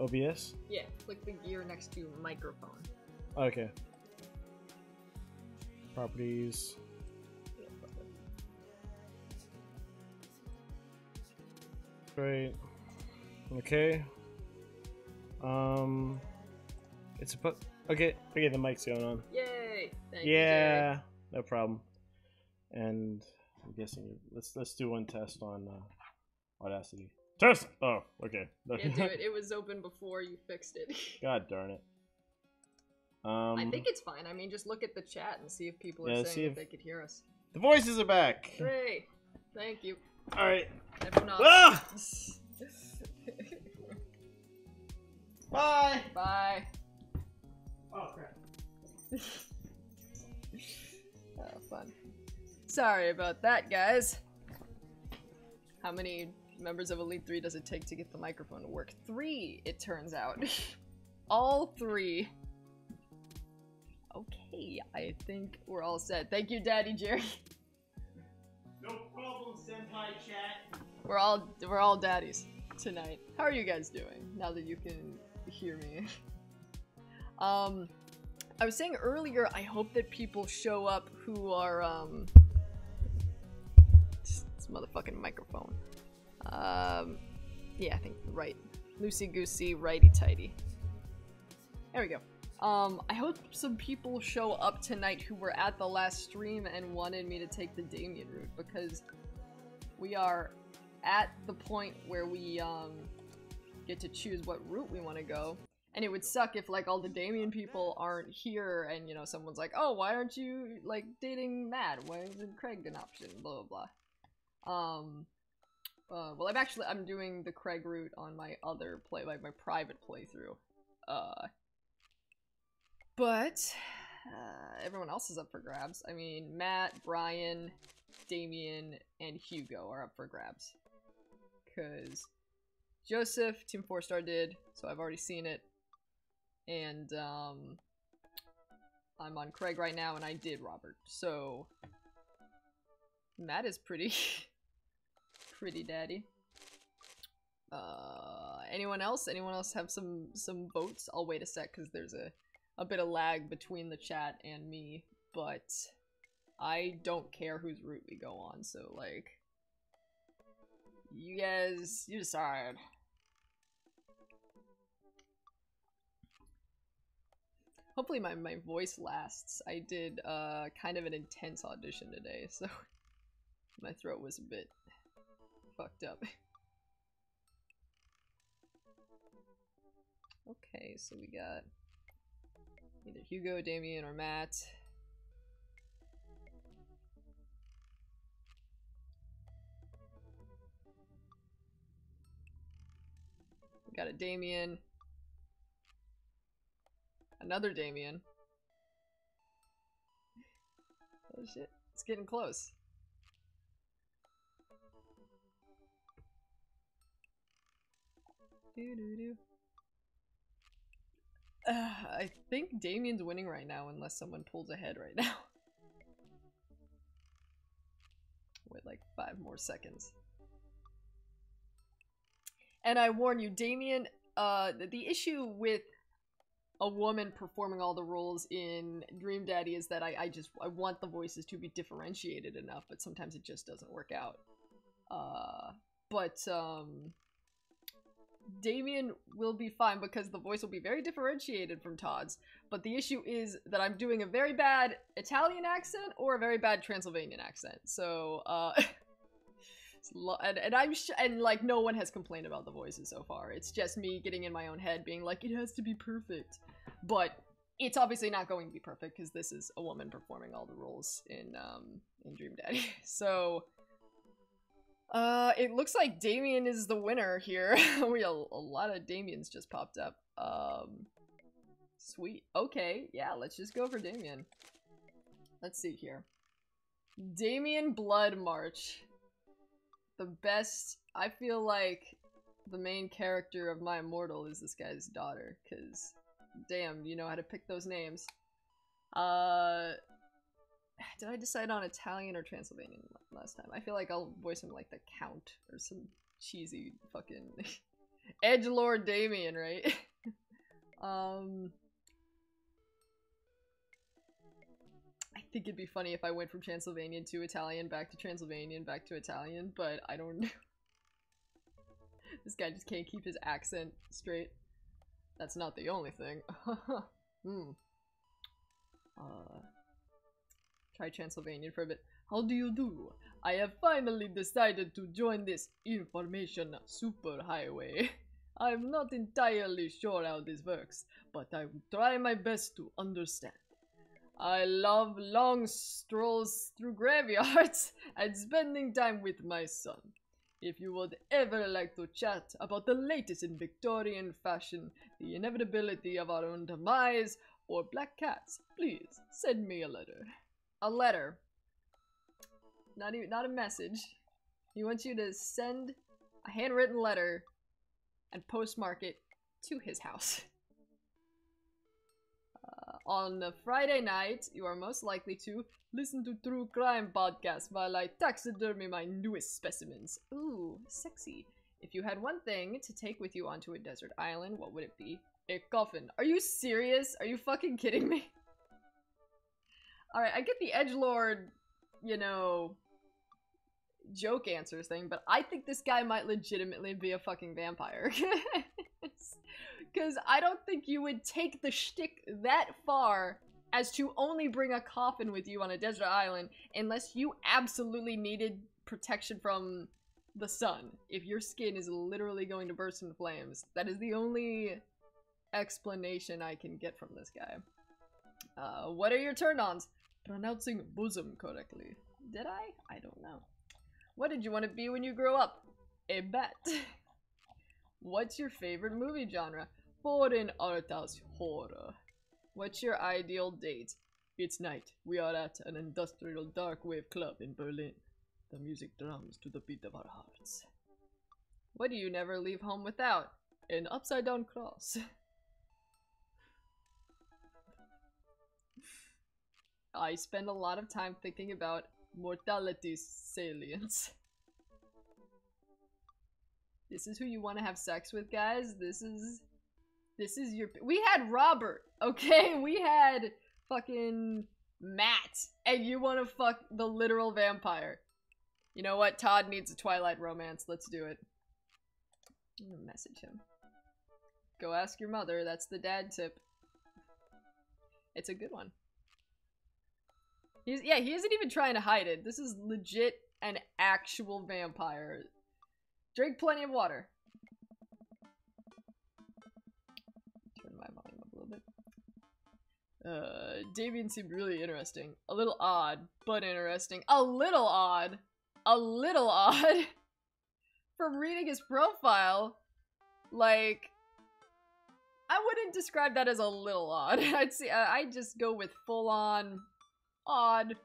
OBS? Yeah, click the gear next to microphone. Okay. Properties. Great. Okay. It's a okay. Okay, the mic's going on. Yay! Thank you, Yeah, no problem. And I'm guessing let's do one test on Audacity. Test. Oh, okay. Can't do it. It was open before you fixed it. God darn it. I think it's fine. I mean, just look at the chat and see if people are Yeah, saying see if if- they could hear us. the voices are back. Hooray! Thank you. All right. Everyone else. Ah! Bye. Bye. Oh crap. Oh, fun. Sorry about that, guys. How many members of Elite 3 does it take to get the microphone to work? 3, it turns out. All 3. Okay, I think we're all set. Thank you, Daddy Jerry. No problem, senpai chat. We're all daddies tonight. How are you guys doing now that you can hear me? I was saying earlier, I hope that people show up who are this motherfucking microphone. Yeah, I think right. Loosey goosey, righty tighty. There we go. I hope some people show up tonight who were at the last stream and wanted me to take the Damien route, because we are at the point where we get to choose what route we want to go. And it would suck if like all the Damien people aren't here and, you know, someone's like, oh, why aren't you like dating Matt? Why isn't Craig an option? Blah blah blah. Well, I'm doing the Craig route on my other my private playthrough. But everyone else is up for grabs. I mean, Matt, Brian, Damien, and Hugo are up for grabs. Cause Joseph, Team 4-Star did, so I've already seen it. And I'm on Craig right now, and I did Robert. So Matt is pretty pretty daddy. Anyone else? Anyone else have some votes? I'll wait a sec because there's a bit of lag between the chat and me, but I don't care whose route we go on, so like you guys, you decide. Hopefully my voice lasts. I did kind of an intense audition today, so my throat was a bit fucked up. Okay, so we got either Hugo, Damien, or Matt. We got a Damien. Another Damien. Oh shit, it's getting close. Doo-doo-doo. I think Damien's winning right now unless someone pulls ahead right now. Wait like 5 more seconds. And I warn you, Damien, the issue with a woman performing all the roles in Dream Daddy is that I want the voices to be differentiated enough, but sometimes it just doesn't work out. Damien will be fine because the voice will be very differentiated from Todd's, but the issue is that I'm doing a very bad Italian accent or a very bad Transylvanian accent, so, and like no one has complained about the voices so far. It's just me getting in my own head being like, it has to be perfect. But it's obviously not going to be perfect because this is a woman performing all the roles in Dream Daddy. So it looks like Damien is the winner here. We a lot of Damiens just popped up. Sweet. Okay, yeah, let's just go for Damien. Let's see here. Damien Blood March. The best, I feel like the main character of My Immortal is this guy's daughter, because damn, you know how to pick those names. Did I decide on Italian or Transylvanian last time? I feel like I'll voice him like the Count or some cheesy fucking Edgelord Damien, right? I think it'd be funny if I went from Transylvanian to Italian, back to Transylvanian, back to Italian, but I don't know. This guy just can't keep his accent straight. That's not the only thing. Try Transylvanian for a bit. How do you do? I have finally decided to join this information superhighway. I'm not entirely sure how this works, but I will try my best to understand. I love long strolls through graveyards and spending time with my son. If you would ever like to chat about the latest in Victorian fashion, the inevitability of our own demise, or black cats, please send me a letter. A letter. Not a message. He wants you to send a handwritten letter and postmark it to his house. On a Friday night, you are most likely to listen to true crime podcasts while I taxidermy my newest specimens. Ooh, sexy. If you had one thing to take with you onto a desert island, what would it be? A coffin. Are you serious? Are you fucking kidding me? Alright, I get the edgelord, you know, joke answers thing, but I think this guy might legitimately be a fucking vampire. Because I don't think you would take the shtick that far as to only bring a coffin with you on a desert island unless you absolutely needed protection from the sun. If your skin is literally going to burst into flames, that is the only explanation I can get from this guy. What are your turn-ons? Pronouncing bosom correctly. Did I? I don't know. What did you want to be when you grow up? A bat. What's your favorite movie genre? Foreign art house horror. What's your ideal date? It's night. We are at an industrial dark wave club in Berlin. The music drums to the beat of our hearts. What do you never leave home without? An upside down cross. I spend a lot of time thinking about mortality salience. This is who you want to have sex with, guys. This is your— we had Robert, okay? We had fucking Matt, and you want to fuck the literal vampire. You know what? Todd needs a Twilight romance. Let's do it. I'm gonna message him. Go ask your mother. That's the dad tip. It's a good one. Yeah, he isn't even trying to hide it. This is legit an actual vampire. Drink plenty of water. Turn my volume up a little bit. Damien seemed really interesting. A little odd, but interesting. A little odd. A little odd. From reading his profile, like, I wouldn't describe that as a little odd. I'd just go with full on odd.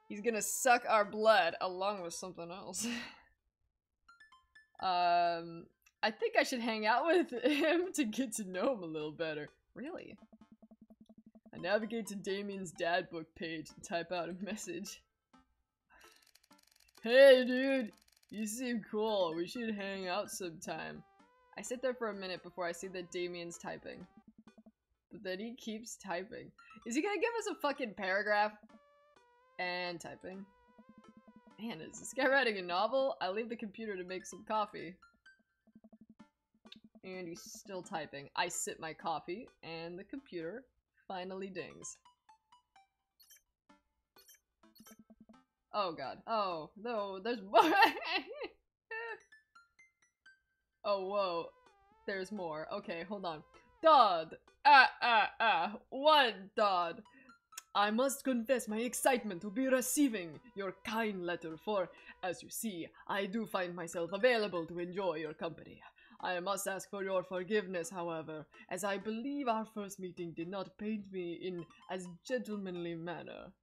He's gonna suck our blood along with something else. I think I should hang out with him to get to know him a little better. Really? I navigate to Damien's dad book page and type out a message. Hey dude, you seem cool. We should hang out sometime. I sit there for a minute before I see that Damien's typing. But then he keeps typing. Is he gonna give us a fucking paragraph? And typing. Man, is this guy writing a novel? I leave the computer to make some coffee. And he's still typing. I sip my coffee, and the computer finally dings. Oh god. Oh, no, there's more. Oh, whoa. There's more. Okay, hold on. Dodd! One Dodd! I must confess my excitement to be receiving your kind letter, for, as you see, I do find myself available to enjoy your company. I must ask for your forgiveness, however, as I believe our first meeting did not paint me in as gentlemanly manner.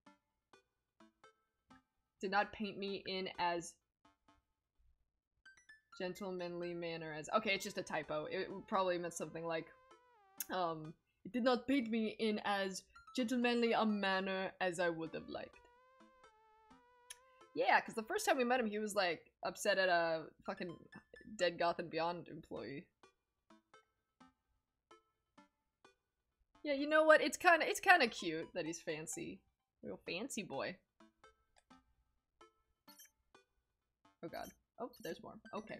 Did not paint me in as gentlemanly manner as— okay, it's just a typo. It probably meant something like, it did not paint me in as gentlemanly a manner as I would have liked. Yeah, because the first time we met him, he was like upset at a fucking Dead Goth and Beyond employee. Yeah, you know what? It's kind of cute that he's fancy. Real fancy boy. Oh god. Oh, there's more. Okay.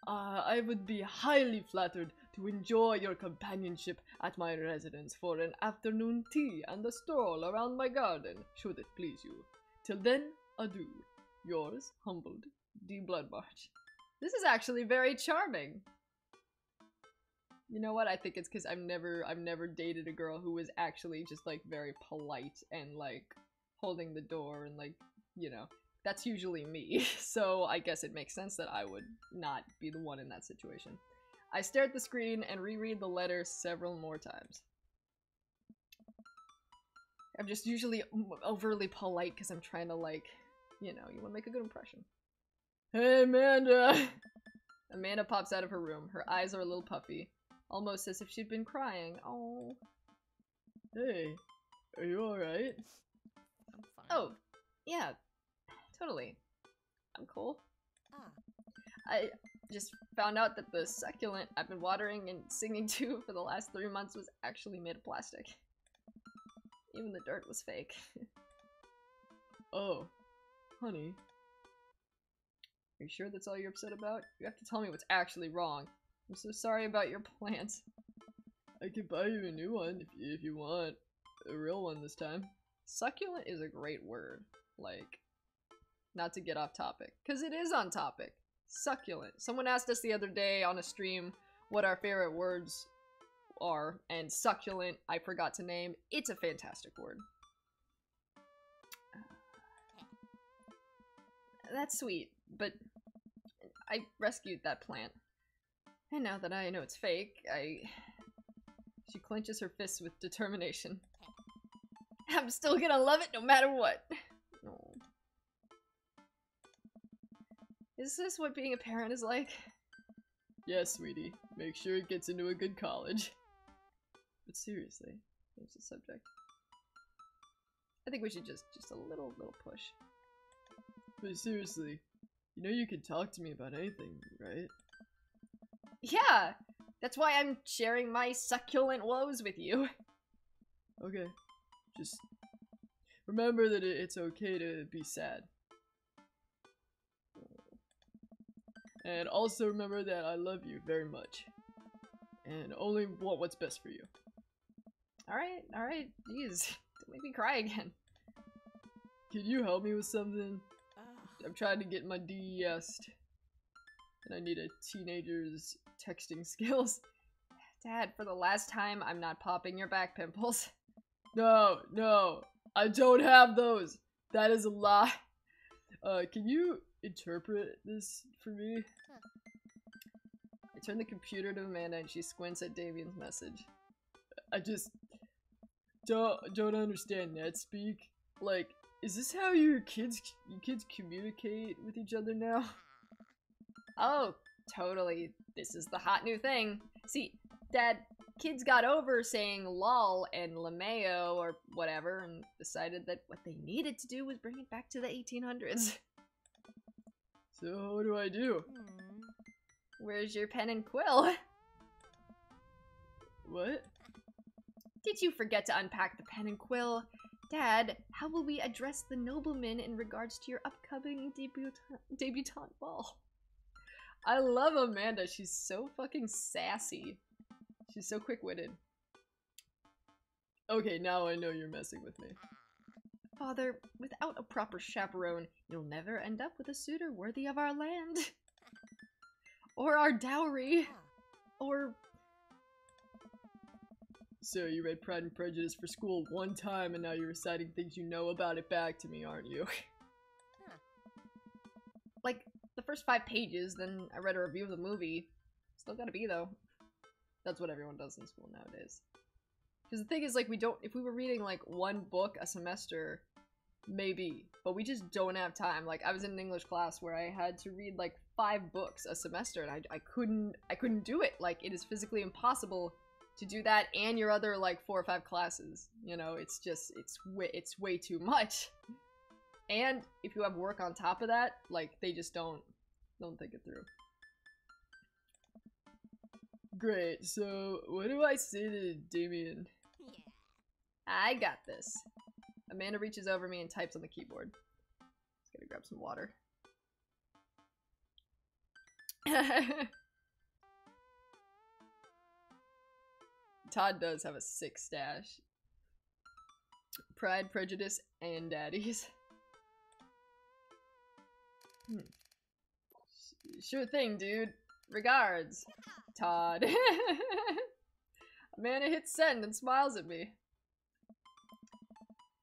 I would be highly flattered to enjoy your companionship at my residence for an afternoon tea and a stroll around my garden, should it please you. Till then, adieu. Yours, humbled, D. Bloodmarch. This is actually very charming. You know what? I think it's because I've never dated a girl who was actually just like very polite and like holding the door and like, you know, that's usually me. So I guess it makes sense that I would not be the one in that situation. I stare at the screen and reread the letter several more times. I'm just usually overly polite because I'm trying to like, you know, you want to make a good impression. Hey, Amanda! Amanda pops out of her room. Her eyes are a little puffy. Almost as if she'd been crying. Oh. Hey, are you alright? I'm fine. Oh, yeah, totally. I'm cool. I just found out that the succulent I've been watering and singing to for the last 3 months was actually made of plastic. Even the dirt was fake. Oh, honey. Are you sure that's all you're upset about? You have to tell me what's actually wrong. I'm so sorry about your plants. I can buy you a new one if you want. A real one this time. Succulent is a great word. Like, not to get off topic. Because it is on topic. Succulent. Someone asked us the other day on a stream what our favorite words are, and succulent, I forgot to name. It's a fantastic word. That's sweet, but I rescued that plant. And now that I know it's fake, She clenches her fists with determination. I'm still gonna love it no matter what. Oh. Is this what being a parent is like? Yes, sweetie. Make sure it gets into a good college. But seriously, change the subject. I think we should just a little push. But seriously, you know you can talk to me about anything, right? Yeah! That's why I'm sharing my succulent woes with you. Okay. Just remember that it's okay to be sad. And also remember that I love you very much. And only want what's best for you. Alright, jeez. Don't make me cry again. Can you help me with something? I'm trying to get my DES. And I need a teenager's texting skills. Dad, for the last time, I'm not popping your back pimples. No, I don't have those. That is a lie. Can you interpret this for me? I turn the computer to Amanda and she squints at Davian's message. I just don't understand NetSpeak. Like, is this how your kids communicate with each other now? Oh, totally. This is the hot new thing. See, Dad, kids got over saying lol and LMAO or whatever and decided that what they needed to do was bring it back to the 1800s. So what do I do? Where's your pen and quill? What? Did you forget to unpack the pen and quill? Dad, how will we address the nobleman in regards to your upcoming debutante ball? I love Amanda. She's so fucking sassy. She's so quick-witted. Okay, now I know you're messing with me. Father, without a proper chaperone, you'll never end up with a suitor worthy of our land. Or our dowry. Or... So you read Pride and Prejudice for school one time and now you're reciting things you know about it back to me, aren't you? Like, the first 5 pages, then I read a review of the movie. Still gotta be, though. That's what everyone does in school nowadays. Because the thing is, like, if we were reading, like, 1 book a semester, maybe. But we just don't have time. Like, I was in an English class where I had to read, like, 5 books a semester, and I couldn't do it. Like, it is physically impossible to do that and your other, like, 4 or 5 classes. You know, it's just, it's way too much. And if you have work on top of that, like, they just don't think it through. Great, so what do I say to Damien? I got this. Amanda reaches over me and types on the keyboard. Just gotta grab some water. Todd does have a sick stash. Pride, Prejudice, and Daddies. Sure thing, dude. Regards, Todd. Amanda hits send and smiles at me.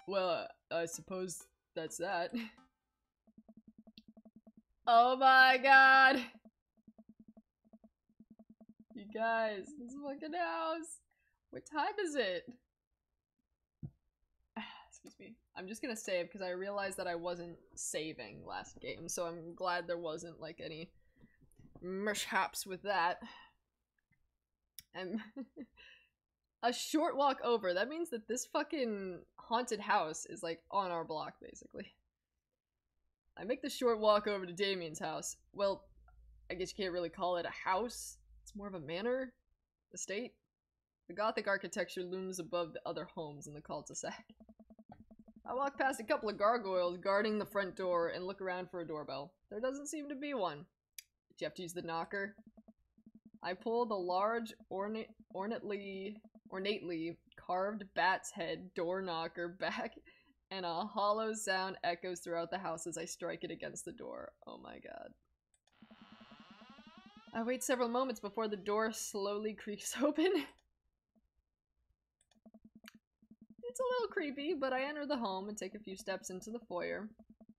Well, I suppose that's that. Oh my god! You guys, this fucking house! What time is it? Excuse me. I'm just gonna save because I realized that I wasn't saving last game, so I'm glad there wasn't like any mishaps with that. And a short walk over. That means that this fucking haunted house is like on our block, basically. I make the short walk over to Damien's house. Well, I guess you can't really call it a house. It's more of a manor, estate. The Gothic architecture looms above the other homes in the cul-de-sac. I walk past a couple of gargoyles guarding the front door and look around for a doorbell. There doesn't seem to be one. Did you have to use the knocker? I pull the large, ornately carved bat's head door knocker back, and a hollow sound echoes throughout the house as I strike it against the door. Oh my god. I wait several moments before the door slowly creaks open. It's a little creepy, but I enter the home and take a few steps into the foyer,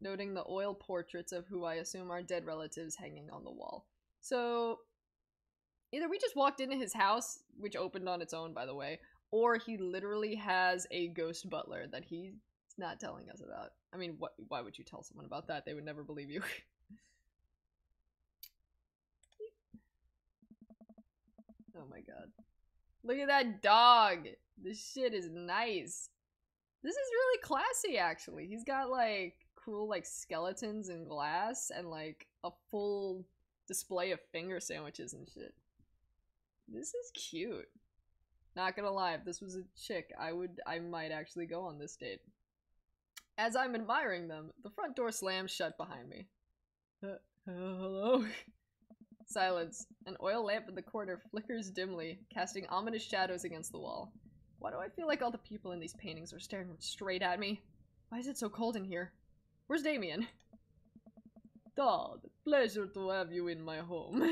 noting the oil portraits of who I assume are dead relatives hanging on the wall. So, either we just walked into his house, which opened on its own, by the way, or he literally has a ghost butler that he's not telling us about. I mean, why would you tell someone about that? They would never believe you. Oh my god. Look at that dog! This shit is nice. This is really classy, actually. He's got, like, cool, like, skeletons and glass and, like, a full display of finger sandwiches and shit. This is cute. Not gonna lie, if this was a chick, I might actually go on this date. As I'm admiring them, the front door slams shut behind me. Hello? Silence. An oil lamp in the corner flickers dimly, casting ominous shadows against the wall. Why do I feel like all the people in these paintings are staring straight at me? Why is it so cold in here? Where's Damien? Todd, pleasure to have you in my home.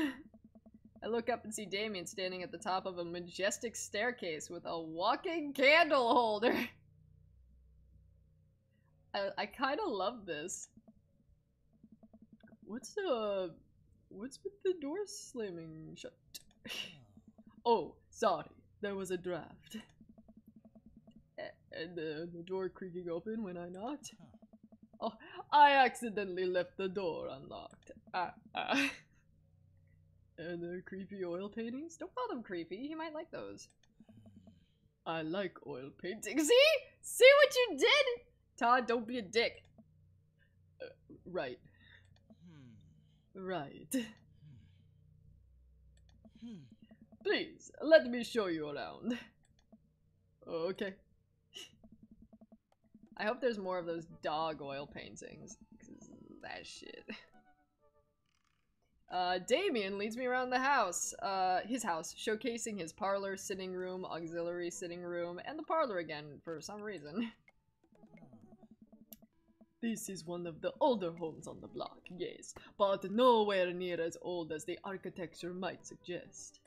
I look up and see Damien standing at the top of a majestic staircase with a walking candle holder. I kind of love this. What's with the door slamming shut? Oh, sorry. There was a draft. And the door creaking open when I knocked. Oh, I accidentally left the door unlocked. And the creepy oil paintings? Don't call them creepy. He might like those. I like oil paintings. See? See what you did? Todd, don't be a dick. Right. Right. Please, let me show you around. Okay. I hope there's more of those dog oil paintings. 'Cause that shit. Damien leads me around the house. His house, showcasing his parlor, sitting room, auxiliary sitting room, and the parlor again for some reason. This is one of the older homes on the block, yes, but nowhere near as old as the architecture might suggest.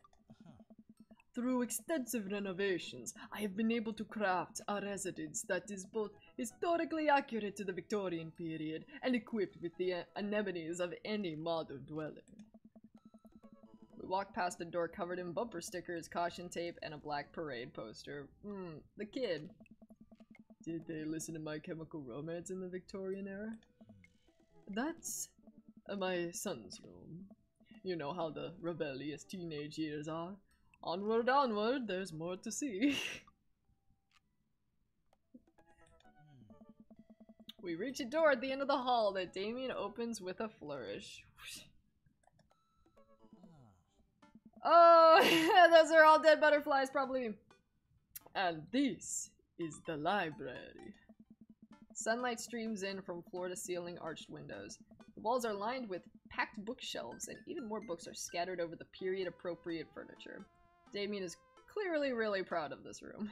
Through extensive renovations, I have been able to craft a residence that is both historically accurate to the Victorian period and equipped with the amenities of any modern dwelling. We walk past a door covered in bumper stickers, caution tape, and a black parade poster. The kid. Did they listen to My Chemical Romance in the Victorian era? That's my son's room. You know how the rebellious teenage years are. Onward, onward, there's more to see. We reach a door at the end of the hall that Damien opens with a flourish. Oh, those are all dead butterflies, probably. And this is the library. Sunlight streams in from floor-to-ceiling arched windows. The walls are lined with packed bookshelves, and even more books are scattered over the period-appropriate furniture. Damien is clearly really proud of this room.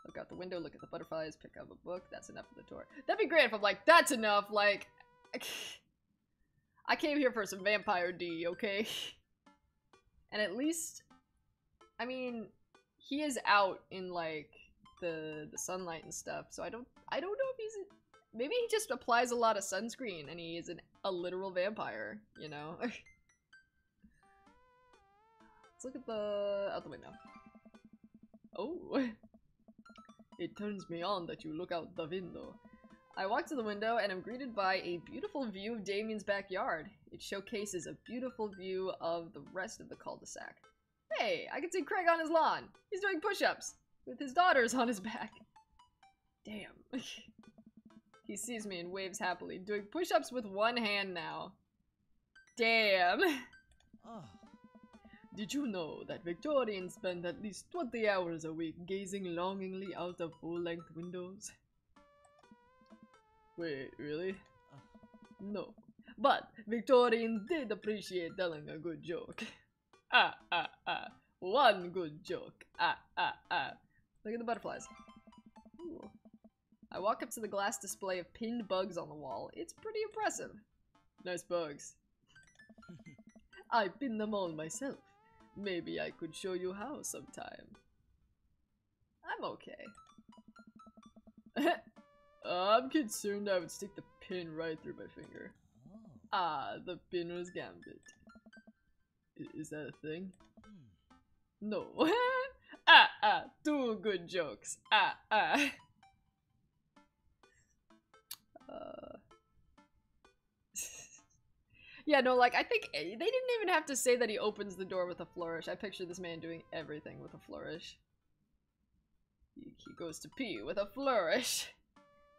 Look out the window, look at the butterflies, pick up a book. That's enough for the tour. That'd be great if I'm like, that's enough, like... I came here for some Vampire D, okay? And at least... I mean, he is out in, like, the sunlight and stuff, so I don't know if he's... Maybe he just applies a lot of sunscreen and he is a literal vampire, you know? Let's look at out the window. Oh. It turns me on that you look out the window. I walk to the window and am greeted by a beautiful view of Damien's backyard. It showcases a beautiful view of the rest of the cul-de-sac. Hey, I can see Craig on his lawn. He's doing push-ups with his daughters on his back. Damn. He sees me and waves happily, doing push-ups with one hand now. Damn. Oh. Did you know that Victorians spend at least 20 hours a week gazing longingly out of full-length windows? Wait, really? No. But Victorians did appreciate telling a good joke. One good joke. Look at the butterflies. Ooh. I walk up to the glass display of pinned bugs on the wall. It's pretty impressive. Nice bugs. I pinned them all myself. Maybe I could show you how sometime. I'm okay. I'm concerned I would stick the pin right through my finger. Ah, the pinner's gambit. Is that a thing? No. Two good jokes. Yeah, no, like, I think they didn't even have to say that he opens the door with a flourish. I picture this man doing everything with a flourish. He goes to pee with a flourish.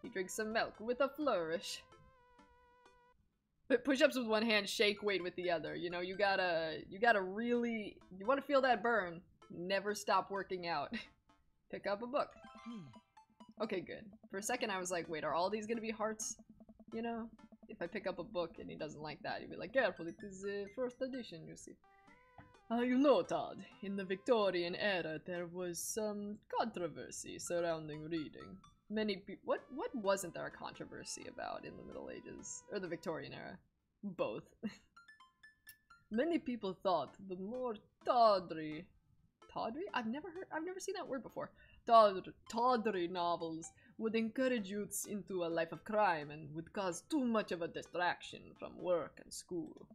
He drinks some milk with a flourish. But push-ups with one hand, shake weight with the other. You know, you gotta really, you want to feel that burn. Never stop working out. Pick up a book. Okay, good. For a second I was like, wait, are all these gonna be hearts? You know? If I pick up a book and he doesn't like that, he'd be like, careful, it is first edition, you see. You know, Todd, in the Victorian era, there was some controversy surrounding reading. Many people— what wasn't there a controversy about in the Middle Ages? Or the Victorian era? Both. Many people thought the more tawdry— tawdry? I've never seen that word before. Tawdry novels would encourage youths into a life of crime and would cause too much of a distraction from work and school.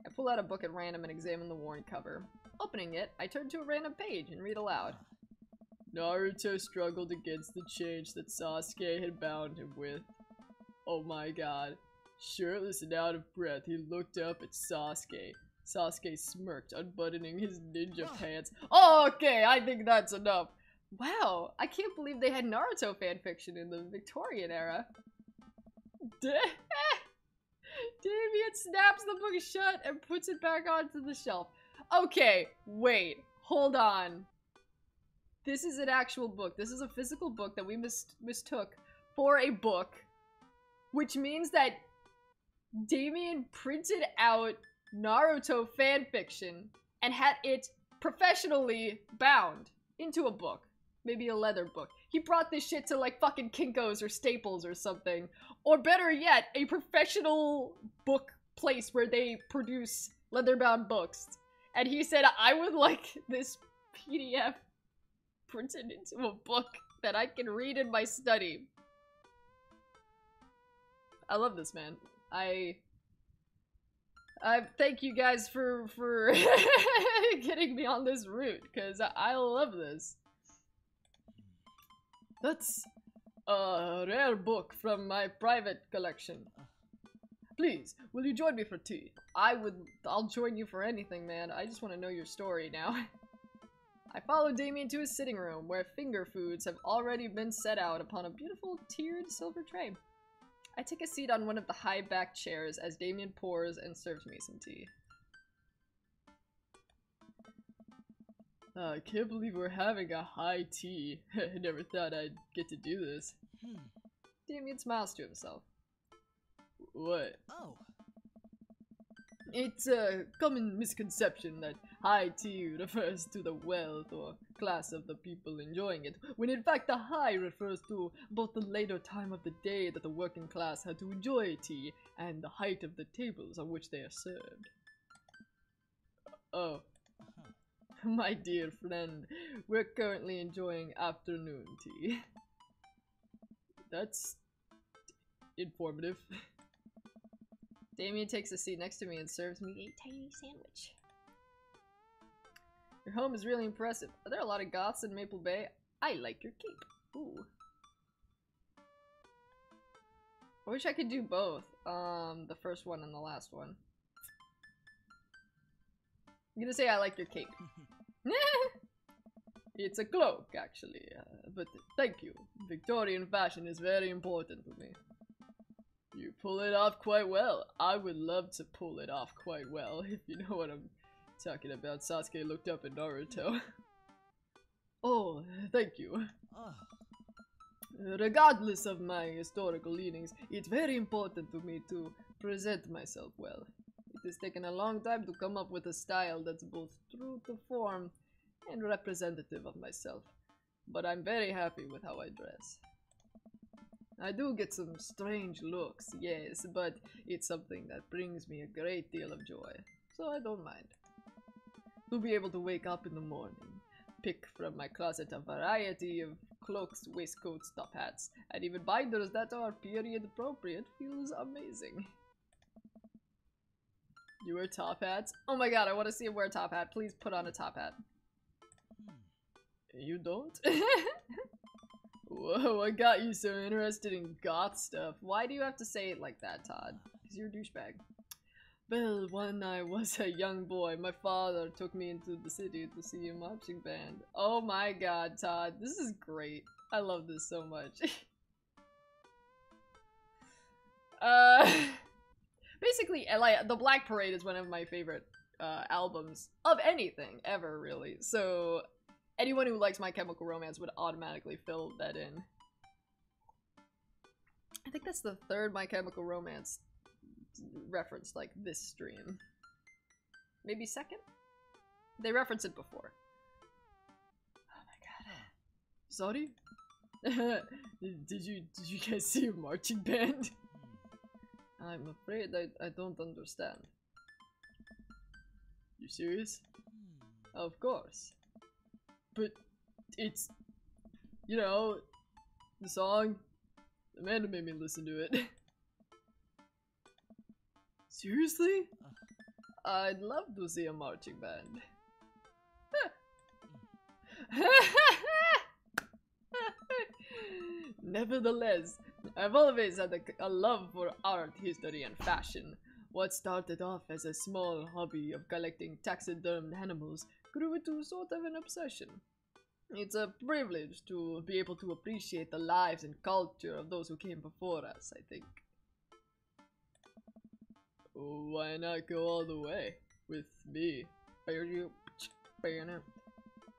I pull out a book at random and examine the worn cover. Opening it, I turn to a random page and read aloud. Naruto struggled against the change that Sasuke had bound him with. Oh my god. Shirtless and out of breath, he looked up at Sasuke. Sasuke smirked, unbuttoning his ninja pants. Oh, okay, I think that's enough. Wow, I can't believe they had Naruto fanfiction in the Victorian era. Damien snaps the book shut and puts it back onto the shelf. Okay, wait, hold on. This is an actual book. This is a physical book that we mistook for a book, which means that Damien printed out Naruto fanfiction and had it professionally bound into a book. Maybe a leather book. He brought this shit to like fucking Kinko's or Staples or something. Or better yet, a professional book place where they produce leather-bound books. And he said, I would like this PDF printed into a book that I can read in my study. I love this man. I thank you guys for getting me on this route, because I love this. That's a rare book from my private collection. Please, will you join me for tea? I'll join you for anything, man. I just want to know your story now. I follow Damien to his sitting room, where finger foods have already been set out upon a beautiful tiered silver tray. I take a seat on one of the high-backed chairs as Damien pours and serves me some tea. I can't believe we're having a high tea. I never thought I'd get to do this. Damien smiles to himself. What? Oh. It's a common misconception that high tea refers to the wealth or class of the people enjoying it, when in fact the high refers to both the later time of the day that the working class had to enjoy tea and the height of the tables on which they are served. Oh. My dear friend, we're currently enjoying afternoon tea. That's informative. Damien takes a seat next to me and serves me a tiny sandwich. Your home is really impressive. Are there a lot of goths in Maple Bay? I like your cape. Ooh. I wish I could do both. The first one and the last one. I'm gonna say I like your cape. It's a cloak, actually. But thank you. Victorian fashion is very important to me. You pull it off quite well. I would love to pull it off quite well, if you know what I'm talking about. Sasuke looked up at Naruto. Oh, thank you. Regardless of my historical leanings, it's very important to me to present myself well. It has taken a long time to come up with a style that's both true to form and representative of myself. But I'm very happy with how I dress. I do get some strange looks, yes, but it's something that brings me a great deal of joy, so I don't mind. To be able to wake up in the morning, pick from my closet a variety of cloaks, waistcoats, top hats, and even binders that are period appropriate feels amazing. You wear top hats? Oh my god, I want to see him wear a top hat. Please put on a top hat. You don't? Whoa, what got you so interested in goth stuff? Why do you have to say it like that, Todd? Because you're a douchebag. Well, when I was a young boy, my father took me into the city to see a marching band. Oh my god, Todd. This is great. I love this so much. Basically, like, the Black Parade is one of my favorite albums of anything ever, really. So anyone who likes My Chemical Romance would automatically fill that in. I think that's the third My Chemical Romance referenced, like, this stream. Maybe second? They referenced it before. Oh my god. Sorry? Did you guys see a marching band? I'm afraid I don't understand. You serious? Of course. But it's, you know, the song, Amanda made me listen to it. Seriously? I'd love to see a marching band. Nevertheless, I've always had a love for art, history, and fashion. What started off as a small hobby of collecting taxidermed animals grew into sort of an obsession. It's a privilege to be able to appreciate the lives and culture of those who came before us, I think. Why not go all the way with me?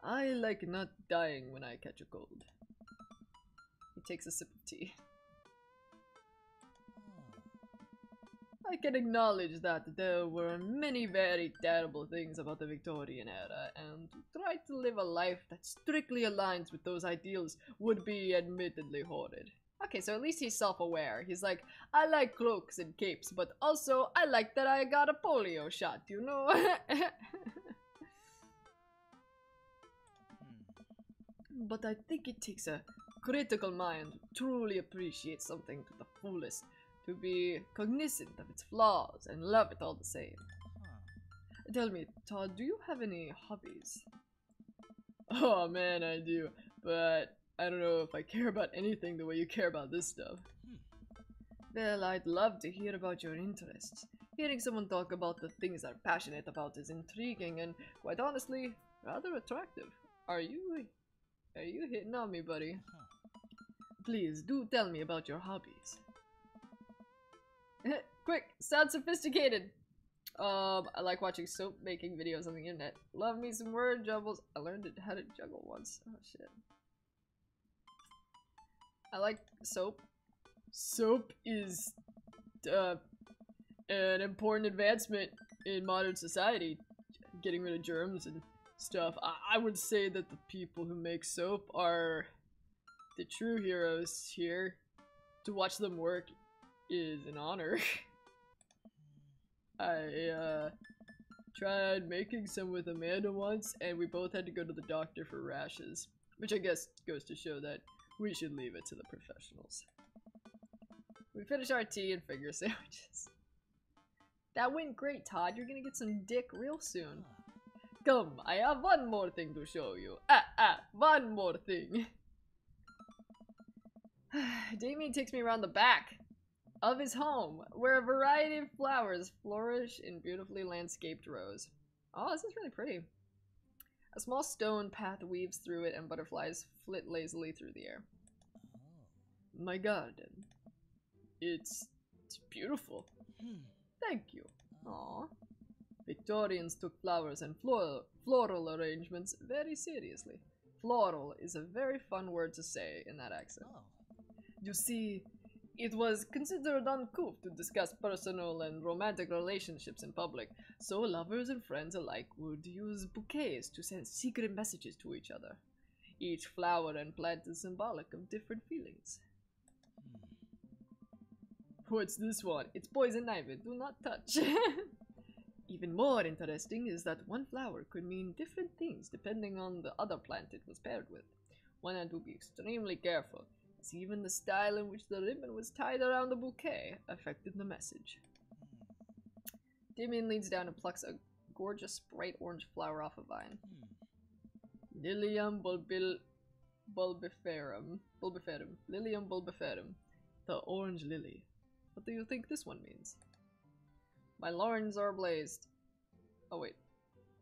I like not dying when I catch a cold. He takes a sip of tea. I can acknowledge that there were many very terrible things about the Victorian era, and to try to live a life that strictly aligns with those ideals would be admittedly horrid. Okay, so at least he's self-aware. He's like, I like cloaks and capes, but also I like that I got a polio shot, you know? But I think it takes a critical mind to truly appreciate something to the fullest, to be cognizant of its flaws and love it all the same. Tell me, Todd, do you have any hobbies? Oh man, I do, but I don't know if I care about anything the way you care about this stuff. Well, I'd love to hear about your interests. Hearing someone talk about the things they're passionate about is intriguing and, quite honestly, rather attractive. Are you hitting on me, buddy? Please, do tell me about your hobbies. Quick, sound sophisticated. I like watching soap making videos on the internet. Love me some word jumbles. I learned how to juggle once. Oh shit. I like soap. Soap is an important advancement in modern society. Getting rid of germs and stuff. I would say that the people who make soap are the true heroes here. To watch them work is an honor. I tried making some with Amanda once, and we both had to go to the doctor for rashes. Which I guess goes to show that we should leave it to the professionals. We finished our tea and finger sandwiches. That went great, Todd. You're gonna get some dick real soon. Come, I have one more thing to show you. One more thing. Damien takes me around the back of his home, where a variety of flowers flourish in beautifully landscaped rows. Oh, this is really pretty. A small stone path weaves through it and butterflies flit lazily through the air. My garden. It's beautiful. Thank you. Aww. Victorians took flowers and floral arrangements very seriously. Floral is a very fun word to say in that accent. You see, it was considered uncouth to discuss personal and romantic relationships in public, so lovers and friends alike would use bouquets to send secret messages to each other. Each flower and plant is symbolic of different feelings. What's this one? It's poison ivy. Do not touch. Even more interesting is that one flower could mean different things depending on the other plant it was paired with. One had to be extremely careful, as even the style in which the ribbon was tied around the bouquet affected the message. Damien leans down and plucks a gorgeous bright orange flower off a vine. Lilium bulbiferum. Lilium bulbiferum. The orange lily. What do you think this one means? My loins are blazed. Oh wait.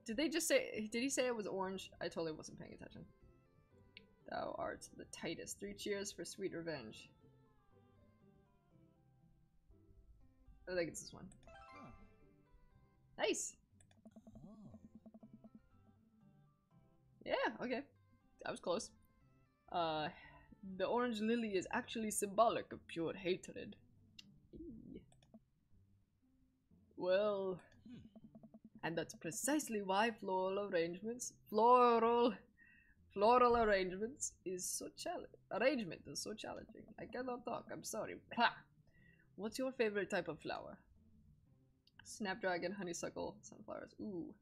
Did he say it was orange? I totally wasn't paying attention. Thou art the tightest. 3 cheers for sweet revenge. I think it's this one. Nice! Yeah, okay. I was close. The orange lily is actually symbolic of pure hatred. Well, and that's precisely why floral arrangements is so challenging. I cannot talk, I'm sorry. What's your favorite type of flower? Snapdragon, honeysuckle, sunflowers. Ooh.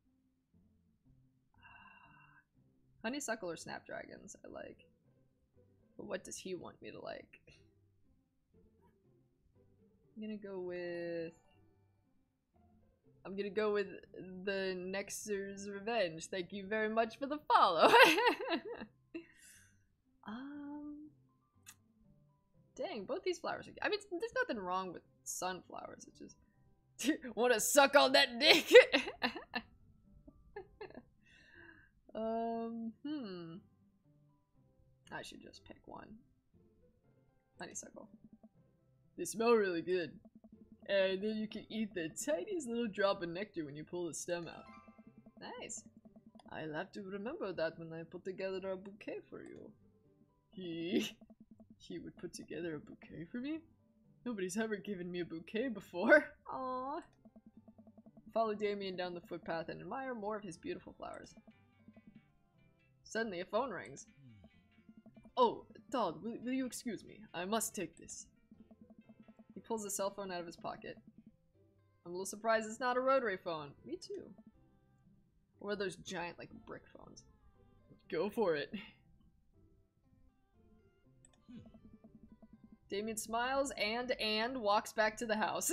Honeysuckle or snapdragons I like. But what does he want me to like? I'm gonna go with the Nexer's Revenge. Thank you very much for the follow. Dang, both these flowers are, I mean, there's nothing wrong with sunflowers. It's just wanna suck on that dick. I should just pick one. Honeysuckle. They smell really good. And then you can eat the tiniest little drop of nectar when you pull the stem out. Nice. I'll have to remember that when I put together a bouquet for you. He would put together a bouquet for me? Nobody's ever given me a bouquet before. Aww. Follow Damien down the footpath and admire more of his beautiful flowers. Suddenly a phone rings. Oh, Todd, will you excuse me? I must take this. He pulls a cell phone out of his pocket. I'm a little surprised it's not a rotary phone. Me too. Or those giant, like, brick phones. Go for it. Damien smiles and walks back to the house.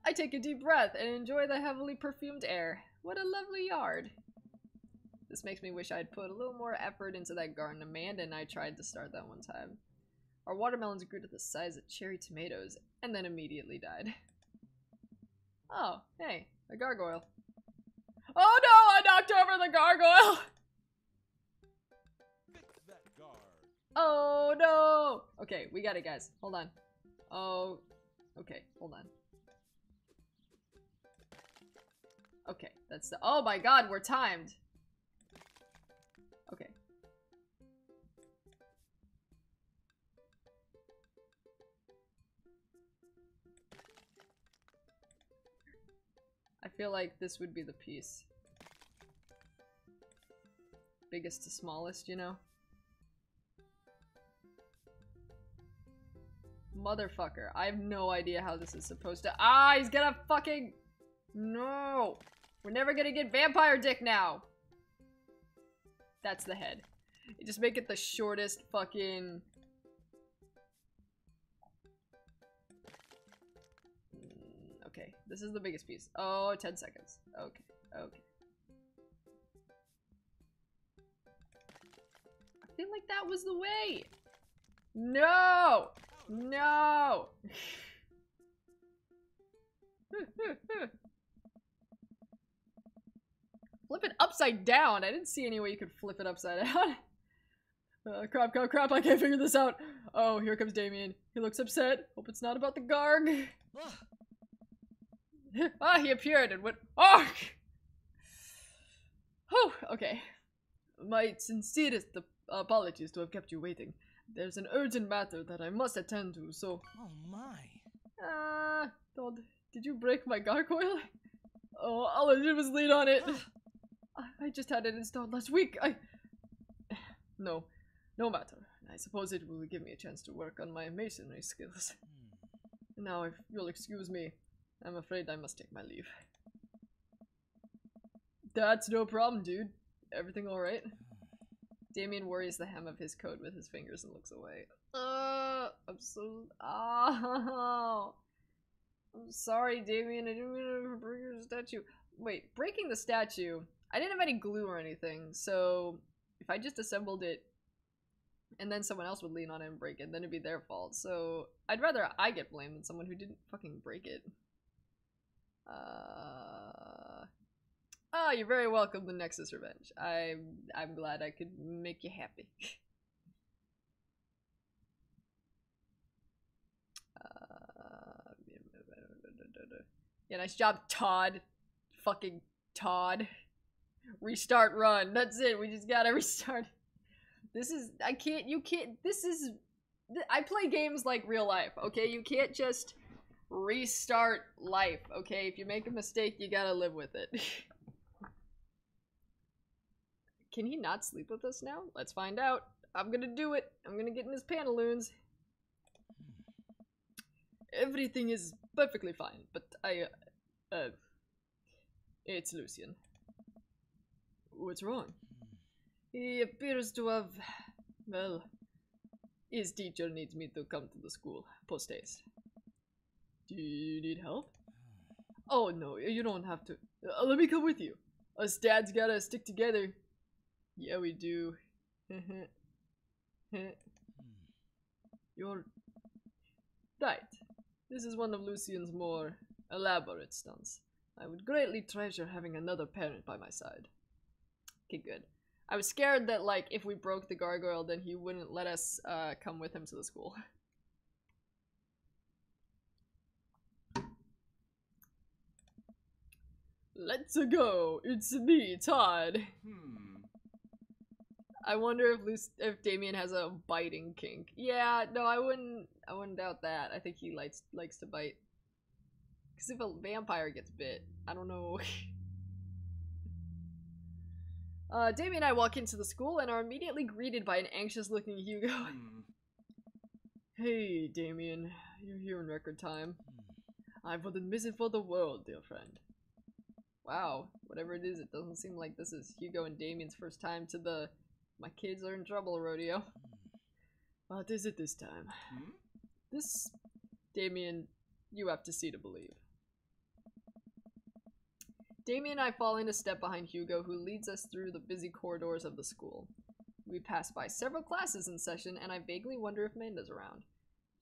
I take a deep breath and enjoy the heavily perfumed air. What a lovely yard. This makes me wish I'd put a little more effort into that garden. Amanda and I tried to start that one time. Our watermelons grew to the size of cherry tomatoes and then immediately died. Oh, hey, a gargoyle. Oh no, I knocked over the gargoyle! Oh no! Okay, we got it, guys. Hold on. Oh, okay, hold on. Okay, that's the- oh my god, we're timed! Okay. I feel like this would be the piece. Biggest to smallest, you know? Motherfucker. I have no idea how this is supposed to- ah, he's gonna fucking- no! We're never gonna get vampire dick now! That's the head. You just make it the shortest fucking... Okay, this is the biggest piece. Oh, 10 seconds. Okay, okay. I feel like that was the way! No! No! Flip it upside down. I didn't see any way you could flip it upside down. Crap, crap, crap. I can't figure this out. Oh, here comes Damien. He looks upset. Hope it's not about the Garg. Ah, he appeared and went. Oh! Oh, okay. My sincerest apologies to have kept you waiting. There's an urgent matter that I must attend to, so... Oh my. Todd, did you break my gargoyle? Oh, all I did was lean on it. I just had it installed last week. No, no matter. I suppose it will give me a chance to work on my masonry skills. Now, if you'll excuse me, I'm afraid I must take my leave. That's no problem, dude. Everything alright? Damien worries the hem of his coat with his fingers and looks away. I'm so... Oh! I'm sorry, Damien. I didn't mean to break your statue. Wait, breaking the statue... I didn't have any glue or anything, so... If I just assembled it, and then someone else would lean on it and break it, then it'd be their fault. So, I'd rather I get blamed than someone who didn't fucking break it. Oh, you're very welcome to Nexus Revenge. I'm glad I could make you happy. Yeah, nice job, Todd. Fucking Todd. Restart run. That's it. We just gotta restart. This is... I can't... You can't... This is... I play games like real life, okay? You can't just restart life, okay? If you make a mistake, you gotta live with it. Can he not sleep with us now? Let's find out. I'm gonna do it. I'm gonna get in his pantaloons. Everything is perfectly fine, but it's Lucian. What's wrong? He appears to have, well, his teacher needs me to come to the school, post haste. Do you need help? Oh no, you don't have to. Let me come with you. Us dads gotta stick together. Yeah, we do. You're right. This is one of Lucian's more elaborate stunts. I would greatly treasure having another parent by my side. Okay, good. I was scared that, like, if we broke the gargoyle, then he wouldn't let us come with him to the school. Let's go! It's me, Todd! I wonder if Damien has a biting kink. Yeah, no, I wouldn't doubt that. I think he likes to bite. Because if a vampire gets bit, I don't know. Damien and I walk into the school and are immediately greeted by an anxious-looking Hugo. Hey, Damien. You're here in record time. I wouldn't miss it for the world, dear friend. Wow, whatever it is, it doesn't seem like this is Hugo and Damien's first time to the my kids are in trouble rodeo. What is it this time? This... Damien, you have to see to believe. Damien and I fall in a step behind Hugo, who leads us through the busy corridors of the school. We pass by several classes in session, and I vaguely wonder if Manda's around.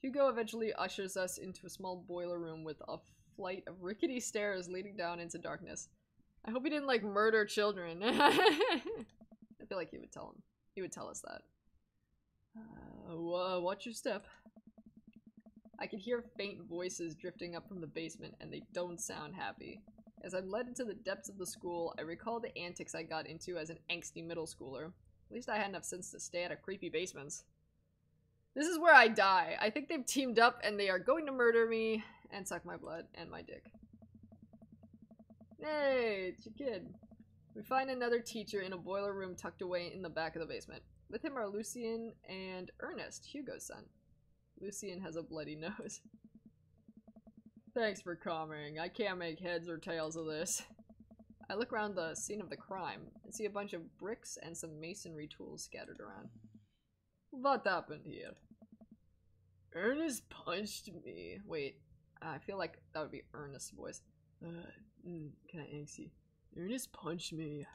Hugo eventually ushers us into a small boiler room with a flight of rickety stairs leading down into darkness. I hope he didn't, like, murder children. I feel like he would tell him. He would tell us that. Watch your step. I can hear faint voices drifting up from the basement, and they don't sound happy. As I'm led into the depths of the school, I recall the antics I got into as an angsty middle schooler. At least I had enough sense to stay out of creepy basements. This is where I die. I think they've teamed up and they are going to murder me and suck my blood and my dick. Hey, it's your kid. We find another teacher in a boiler room tucked away in the back of the basement. With him are Lucien and Ernest, Hugo's son. Lucien has a bloody nose. Thanks for coming. I can't make heads or tails of this. I look around the scene of the crime and see a bunch of bricks and some masonry tools scattered around. What happened here? Ernest punched me. Wait, I feel like that would be Ernest's voice. Kinda angsty. Ernest punched me.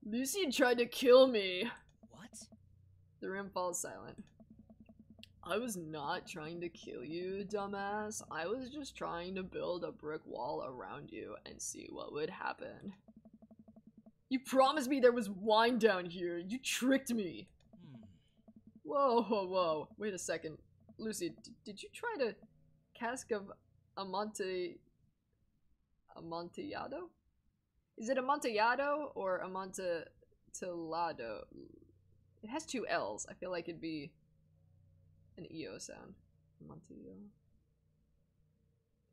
Lucien tried to kill me. What? The room falls silent. I was not trying to kill you, dumbass. I was just trying to build a brick wall around you and see what would happen. You promised me there was wine down here. You tricked me. Whoa, whoa, whoa. Wait a second. Lucy, did you try to cask of Amontillado? Is it Amontillado or Amontillado? It has two L's. I feel like it'd be an EO sound.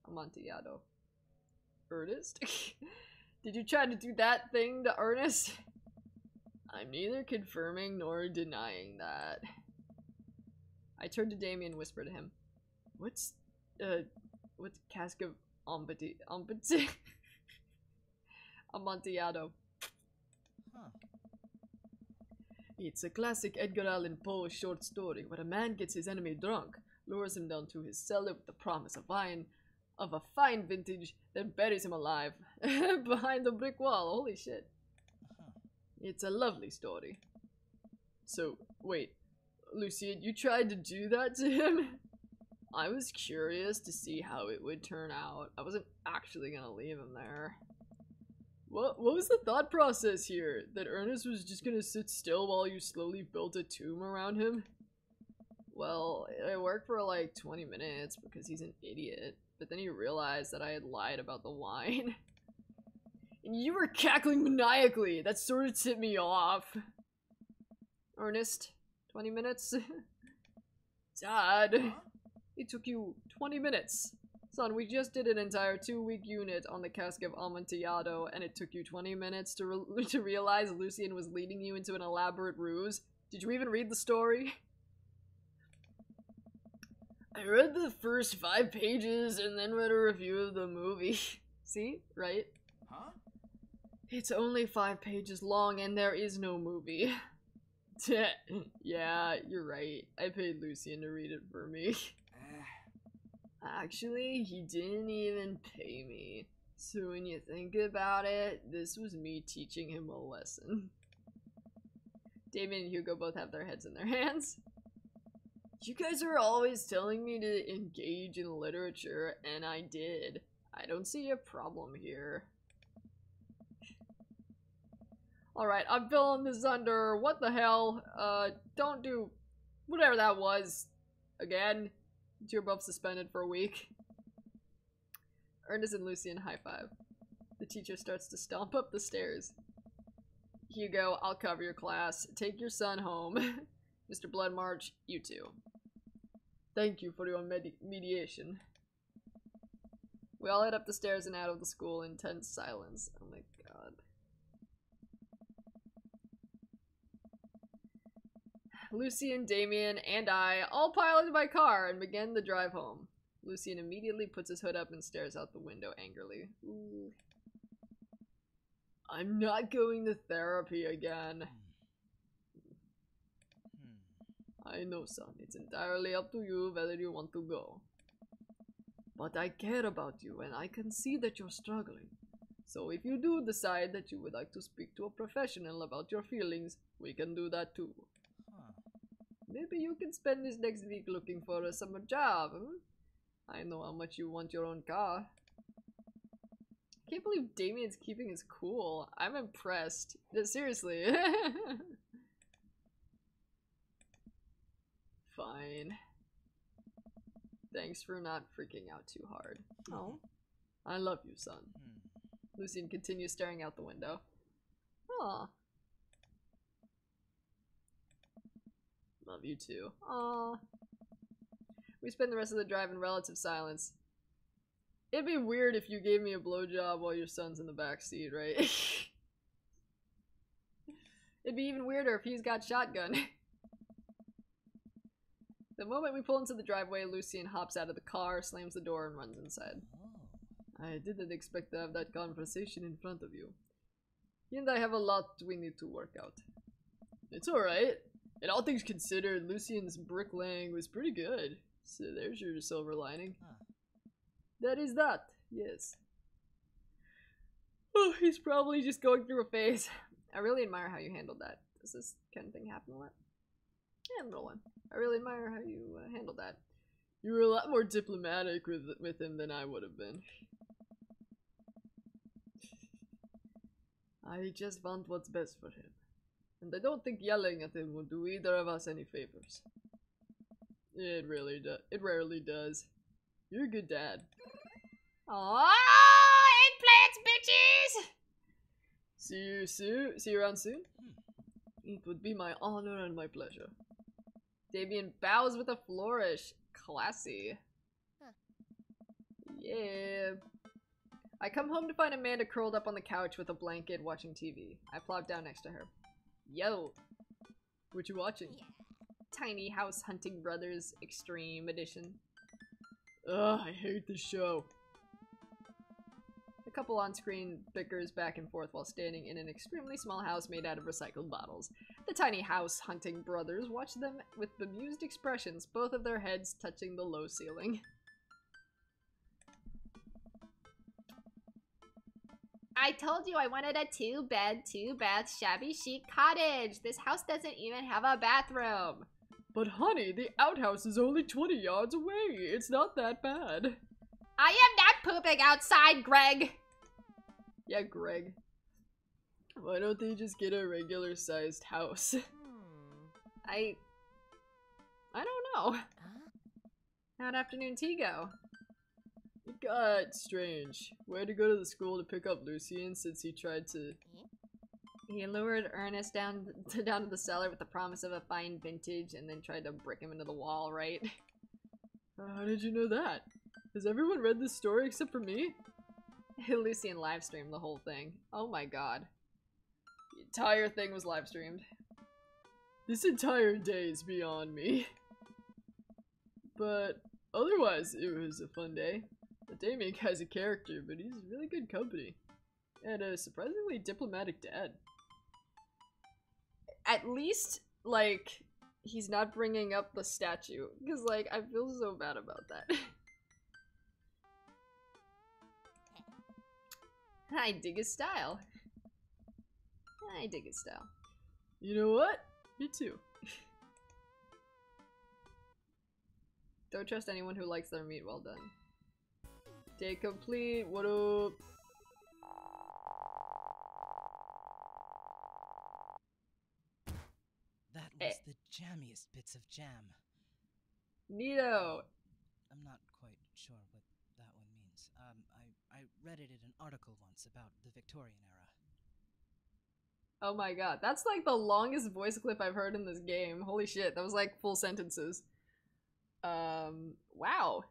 Amontillado. Ernest? Did you try to do that thing to Ernest? I'm neither confirming nor denying that. I turned to Damien and whispered to him. What's cask of Amontillado? Huh. It's a classic Edgar Allan Poe short story where a man gets his enemy drunk, lures him down to his cellar with the promise of a fine vintage, then buries him alive behind the brick wall. Holy shit. It's a lovely story. So, wait, Lucien, you tried to do that to him? I was curious to see how it would turn out. I wasn't actually gonna leave him there. What was the thought process here? That Ernest was just gonna sit still while you slowly built a tomb around him? Well, it worked for like 20 minutes because he's an idiot. But then he realized that I had lied about the wine. And you were cackling maniacally! That sort of tipped me off. Ernest, 20 minutes? Dad, it took you 20 minutes. Son, we just did an entire 2-week unit on the cask of Amontillado, and it took you 20 minutes to realize Lucien was leading you into an elaborate ruse. Did you even read the story? I read the first 5 pages and then read a review of the movie. See? Right? Huh? It's only 5 pages long and there is no movie. Yeah, you're right. I paid Lucien to read it for me. Actually, he didn't even pay me. So when you think about it, this was me teaching him a lesson. Damien and Hugo both have their heads in their hands. You guys are always telling me to engage in literature, and I did. I don't see a problem here. Alright, I'm filling this under what the hell. Don't do whatever that was again. You're both suspended for a week. Ernest and Lucien high five. The teacher starts to stomp up the stairs. Hugo, I'll cover your class. Take your son home. Mr. Bloodmarch, you too. Thank you for your mediation. We all head up the stairs and out of the school in tense silence. Oh my god. Lucien, Damien, and I all pile into my car and begin the drive home. Lucien immediately puts his hood up and stares out the window angrily. Ooh. I'm not going to therapy again. I know, son. It's entirely up to you whether you want to go. But I care about you and I can see that you're struggling. So if you do decide that you would like to speak to a professional about your feelings, we can do that too. Maybe you can spend this next week looking for a summer job. I know how much you want your own car. I can't believe Damien's keeping his cool. I'm impressed. Seriously. Fine. Thanks for not freaking out too hard. Oh. I love you, son. Lucian continues staring out the window. Aw. Love you too. Aw. We spend the rest of the drive in relative silence. It'd be weird if you gave me a blowjob while your son's in the backseat, right? It'd be even weirder if he's got shotgun. The moment we pull into the driveway, Lucian hops out of the car, slams the door, and runs inside. I didn't expect to have that conversation in front of you. He and I have a lot we need to work out. It's alright. And all things considered, Lucian's bricklaying was pretty good. So there's your silver lining. That is that, yes. Oh, he's probably just going through a phase. I really admire how you handled that. Does this kind of thing happen a lot? Yeah, little one. I really admire how you handled that. You were a lot more diplomatic with him than I would have been. I just want what's best for him. And I don't think yelling at him will do either of us any favors. It rarely does. You're a good dad. Aww, eggplants, bitches! See you around soon? It would be my honor and my pleasure. Damien bows with a flourish. Classy. Yeah. I come home to find Amanda curled up on the couch with a blanket watching TV. I plop down next to her. Yo. What you watching? Tiny House Hunting Brothers Extreme Edition. Ugh, I hate this show. The couple on screen bickers back and forth while standing in an extremely small house made out of recycled bottles. The Tiny House Hunting Brothers watch them with bemused expressions, both of their heads touching the low ceiling. I told you I wanted a 2-bed, 2-bath, shabby chic cottage. This house doesn't even have a bathroom. But honey, the outhouse is only 20 yards away. It's not that bad. I am not pooping outside, Greg. Yeah, Greg. Why don't they just get a regular sized house? I don't know. How'd afternoon tea go? It got strange. We had to go to the school to pick up Lucian since he tried to... He lured Ernest down to the cellar with the promise of a fine vintage and then tried to brick him into the wall, right? How did you know that? Has everyone read this story except for me? Lucian live streamed the whole thing. Oh my god. The entire thing was live streamed. This entire day is beyond me. But otherwise, it was a fun day. The Damien guy's a character, but he's really good company. And a surprisingly diplomatic dad. At least, like, he's not bringing up the statue. Because, like, I feel so bad about that. I dig his style. I dig his style. You know what? Me too. Don't trust anyone who likes their meat well done. Day complete. What up? That was the jammiest bits of jam. Neato. I'm not quite sure what that one means. I read it in an article once about the Victorian era. Oh my god, that's like the longest voice clip I've heard in this game. Holy shit, that was like full sentences. Wow.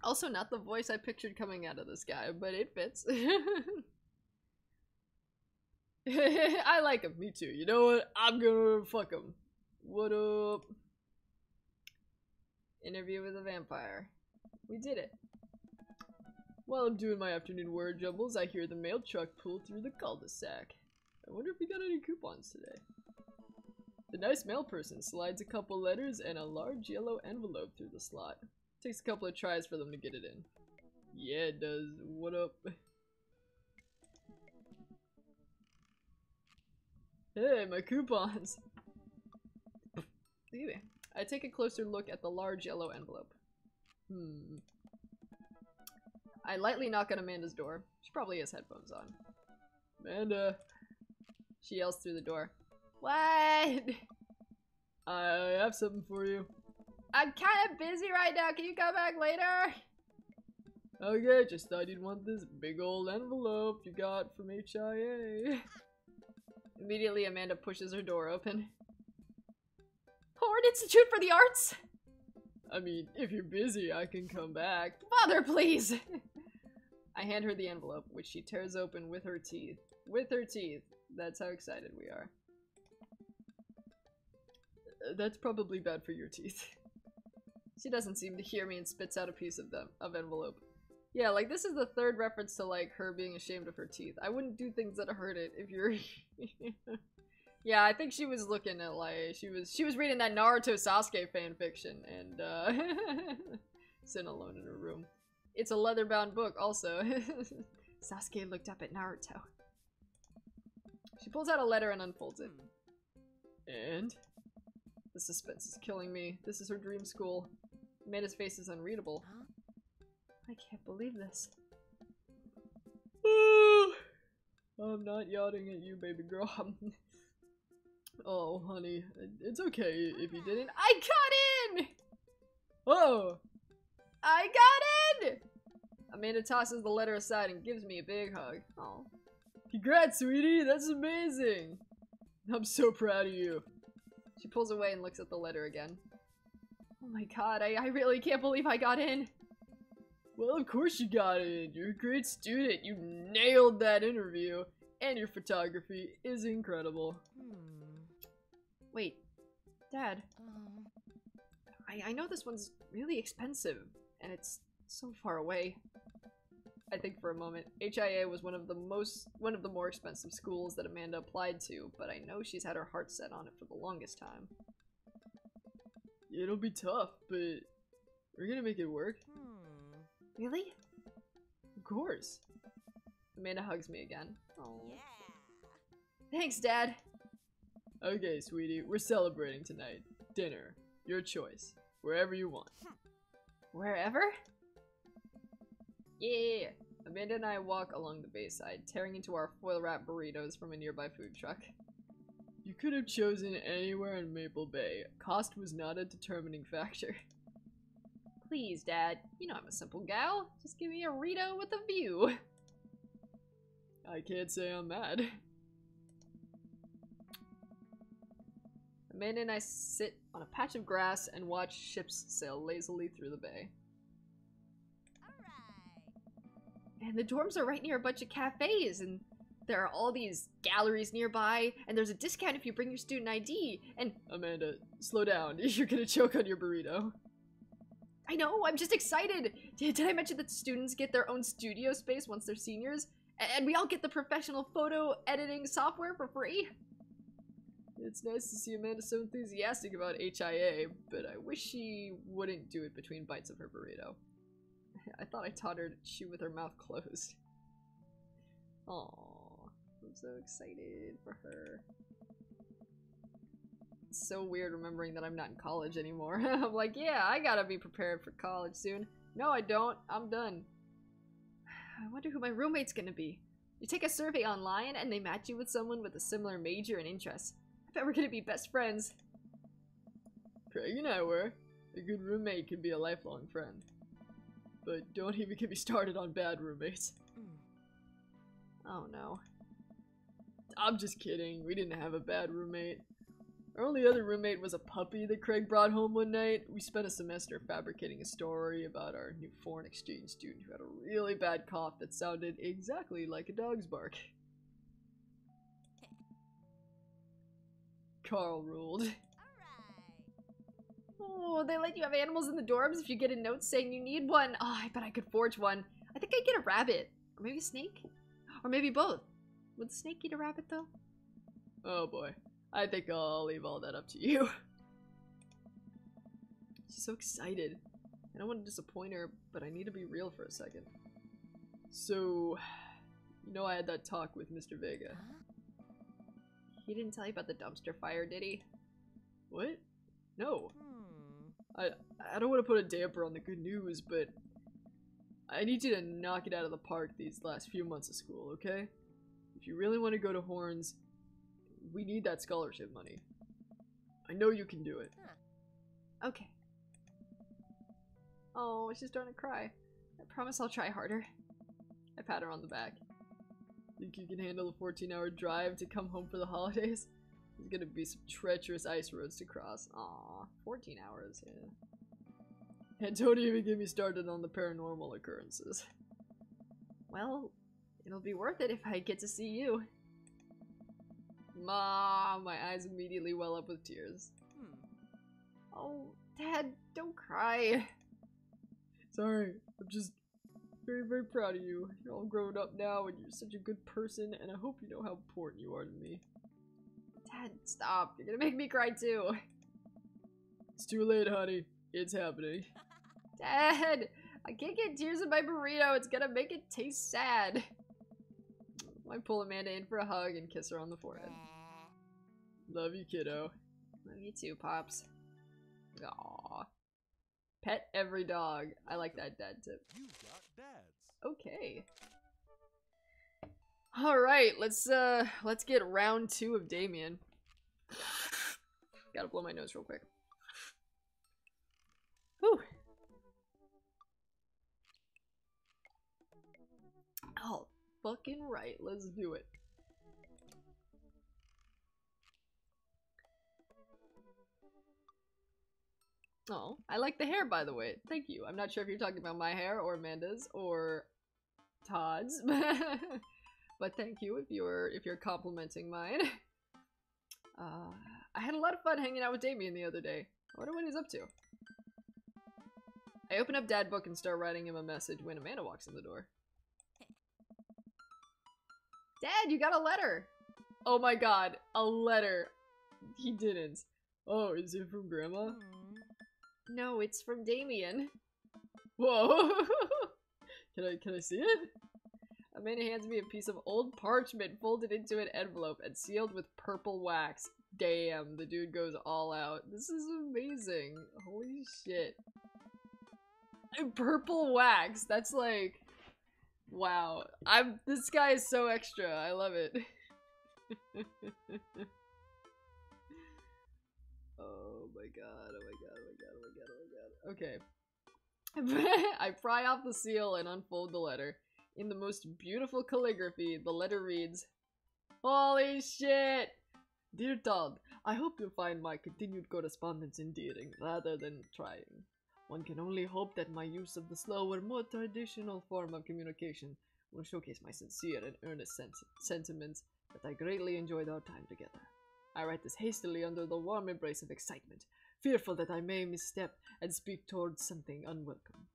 Also not the voice I pictured coming out of this guy, but it fits. I like him, me too. You know what? I'm gonna fuck him. What up? Interview with a vampire. We did it. While I'm doing my afternoon word jumbles, I hear the mail truck pull through the cul-de-sac. I wonder if we got any coupons today. The nice mail person slides a couple letters and a large yellow envelope through the slot. Takes a couple of tries for them to get it in. Yeah, it does. What up? Hey, my coupons! Excuse me. I take a closer look at the large yellow envelope. I lightly knock on Amanda's door. She probably has headphones on. Amanda! She yells through the door. What? I have something for you. I'm kind of busy right now. Can you come back later? Okay, just thought you'd want this big old envelope you got from HIA. Immediately, Amanda pushes her door open. Howard Institute for the Arts? I mean, if you're busy, I can come back. Father, please! I hand her the envelope, which she tears open with her teeth. With her teeth. That's how excited we are. That's probably bad for your teeth. She doesn't seem to hear me and spits out a piece of envelope. Yeah, like, this is the third reference to, like, her being ashamed of her teeth. I wouldn't do things that hurt it if you're... Yeah, I think she was looking at, like, she was reading that Naruto Sasuke fanfiction, and, sitting alone in her room. It's a leather-bound book, also. Sasuke looked up at Naruto. She pulls out a letter and unfolds it. And? The suspense is killing me. This is her dream school. Amanda's face is unreadable. Huh? I can't believe this. I'm not yachting at you, baby girl. Oh, honey, it's okay if you didn't. I got in! Oh! I got in! Amanda tosses the letter aside and gives me a big hug. Oh. Congrats, sweetie! That's amazing! I'm so proud of you. She pulls away and looks at the letter again. Oh my god, I really can't believe I got in. Well, of course you got in. You're a great student. You nailed that interview. And your photography is incredible. Wait, Dad. I know this one's really expensive, and it's so far away. I think for a moment. HIA was one of the more expensive schools that Amanda applied to, but I know she's had her heart set on it for the longest time. It'll be tough, but we're gonna make it work. Really? Of course. Amanda hugs me again. Oh. Yeah. Thanks, Dad. Okay, sweetie, we're celebrating tonight. Dinner. Your choice. Wherever you want. Wherever? Yeah. Amanda and I walk along the bayside, tearing into our foil-wrapped burritos from a nearby food truck. You could have chosen anywhere in Maple Bay. Cost was not a determining factor. Please, Dad. You know I'm a simple gal. Just give me a Rito with a view. I can't say I'm mad. Amanda and I sit on a patch of grass and watch ships sail lazily through the bay. And the dorms are right near a bunch of cafes, and there are all these galleries nearby, and there's a discount if you bring your student ID, and— Amanda, slow down. You're gonna choke on your burrito. I know, I'm just excited! Did I mention that students get their own studio space once they're seniors? And we all get the professional photo editing software for free? It's nice to see Amanda so enthusiastic about HIA, but I wish she wouldn't do it between bites of her burrito. I thought I taught her to chew with her mouth closed. Aww, I'm so excited for her. It's so weird remembering that I'm not in college anymore. I'm like, yeah, I gotta be prepared for college soon. No, I don't. I'm done. I wonder who my roommate's gonna be. You take a survey online and they match you with someone with a similar major and interests. I bet we're gonna be best friends. Craig and I were. A good roommate can be a lifelong friend. But don't even get me started on bad roommates. Oh no. I'm just kidding. We didn't have a bad roommate. Our only other roommate was a puppy that Craig brought home one night. We spent a semester fabricating a story about our new foreign exchange student who had a really bad cough that sounded exactly like a dog's bark. Carl ruled. Oh, they let you have animals in the dorms if you get a note saying you need one. Oh, I bet I could forge one. I think I'd get a rabbit. Or maybe a snake? Or maybe both. Would the snake eat a rabbit, though? Oh boy. I think I'll leave all that up to you. She's so excited. I don't want to disappoint her, but I need to be real for a second. So, you know I had that talk with Mr. Vega. He didn't tell you about the dumpster fire, did he? What? No. I don't want to put a damper on the good news, but I need you to knock it out of the park these last few months of school, okay? If you really want to go to Horns, we need that scholarship money. I know you can do it. Okay. Oh, she's starting to cry. I promise I'll try harder. I pat her on the back. Think you can handle a 14-hour drive to come home for the holidays? There's gonna be some treacherous ice roads to cross. Aw, 14 hours, yeah. And don't even get me started on the paranormal occurrences. Well, it'll be worth it if I get to see you. Mom, my eyes immediately well up with tears. Oh, Dad, don't cry. Sorry, I'm just very, very proud of you. You're all grown up now and you're such a good person, and I hope you know how important you are to me. Dad, stop. You're gonna make me cry too. It's too late, honey. It's happening. Dad, I can't get tears in my burrito. It's gonna make it taste sad. I pull Amanda in for a hug and kiss her on the forehead. Love you, kiddo. Love you too, Pops. Aww. Pet every dog. I like that dad tip. You got dads. Okay. Alright, let's get round 2 of Damien. Gotta blow my nose real quick. Whew. Oh, fucking right. Let's do it. Oh, I like the hair, by the way. Thank you. I'm not sure if you're talking about my hair or Amanda's or Todd's, but thank you if you're complimenting mine. I had a lot of fun hanging out with Damien the other day. I wonder what he's up to. I open up Dad Book and start writing him a message when Amanda walks in the door. Dad, you got a letter! Oh my god, a letter. He didn't. Oh, is it from Grandma? No, it's from Damien. Whoa! Can I see it? Amanda hands me a piece of old parchment folded into an envelope and sealed with purple wax. Damn, the dude goes all out. This is amazing. Holy shit. And purple wax. That's like, wow. This guy is so extra. I love it. Oh my god, oh my god, oh my god, oh my god, oh my god. Okay. I pry off the seal and unfold the letter. In the most beautiful calligraphy, the letter reads, holy shit! Dear Todd, I hope you find my continued correspondence endearing rather than trying. One can only hope that my use of the slower, more traditional form of communication will showcase my sincere and earnest sentiments that I greatly enjoyed our time together. I write this hastily under the warm embrace of excitement, fearful that I may misstep and speak towards something unwelcome.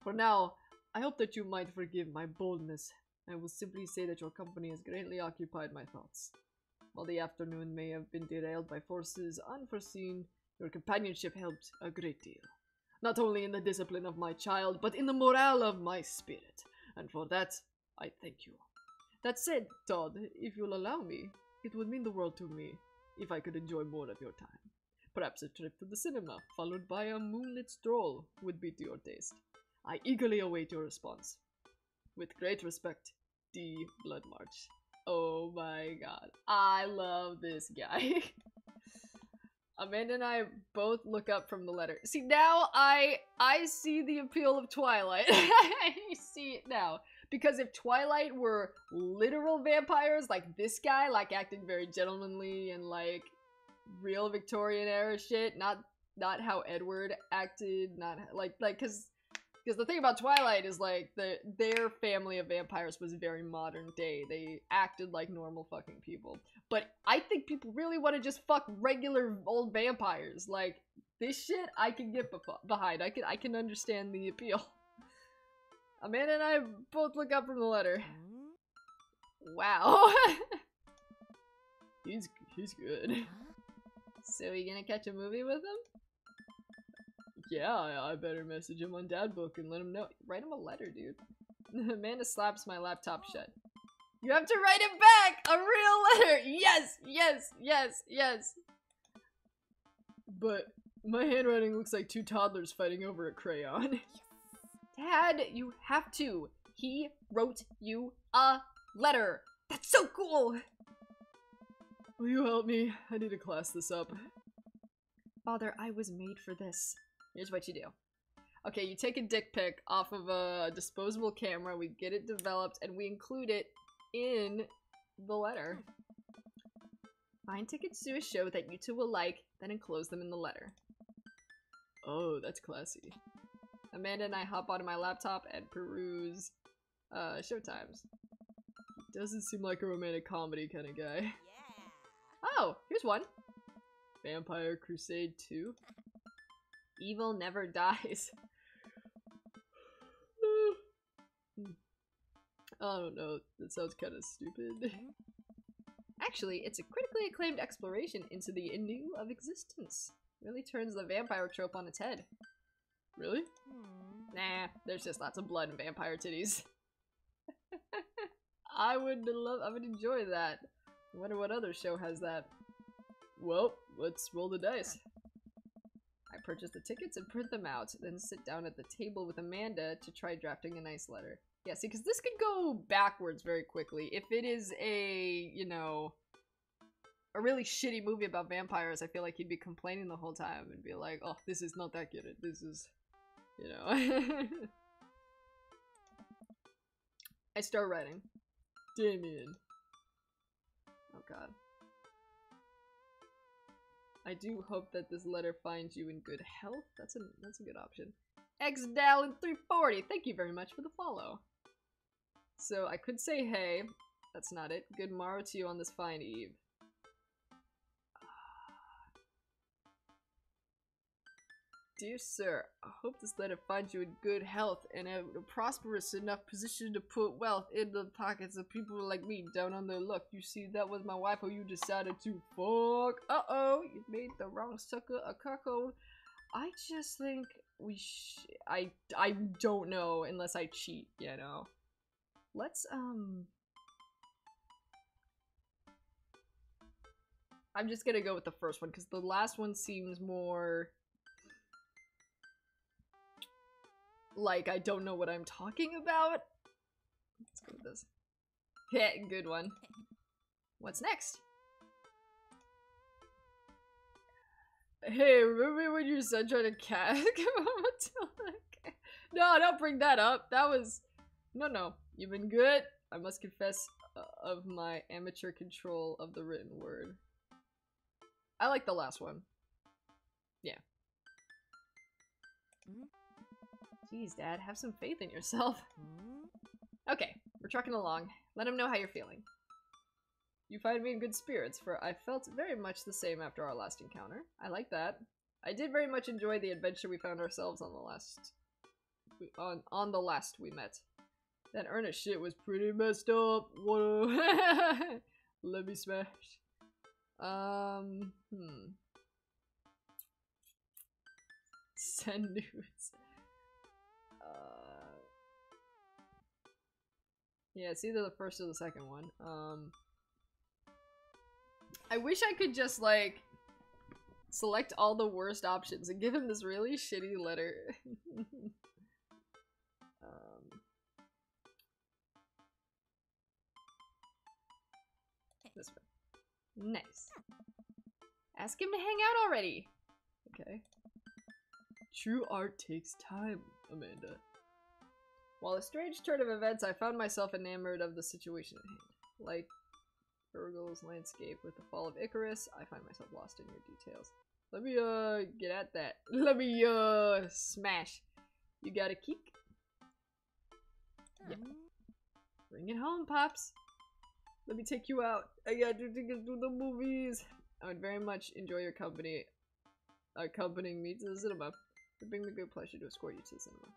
For now, I hope that you might forgive my boldness. I will simply say that your company has greatly occupied my thoughts. While the afternoon may have been derailed by forces unforeseen, your companionship helped a great deal. Not only in the discipline of my child, but in the morale of my spirit. And for that, I thank you. That said, Todd, if you'll allow me, it would mean the world to me if I could enjoy more of your time. Perhaps a trip to the cinema, followed by a moonlit stroll, would be to your taste. I eagerly await your response. With great respect, D. Bloodmarch. Oh my god. I love this guy. Amanda and I both look up from the letter. See, now I see the appeal of Twilight. I see it now. Because if Twilight were literal vampires, like this guy, like acting very gentlemanly and like real Victorian era shit, not how Edward acted, not like because the thing about Twilight is like their family of vampires was very modern day. They acted like normal fucking people. But I think people really want to just fuck regular old vampires. Like this shit I can get behind. I can understand the appeal. Amanda and I both look up from the letter. Wow. He's good. So you gonna catch a movie with him? Yeah, I better message him on Dad Book and let him know. Write him a letter, dude. Amanda slaps my laptop shut. You have to write it back! A real letter! Yes! Yes! Yes! Yes! But my handwriting looks like two toddlers fighting over a crayon. Dad, you have to. He wrote you a letter. That's so cool! Will you help me? I need to class this up. Father, I was made for this. Here's what you do. Okay, you take a dick pic off of a disposable camera, we get it developed, and we include it in the letter. Find tickets to a show that you two will like, then enclose them in the letter. Oh, that's classy. Amanda and I hop onto my laptop and peruse showtimes. Doesn't seem like a romantic comedy kind of guy. Yeah. Oh, here's one. Vampire Crusade 2. Evil Never Dies. I don't know, that sounds kind of stupid. Actually, it's a critically acclaimed exploration into the anew of existence. Really turns the vampire trope on its head. Really? Nah, there's just lots of blood and vampire titties. I would enjoy that. I wonder what other show has that. Well, let's roll the dice. I purchase the tickets and print them out, then sit down at the table with Amanda to try drafting a nice letter. Yeah, see, because this could go backwards very quickly. If it is a, you know, a really shitty movie about vampires, I feel like he'd be complaining the whole time and be like, oh, this is not that good. This is, you know. I start writing. Damien. Oh god. I do hope that this letter finds you in good health. That's a good option. XDalin340, thank you very much for the follow. So I could say hey. That's not it. Good morrow to you on this fine eve. Dear sir, I hope this letter finds you in good health and a prosperous enough position to put wealth in the pockets of people like me down on their luck. You see, that was my wife who you decided to fuck. Uh-oh, you made the wrong sucker a cuckold. I just think we I don't know unless I cheat, you know. Let's, I'm just gonna go with the first one because the last one seems more like I don't know what I'm talking about. Let's go with this. Yeah, good one. What's next? Hey, remember when your son tried to catch Matilda? No, don't bring that up. That was... No. You've been good. I must confess of my amateur control of the written word. I like the last one. Yeah. Jeez, Dad, have some faith in yourself. Okay, we're trucking along. Let him know how you're feeling. You find me in good spirits, for I felt very much the same after our last encounter. I like that. I did very much enjoy the adventure we found ourselves on the last... on the last we met. That Ernest shit was pretty messed up. Whoa. Let me smash. Send nudes. Yeah, it's either the first or the second one. I wish I could just, like, select all the worst options and give him this really shitty letter. This one. Nice. Ask him to hang out already. Okay. True art takes time, Amanda. While a strange turn of events, I found myself enamored of the situation at hand. Like Virgil's landscape with the fall of Icarus, I find myself lost in your details. Let me, get at that. Let me, smash. You got a kick? Yeah. Bring it home, Pops. Let me take you out. I got to take us to the movies. I would very much enjoy your company, accompanying me to the cinema. It would bring me great pleasure to escort you to the cinema.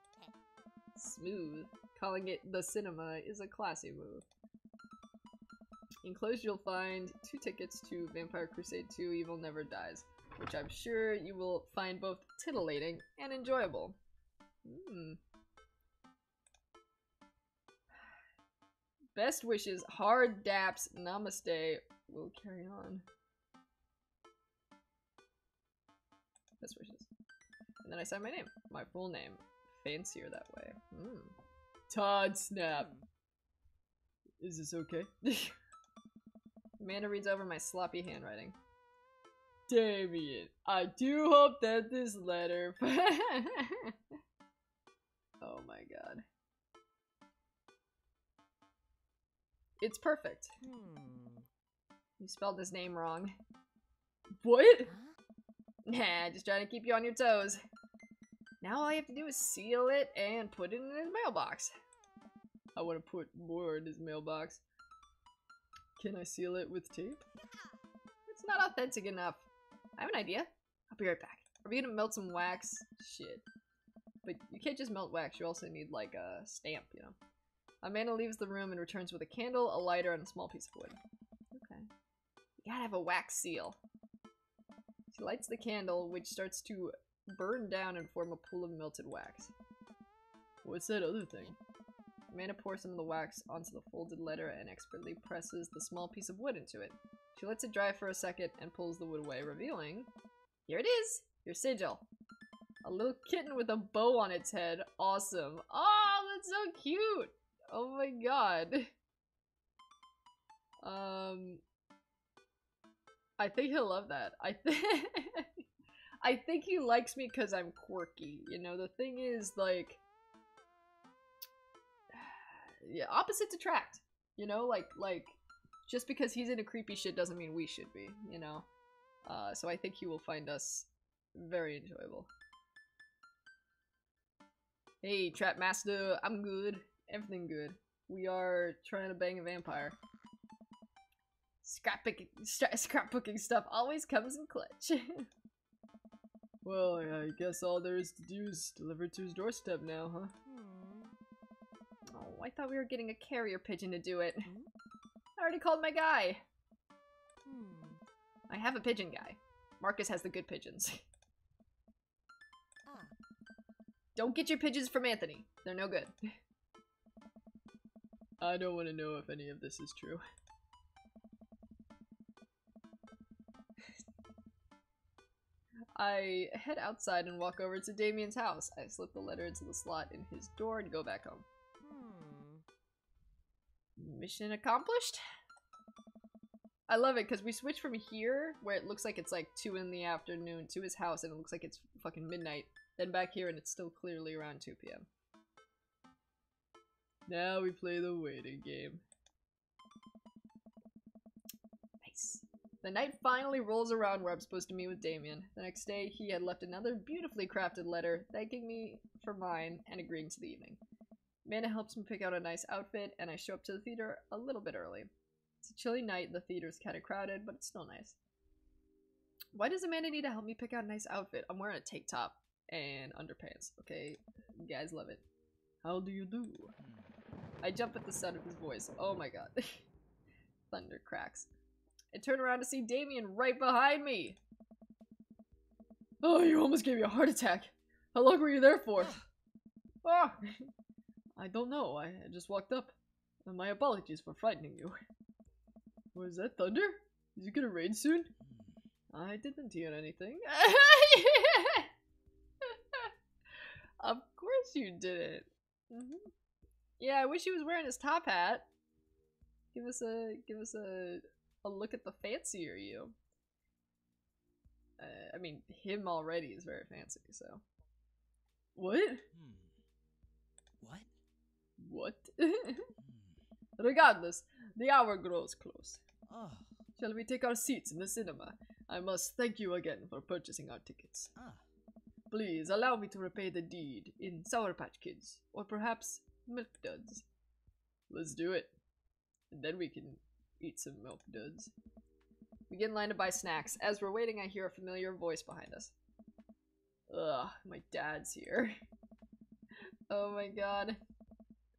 Smooth. Calling it the cinema is a classy move. Enclosed you'll find 2 tickets to Vampire Crusade 2 Evil Never Dies, which I'm sure you will find both titillating and enjoyable. Best wishes, hard daps, namaste. We'll carry on. Best wishes. And then I sign my name. My full name. Fancier that way. Todd Snap. Is this okay? Amanda reads over my sloppy handwriting. Damien, I do hope that this letter... my god. It's perfect. You spelled his name wrong. What? Nah, just trying to keep you on your toes. Now all you have to do is seal it and put it in his mailbox. I want to put more in his mailbox. Can I seal it with tape? It's not authentic enough. I have an idea. I'll be right back. Are we gonna melt some wax? Shit. But you can't just melt wax, you also need like a stamp, you know? Amanda leaves the room and returns with a candle, a lighter, and a small piece of wood. Okay. You gotta have a wax seal. She lights the candle, which starts to burn down and form a pool of melted wax. What's that other thing? Amanda pours some of the wax onto the folded letter and expertly presses the small piece of wood into it. She lets it dry for a second and pulls the wood away, revealing... Here it is! Your sigil. A little kitten with a bow on its head. Awesome. Oh, that's so cute! Oh my god. I think he'll love that. I think he likes me because I'm quirky. You know, the thing is, like... Yeah, opposites attract. You know, like, just because he's into creepy shit doesn't mean we should be, you know? So I think he will find us very enjoyable. Hey, Trap Master, I'm good. Everything good. We are trying to bang a vampire. Scrapbooking stuff always comes in clutch. Well, I guess all there is to do is deliver to his doorstep now, huh? Oh, I thought we were getting a carrier pigeon to do it. I already called my guy. I have a pigeon guy. Marcus has the good pigeons. Don't get your pigeons from Anthony. They're no good. I don't want to know if any of this is true. I head outside and walk over to Damien's house. I slip the letter into the slot in his door and go back home. Mission accomplished? I love it because we switch from here, where it looks like it's like 2 in the afternoon, to his house and it looks like it's fucking midnight. Then back here and it's still clearly around 2 p.m. Now we play the waiting game. Nice. The night finally rolls around where I'm supposed to meet with Damien. The next day, he had left another beautifully crafted letter thanking me for mine and agreeing to the evening. Amanda helps me pick out a nice outfit, and I show up to the theater a little bit early. It's a chilly night, the theater's kind of crowded, but it's still nice. Why does Amanda need to help me pick out a nice outfit? I'm wearing a tank top and underpants, okay? You guys love it. How do you do? I jump at the sound of his voice. Oh my god. Thunder cracks. I turn around to see Damien right behind me! Oh, you almost gave me a heart attack! How long were you there for? Oh! I don't know, I just walked up. My apologies for frightening you. Was that thunder? Is it gonna rain soon? I didn't hear anything. Of course you didn't. Yeah, I wish he was wearing his top hat. Give us a look at the fancier you. I mean, him already is very fancy, so. What? What? Regardless, the hour grows close. Shall we take our seats in the cinema? I must thank you again for purchasing our tickets. Please allow me to repay the deed in Sour Patch Kids, or perhaps Milk Duds. Let's do it. And then we can eat some Milk Duds. We get in line to buy snacks. As we're waiting, I hear a familiar voice behind us. Ugh, my dad's here. Oh my god.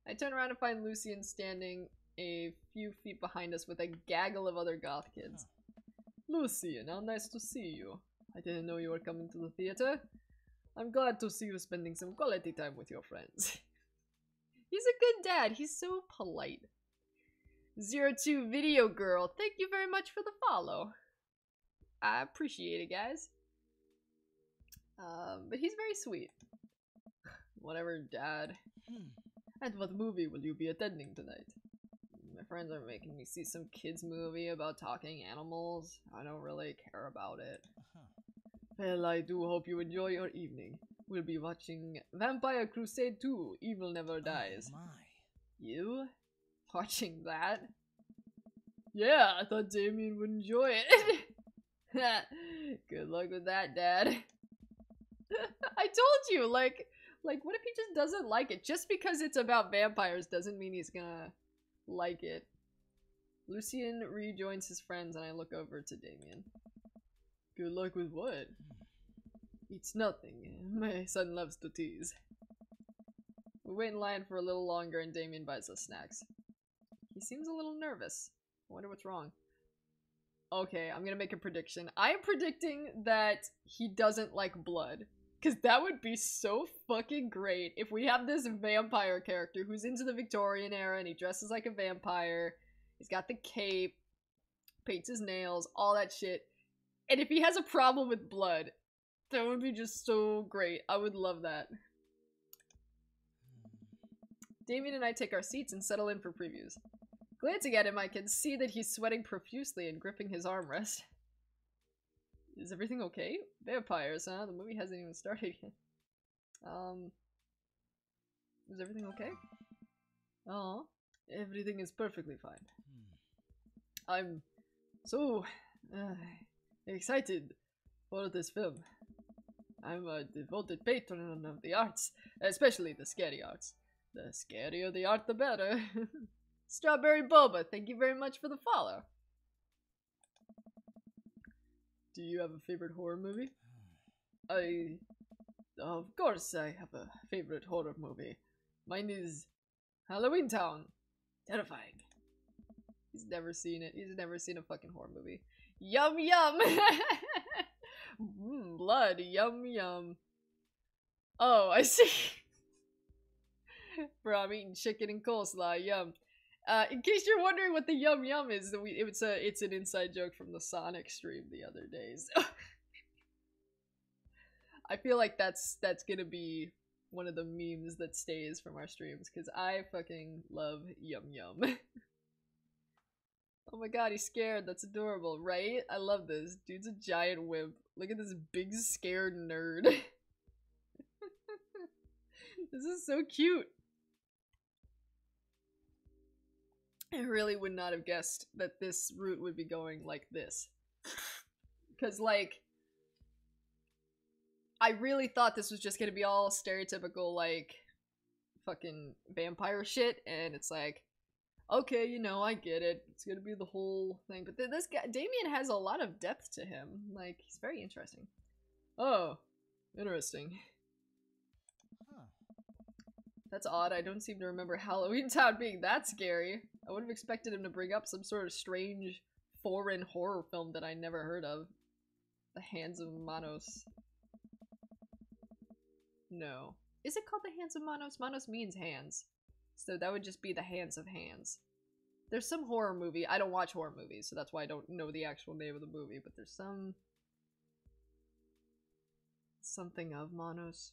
I turn around and find Lucian standing a few feet behind us with a gaggle of other goth kids. Lucian, how nice to see you. I didn't know you were coming to the theater. I'm glad to see you spending some quality time with your friends. He's a good dad. He's so polite. 02 Video Girl, thank you very much for the follow. I appreciate it, guys. But he's very sweet. Whatever, Dad. And what movie will you be attending tonight? My friends are making me see some kids movie about talking animals. I don't really care about it. Well, I do hope you enjoy your evening. We'll be watching Vampire Crusade 2, Evil Never Dies. Oh my. You? Watching that? Yeah, I thought Damien would enjoy it. Good luck with that, Dad. I told you, like, what if he just doesn't like it? Just because it's about vampires doesn't mean he's gonna like it. Lucien rejoins his friends and I look over to Damien. Good luck with what? It's nothing. My son loves to tease. We wait in line for a little longer and Damien buys us snacks. He seems a little nervous. I wonder what's wrong. Okay, I'm gonna make a prediction. I am predicting that he doesn't like blood. Because that would be so fucking great if we have this vampire character who's into the Victorian era and he dresses like a vampire. He's got the cape, paints his nails, all that shit. And if he has a problem with blood, that would be just so great. I would love that. Damien and I take our seats and settle in for previews. Glancing at him, I can see that he's sweating profusely and gripping his armrest. Is everything okay? Vampires, huh? The movie hasn't even started yet. Is everything okay? Oh, everything is perfectly fine. I'm so excited for this film. I'm a devoted patron of the arts, especially the scary arts. The scarier the art, the better. Strawberry Boba, thank you very much for the follow. Do you have a favorite horror movie? Of course I have a favorite horror movie. Mine is Halloween Town. Terrifying. He's never seen it. He's never seen a fucking horror movie. Yum yum! Blood, yum yum. Oh, I see. Bro, I'm eating chicken and coleslaw, yum. In case you're wondering what the yum yum is, it's an inside joke from the Sonic stream the other days. I feel like that's gonna be one of the memes that stays from our streams, because I fucking love yum yum. Oh my god, he's scared. That's adorable, right? I love this. Dude's a giant wimp. Look at this big scared nerd. This is so cute. I really would not have guessed that this route would be going like this. Because, like, I really thought this was just gonna be all stereotypical, like, fucking vampire shit, and it's like, okay, you know, I get it. It's gonna be the whole thing. But this guy, Damien, has a lot of depth to him. Like, he's very interesting. Oh, interesting. Huh. That's odd. I don't seem to remember Halloween Town being that scary. I would have expected him to bring up some sort of strange foreign horror film that I never heard of. The Hands of Manos. No. Is it called The Hands of Manos? Manos means hands. So that would just be The Hands of Hands. There's some horror movie. I don't watch horror movies, so that's why I don't know the actual name of the movie, but there's something of Manos.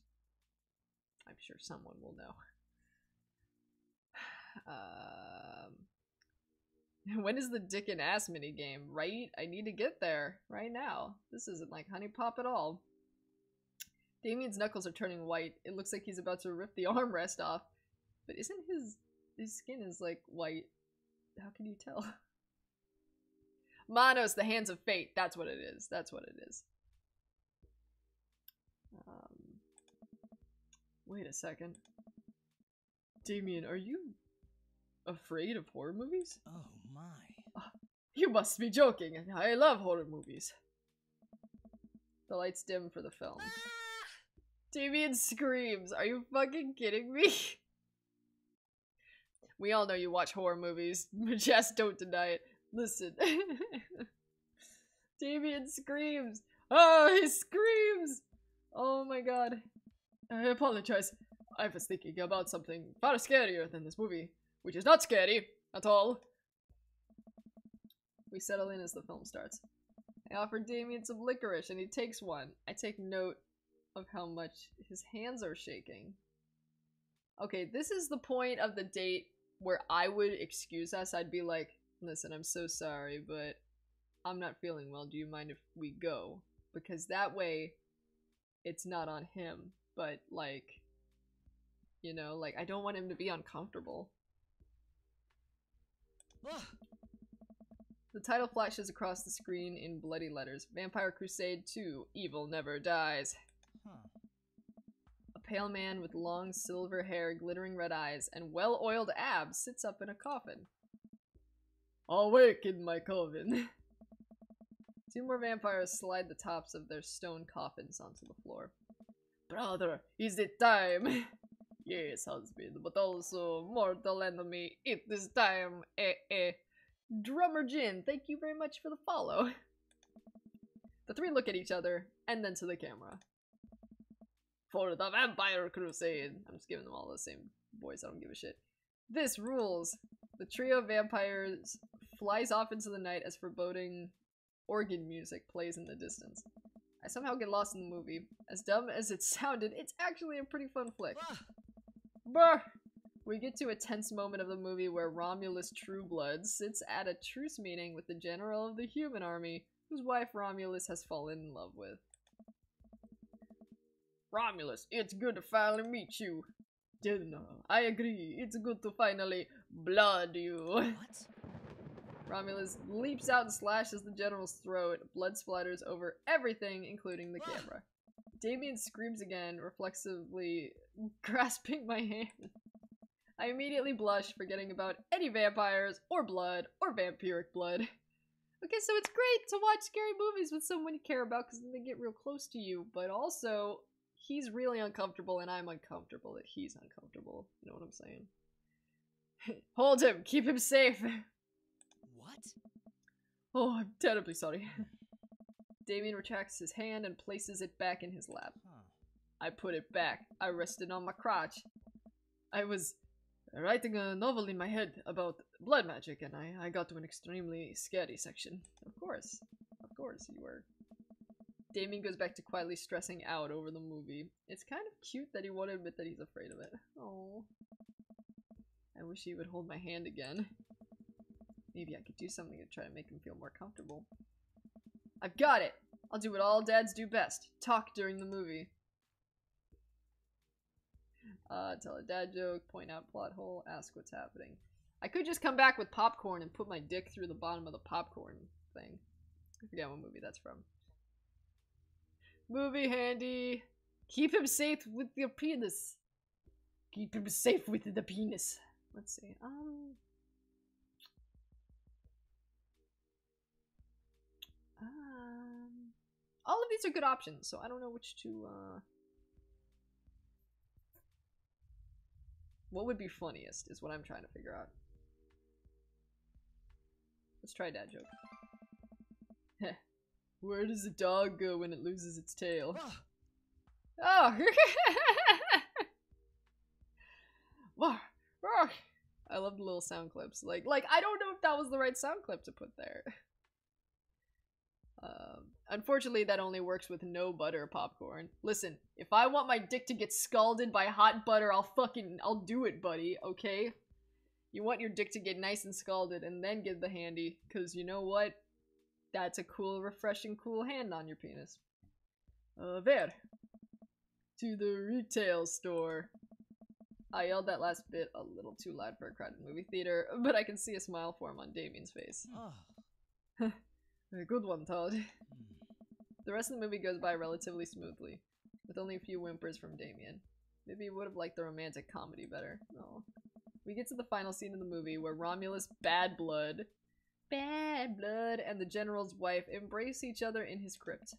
I'm sure someone will know. When is the dick and ass minigame? Right? I need to get there right now. This isn't like Honey Pop at all. Damien's knuckles are turning white. It looks like he's about to rip the armrest off. But isn't his skin is like white? How can you tell? Manos, the Hands of Fate. That's what it is. That's what it is. Wait a second. Damien, are you afraid of horror movies? Oh my. You must be joking. I love horror movies. The lights dim for the film. Damien screams. Are you fucking kidding me? We all know you watch horror movies. Just don't deny it. Listen. Damien screams. Oh, he screams. Oh my god. I apologize. I was thinking about something far scarier than this movie, which is not scary at all. We settle in as the film starts. I offer Damien some licorice and he takes one. I take note of how much his hands are shaking. Okay, this is the point of the date where I would excuse us. I'd be like, listen, I'm so sorry, but I'm not feeling well. Do you mind if we go? Because that way, it's not on him. but like, you know, like I don't want him to be uncomfortable. Ugh. The title flashes across the screen in bloody letters. Vampire Crusade 2, Evil Never Dies. Huh. A pale man with long silver hair, glittering red eyes, and well-oiled abs sits up in a coffin. Awake in my coffin. Two more vampires slide the tops of their stone coffins onto the floor. Brother, is it time? Yes, husband, but also mortal enemy. It is time. Drummer Jin, thank you very much for the follow. The three look at each other, and then to the camera. For the Vampire Crusade. I'm just giving them all the same voice, I don't give a shit. This rules. The trio of vampires flies off into the night as foreboding organ music plays in the distance. I somehow get lost in the movie. As dumb as it sounded, it's actually a pretty fun flick. Brr! We get to a tense moment of the movie where Romulus Trueblood sits at a truce meeting with the general of the human army, whose wife Romulus has fallen in love with. Romulus, it's good to finally meet you. General, I agree, it's good to finally blood you. What? Romulus leaps out and slashes the general's throat. Blood splatters over everything, including the camera. Damien screams again, reflexively grasping my hand. I immediately blush, forgetting about any vampires, or blood, or vampiric blood. Okay, so it's great to watch scary movies with someone you care about because then they get real close to you, but also, he's really uncomfortable and I'm uncomfortable that he's uncomfortable. You know what I'm saying? Hold him! Keep him safe! What? Oh, I'm terribly sorry. Damien retracts his hand and places it back in his lap. Huh. I put it back. I rested on my crotch. I was writing a novel in my head about blood magic, and I got to an extremely scary section. Of course you were. Damien goes back to quietly stressing out over the movie. It's kind of cute that he won't admit that he's afraid of it. Oh, I wish he would hold my hand again. Maybe I could do something to try to make him feel more comfortable. I've got it! I'll do what all dads do best. Talk during the movie. Tell a dad joke, point out plot hole, ask what's happening. I could just come back with popcorn and put my dick through the bottom of the popcorn thing. I forget what movie that's from. Movie handy. Keep him safe with your penis. Keep him safe with the penis. Let's see. All of these are good options, so I don't know which to, what would be funniest is what I'm trying to figure out. Let's try dad joke. Heh. Where does a dog go when it loses its tail? Oh! I love the little sound clips. Like, I don't know if that was the right sound clip to put there. Unfortunately, that only works with no butter popcorn. Listen, if I want my dick to get scalded by hot butter, I'll do it, buddy, okay? You want your dick to get nice and scalded and then get the handy, cause you know what? That's a cool, refreshing, cool hand on your penis. Where? To the retail store. I yelled that last bit a little too loud for a crowded movie theater, but I can see a smile form on Damien's face. Oh. A good one, Todd. The rest of the movie goes by relatively smoothly, with only a few whimpers from Damien. Maybe he would have liked the romantic comedy better. Oh. We get to the final scene of the movie where Romulus Bad Blood, and the general's wife embrace each other in his crypt.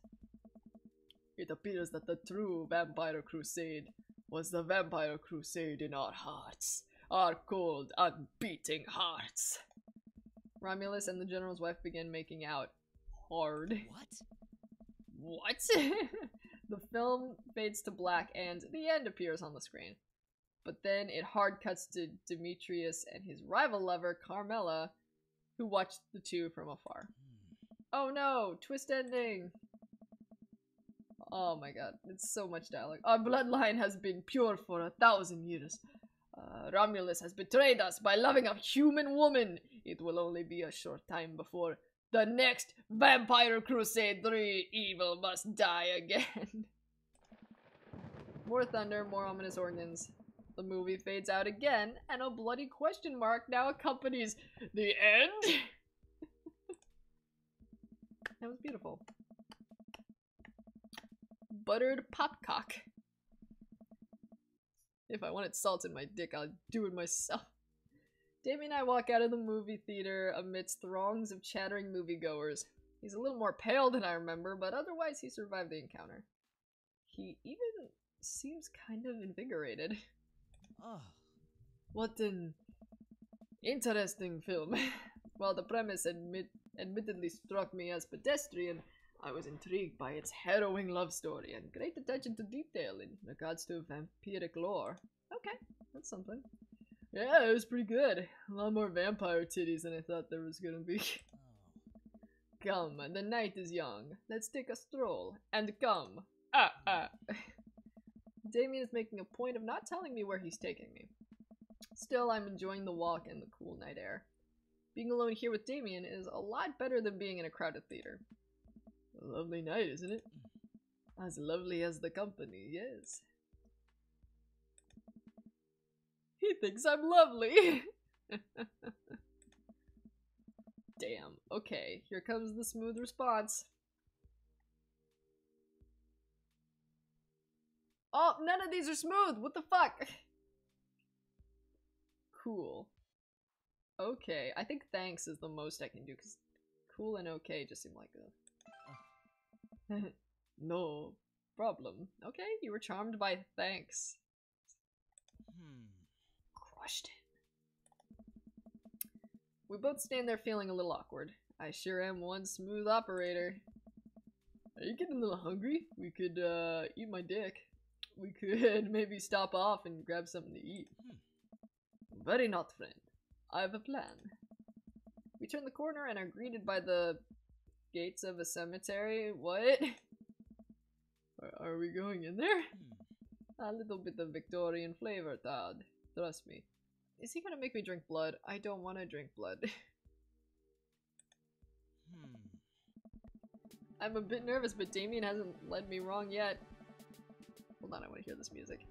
It appears that the true Vampire Crusade was the Vampire Crusade in our hearts. Our cold, unbeating hearts. Romulus and the general's wife begin making out. Hard. What? The film fades to black and the end appears on the screen. But then it hard cuts to Demetrius and his rival lover, Carmela, who watch the two from afar. Oh no! Twist ending! Oh my god, it's so much dialogue. Our bloodline has been pure for 1,000 years. Romulus has betrayed us by loving a human woman. It will only be a short time before the next Vampire Crusade 3 evil must die again. More thunder, more ominous organs. The movie fades out again, and a bloody question mark now accompanies the end. That was beautiful. Buttered popcock. If I wanted salt in my dick, I'd do it myself. Damien and I walk out of the movie theater amidst throngs of chattering moviegoers. He's a little more pale than I remember, but otherwise he survived the encounter. He even seems kind of invigorated. Oh, What an interesting film. While the premise admittedly struck me as pedestrian, I was intrigued by its harrowing love story and great attention to detail in regards to vampiric lore. Okay, that's something. Yeah, it was pretty good. A lot more vampire titties than I thought there was gonna be. Come, the night is young. Let's take a stroll. And come. Damien is making a point of not telling me where he's taking me. Still, I'm enjoying the walk and the cool night air. Being alone here with Damien is a lot better than being in a crowded theater. A lovely night, isn't it? As lovely as the company, yes. He thinks I'm lovely! Damn. Okay, here comes the smooth response. Oh, none of these are smooth! What the fuck? Cool. Okay, I think thanks is the most I can do, because cool and okay just seem like a... No problem. Okay, you were charmed by thanks. Crushed it. We both stand there feeling a little awkward. I sure am one smooth operator. Are you getting a little hungry? We could, eat my dick. We could maybe stop off and grab something to eat. Very not, friend. I have a plan. We turn the corner and are greeted by the gates of a cemetery. What? Are we going in there? A little bit of Victorian flavor, Todd. Trust me. Is he gonna make me drink blood? I don't want to drink blood. I'm a bit nervous, but Damien hasn't led me wrong yet. Hold on, I want to hear this music.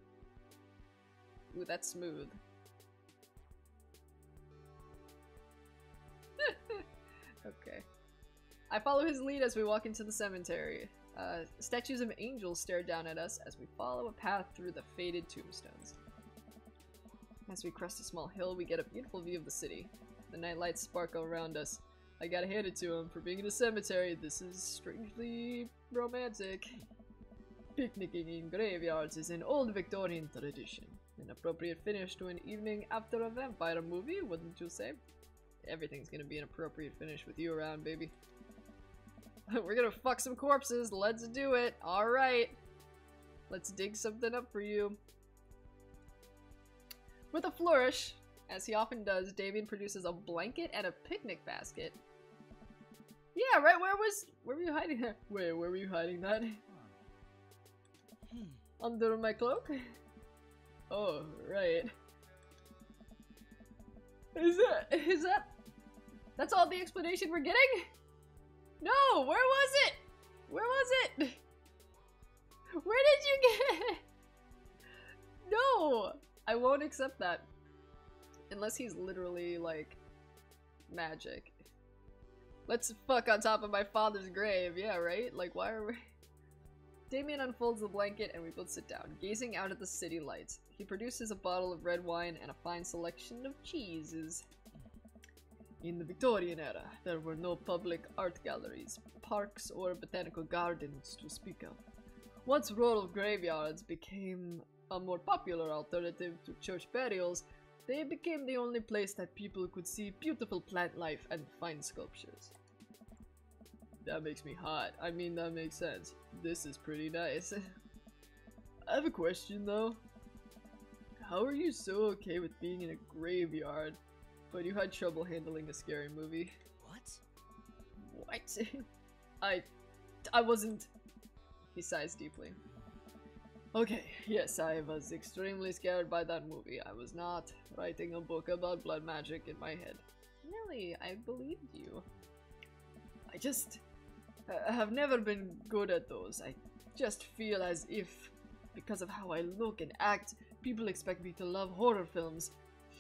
Ooh, that's smooth. Okay. I follow his lead as we walk into the cemetery. Statues of angels stare down at us as we follow a path through the faded tombstones. As we crest a small hill, we get a beautiful view of the city. The night lights sparkle around us. I gotta hand it to him for being in a cemetery. This is strangely romantic. Picnicking in graveyards is an old Victorian tradition. An appropriate finish to an evening after a vampire movie, wouldn't you say? Everything's gonna be an appropriate finish with you around, baby. We're gonna fuck some corpses. Let's do it. Alright. Let's dig something up for you. With a flourish, as he often does, Damien produces a blanket and a picnic basket. Yeah, right, where were you hiding that? Wait, where were you hiding that? Under my cloak? Oh, right. Is that? That's all the explanation we're getting? No, where was it? Where was it? Where did you get it? No, I won't accept that. Unless he's literally, like, magic. Let's fuck on top of my father's grave, yeah, right? Like, why are we... Damien unfolds the blanket and we both sit down, gazing out at the city lights. He produces a bottle of red wine and a fine selection of cheeses. In the Victorian era, there were no public art galleries, parks, or botanical gardens to speak of. Once rural graveyards became a more popular alternative to church burials, they became the only place that people could see beautiful plant life and fine sculptures. That makes me hot. I mean, that makes sense. This is pretty nice. I have a question though. How are you so okay with being in a graveyard, but you had trouble handling a scary movie? What? I wasn't... He sighs deeply. Okay, yes, I was extremely scared by that movie. I was not writing a book about blood magic in my head. Really, I believed you. I just have never been good at those. I just feel as if Because of how I look and act, people expect me to love horror films,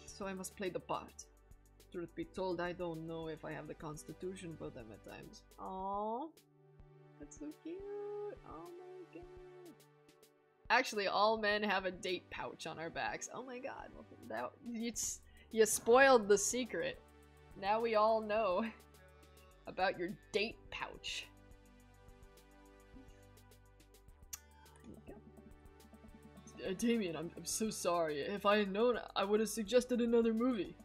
so I must play the part. Truth be told, I don't know if I have the constitution for them at times. Aww. That's so cute. Oh my god. Actually, all men have a date pouch on our backs. Oh my god. Well, you spoiled the secret. Now we all know about your date pouch. Damien, I'm so sorry. If I had known, I would have suggested another movie.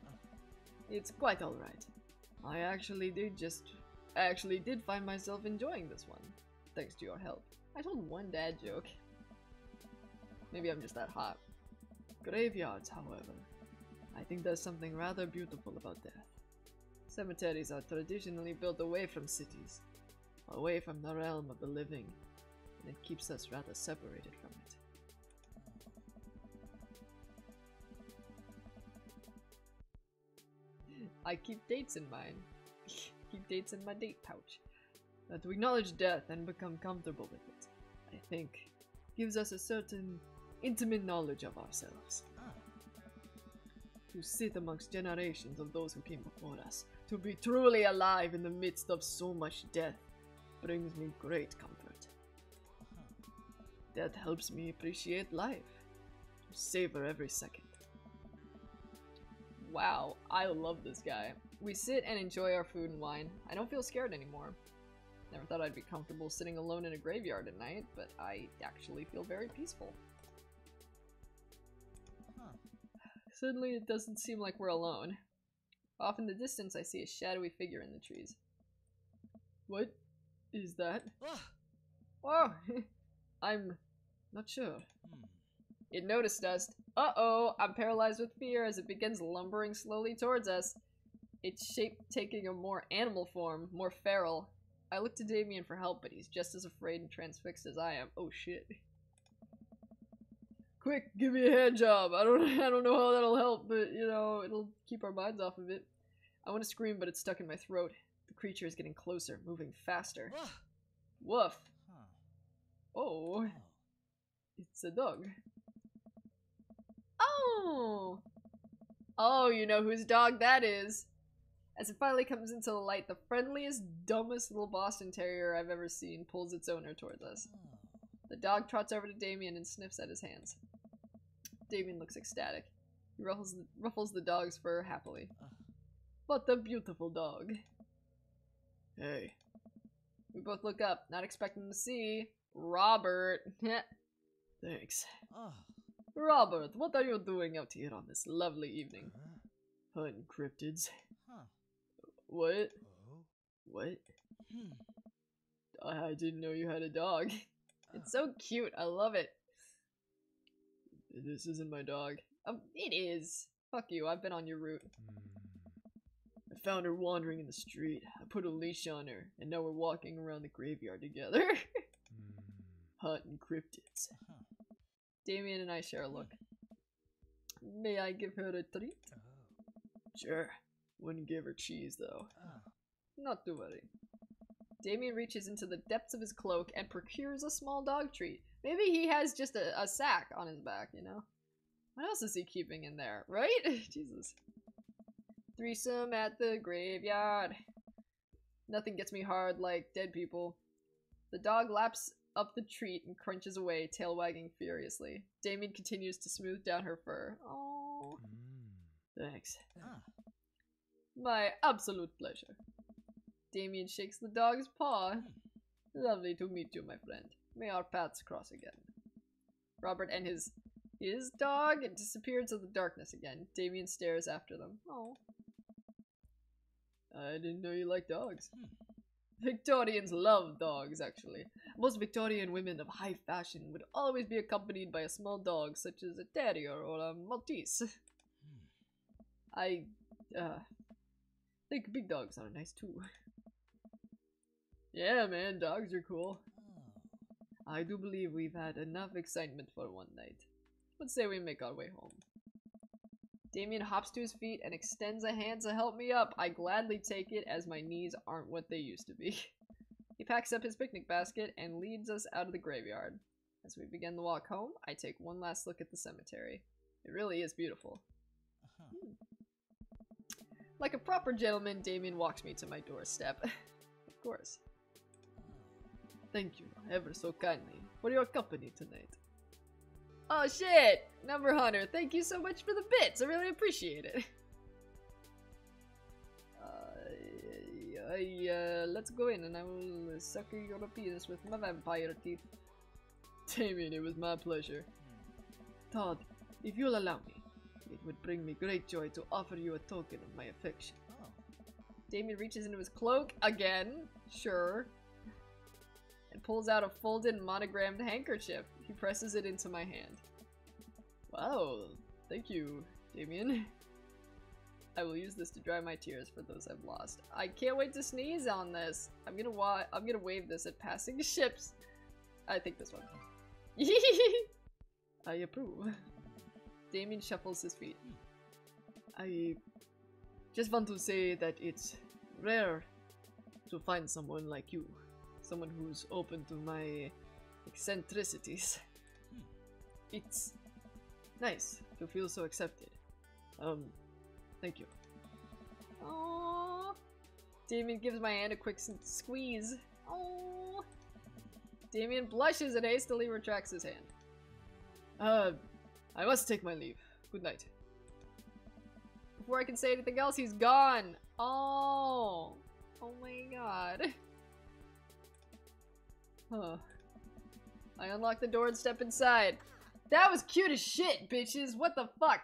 It's quite alright. I actually did find myself enjoying this one, thanks to your help. I told one dad joke. Maybe I'm just that hot. Graveyards, however. I think there's something rather beautiful about death. Cemeteries are traditionally built away from cities, away from the realm of the living, and it keeps us rather separated from it. I keep dates in mine. Keep dates in my date pouch. To acknowledge death and become comfortable with it, I think, gives us a certain intimate knowledge of ourselves. To sit amongst generations of those who came before us, to be truly alive in the midst of so much death, brings me great comfort. Death helps me appreciate life, to savor every second. Wow, I love this guy. We sit and enjoy our food and wine. I don't feel scared anymore. Never thought I'd be comfortable sitting alone in a graveyard at night, but I actually feel very peaceful. Suddenly it doesn't seem like we're alone. Off in the distance I see a shadowy figure in the trees. What is that? Oh, I'm not sure. It noticed us. Uh-oh, I'm paralyzed with fear as it begins lumbering slowly towards us. Its shape taking a more animal form, more feral. I look to Damien for help, but he's just as afraid and transfixed as I am. Oh shit. Quick, give me a hand job. I don't know how that'll help, but you know, it'll keep our minds off of it. I want to scream, but it's stuck in my throat. The creature is getting closer, moving faster. Woof. Oh. It's a dog. Oh! Oh, you know whose dog that is. As it finally comes into the light, the friendliest, dumbest little Boston Terrier I've ever seen pulls its owner towards us. The dog trots over to Damien and sniffs at his hands. Damien looks ecstatic. He ruffles the dog's fur happily. What a beautiful dog. Hey. We both look up, not expecting to see Robert. Thanks. Robert, what are you doing out here on this lovely evening? Hunting cryptids. What? What? I didn't know you had a dog. It's so cute. I love it. This isn't my dog. It is. Fuck you. I've been on your route. I found her wandering in the street. I put a leash on her, and now we're walking around the graveyard together. Hunting cryptids. Damien and I share a look. May I give her a treat? Sure. Wouldn't give her cheese, though. Not to worry. Damien reaches into the depths of his cloak and procures a small dog treat. Maybe he has just a sack on his back, you know? What else is he keeping in there, right? Jesus. Threesome at the graveyard. Nothing gets me hard like dead people. The dog laps up the treat and crunches away, tail wagging furiously. Damien continues to smooth down her fur. Oh, thanks. My absolute pleasure. Damien shakes the dog's paw. Lovely to meet you, my friend. May our paths cross again. Robert and his dog disappear into the darkness again. Damien stares after them. Oh. I didn't know you liked dogs. Victorians love dogs, actually. Most Victorian women of high fashion would always be accompanied by a small dog, such as a terrier or a Maltese. I think big dogs are nice too. Yeah, man, dogs are cool. I do believe we've had enough excitement for one night. Let's say we make our way home. Damien hops to his feet and extends a hand to help me up. I gladly take it, as my knees aren't what they used to be. He packs up his picnic basket and leads us out of the graveyard. As we begin the walk home, I take one last look at the cemetery. It really is beautiful. Like a proper gentleman, Damien walks me to my doorstep. Of course. Thank you, ever so kindly, for your company tonight. Oh shit! Number Hunter, thank you so much for the bits, I really appreciate it. Let's go in and I will sucker your penis with my vampire teeth. Damien, it was my pleasure. Todd, if you'll allow me, it would bring me great joy to offer you a token of my affection. Oh. Damien reaches into his cloak again, sure, and pulls out a folded monogrammed handkerchief. He presses it into my hand. Wow, thank you, Damien. I will use this to dry my tears for those I've lost. I can't wait to sneeze on this. I'm gonna wave this at passing ships. I think this one. I approve. Damien shuffles his feet. I just want to say that it's rare to find someone like you. Someone who's open to my eccentricities. It's nice to feel so accepted. Thank you. Aww. Damien gives my hand a quick squeeze. Aww. Damien blushes and hastily retracts his hand. I must take my leave. Good night. Before I can say anything else, he's gone. Oh. Oh my god. Huh. I unlock the door and step inside. That was cute as shit, bitches. What the fuck?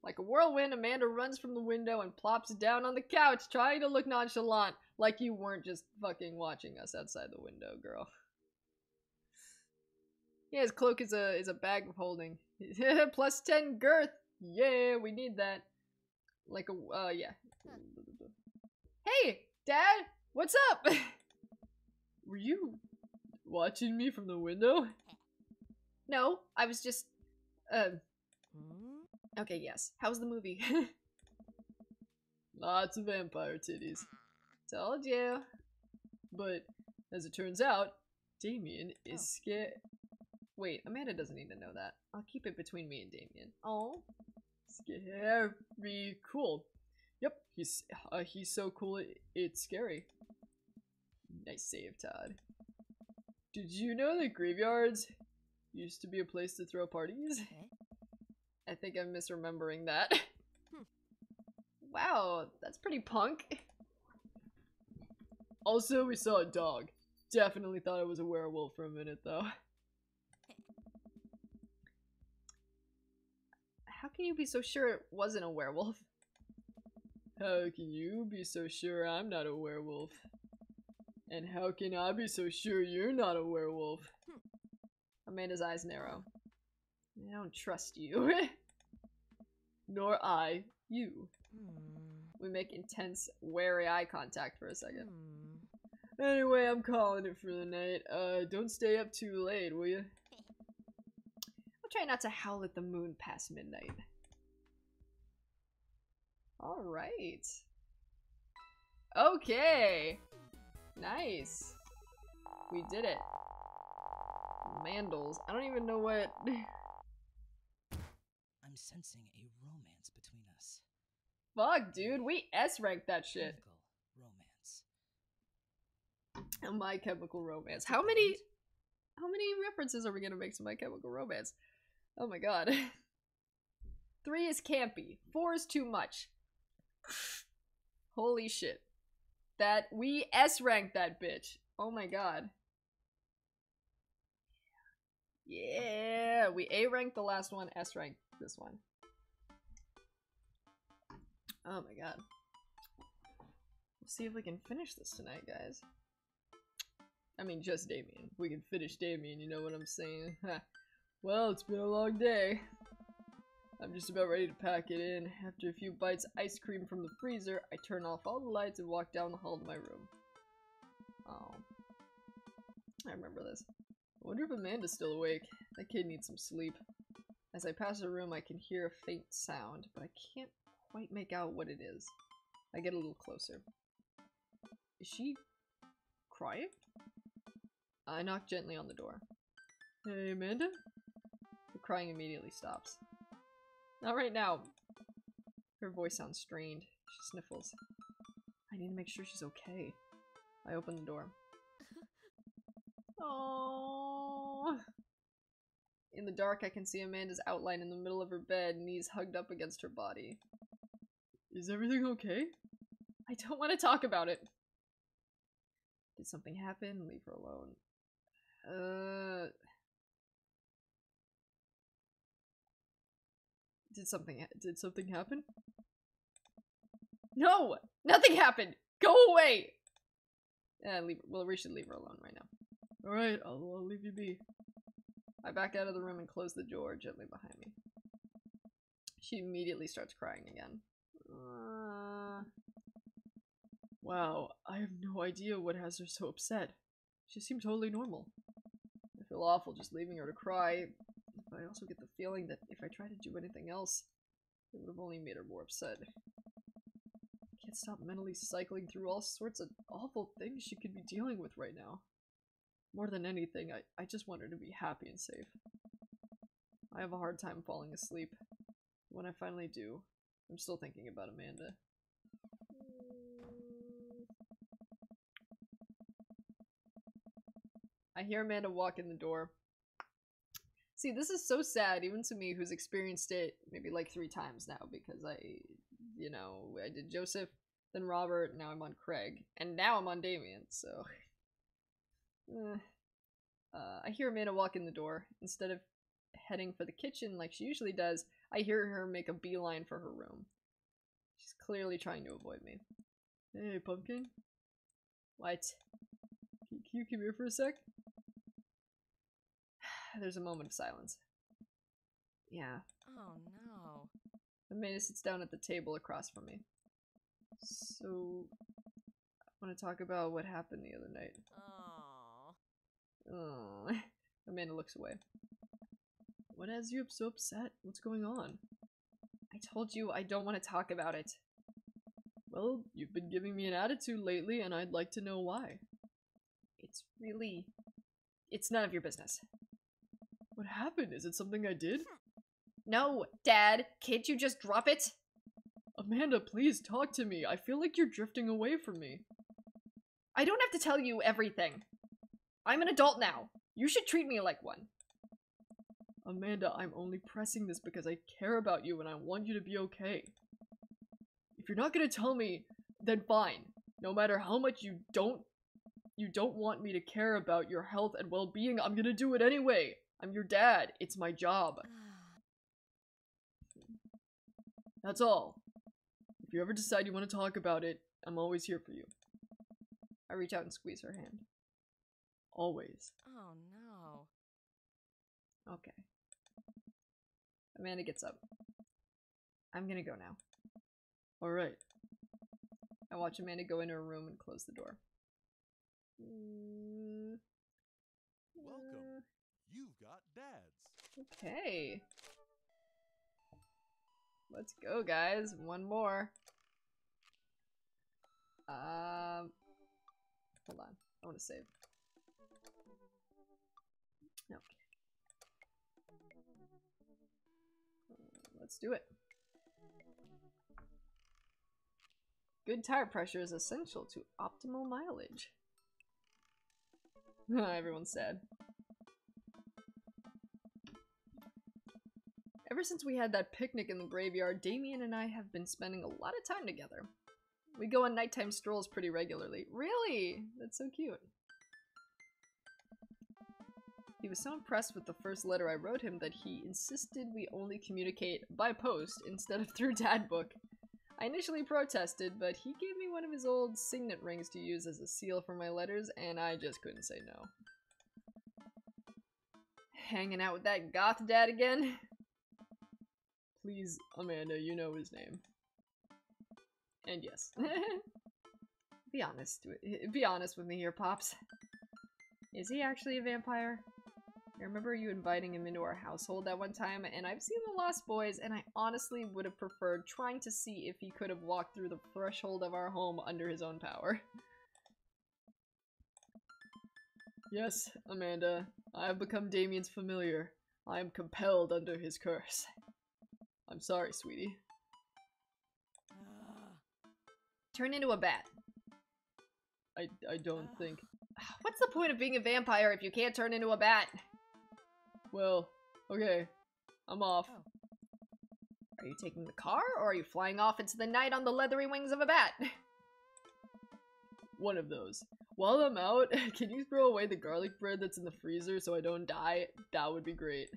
Like a whirlwind, Amanda runs from the window and plops down on the couch, trying to look nonchalant, like you weren't just fucking watching us outside the window, girl. Yeah, his cloak is a bag of holding. Plus 10 girth. Yeah, we need that. Like a yeah. Hey, Dad, what's up? Were you watching me from the window? No, I was just okay, yes. How's the movie? Lots of vampire titties. Told you. But as it turns out, Damien is scared. Wait, Amanda doesn't need to know that. I'll keep it between me and Damien. Oh, scary cool. Yep, he's so cool it's scary. Nice save, Todd. Did you know that graveyards used to be a place to throw parties? I think I'm misremembering that. Wow, that's pretty punk. Also, we saw a dog. Definitely thought it was a werewolf for a minute, though. How can you be so sure it wasn't a werewolf? How can you be so sure I'm not a werewolf? And how can I be so sure you're not a werewolf? Amanda's eyes narrow. I don't trust you. Nor I, you. We make intense, wary eye contact for a second. Anyway, I'm calling it for the night. Don't stay up too late, will you? I'll try not to howl at the moon past midnight. Alright. Okay. Nice. We did it. Mandals. I don't even know what... I'm sensing a romance between us. Fuck, dude. We S-ranked that shit. Chemical romance. My Chemical Romance. How many references are we gonna make to My Chemical Romance? Oh my god. 3 is campy. 4 is too much. Holy shit. That we S-ranked that bitch. Oh my god. Yeah, we A-ranked the last one, S-ranked this one. Oh my god. We'll see if we can finish this tonight, guys. I mean, just Damien. We can finish Damien, you know what I'm saying? Well, it's been a long day. I'm just about ready to pack it in. After a few bites of ice cream from the freezer, I turn off all the lights and walk down the hall to my room. Oh. I remember this. I wonder if Amanda's still awake. That kid needs some sleep. As I pass her room, I can hear a faint sound, but I can't quite make out what it is. I get a little closer. Is she crying? I knock gently on the door. Hey, Amanda? The crying immediately stops. Not right now. Her voice sounds strained. She sniffles. I need to make sure she's okay. I open the door. Oh. In the dark, I can see Amanda's outline in the middle of her bed, knees hugged up against her body. Is everything okay? I don't want to talk about it. Did something happen? Leave her alone. Did something happen? No! Nothing happened! Go away! We should leave her alone right now. Alright, I'll leave you be. I back out of the room and close the door gently behind me. She immediately starts crying again. Wow, I have no idea what has her so upset. She seemed totally normal. I feel awful just leaving her to cry, but I also get the feeling that if I tried to do anything else, it would have only made her more upset. I can't stop mentally cycling through all sorts of awful things she could be dealing with right now. More than anything, I just want her to be happy and safe. I have a hard time falling asleep. When I finally do, I'm still thinking about Amanda. I hear Amanda walk in the door. See, this is so sad, even to me, who's experienced it maybe like 3 times now, because I did Joseph, then Robert, now I'm on Craig, and now I'm on Damien, so... I hear Amanda walk in the door. Instead of heading for the kitchen like she usually does, I hear her make a beeline for her room. She's clearly trying to avoid me. Hey, Pumpkin? What? Can you come here for a sec? There's a moment of silence. Yeah. Oh no. Amanda sits down at the table across from me. So, I want to talk about what happened the other night. Oh. Amanda looks away. What has you so upset? What's going on? I told you I don't want to talk about it. Well, you've been giving me an attitude lately, and I'd like to know why. It's none of your business. What happened? Is it something I did? No, Dad! Can't you just drop it? Amanda, please talk to me. I feel like you're drifting away from me. I don't have to tell you everything. I'm an adult now. You should treat me like one. Amanda, I'm only pressing this because I care about you and I want you to be okay. If you're not gonna tell me, then fine. No matter how much you don't want me to care about your health and well-being, I'm gonna do it anyway. I'm your dad. It's my job. That's all. If you ever decide you want to talk about it, I'm always here for you. I reach out and squeeze her hand. Always. Oh no. Okay. Amanda gets up. I'm gonna go now. Alright. I watch Amanda go into her room and close the door. Welcome. You've got dads. Okay. Let's go, guys. One more. Hold on. I want to save. Okay. Let's do it. Good tire pressure is essential to optimal mileage. Everyone's sad. Ever since we had that picnic in the graveyard, Damien and I have been spending a lot of time together. We go on nighttime strolls pretty regularly. Really? That's so cute. He was so impressed with the first letter I wrote him that he insisted we only communicate by post instead of through Dadbook. I initially protested, but he gave me one of his old signet rings to use as a seal for my letters, and I just couldn't say no. Hanging out with that goth dad again? Please, Amanda, you know his name. And yes. Be honest with me here, Pops. Is he actually a vampire? I remember you inviting him into our household that one time, and I've seen The Lost Boys, and I honestly would have preferred trying to see if he could have walked through the threshold of our home under his own power. Yes, Amanda. I have become Damien's familiar. I am compelled under his curse. I'm sorry, sweetie. Turn into a bat. I don't think. What's the point of being a vampire if you can't turn into a bat? Well, okay. I'm off. Are you taking the car, or are you flying off into the night on the leathery wings of a bat? One of those. While I'm out, can you throw away the garlic bread that's in the freezer so I don't die? That would be great.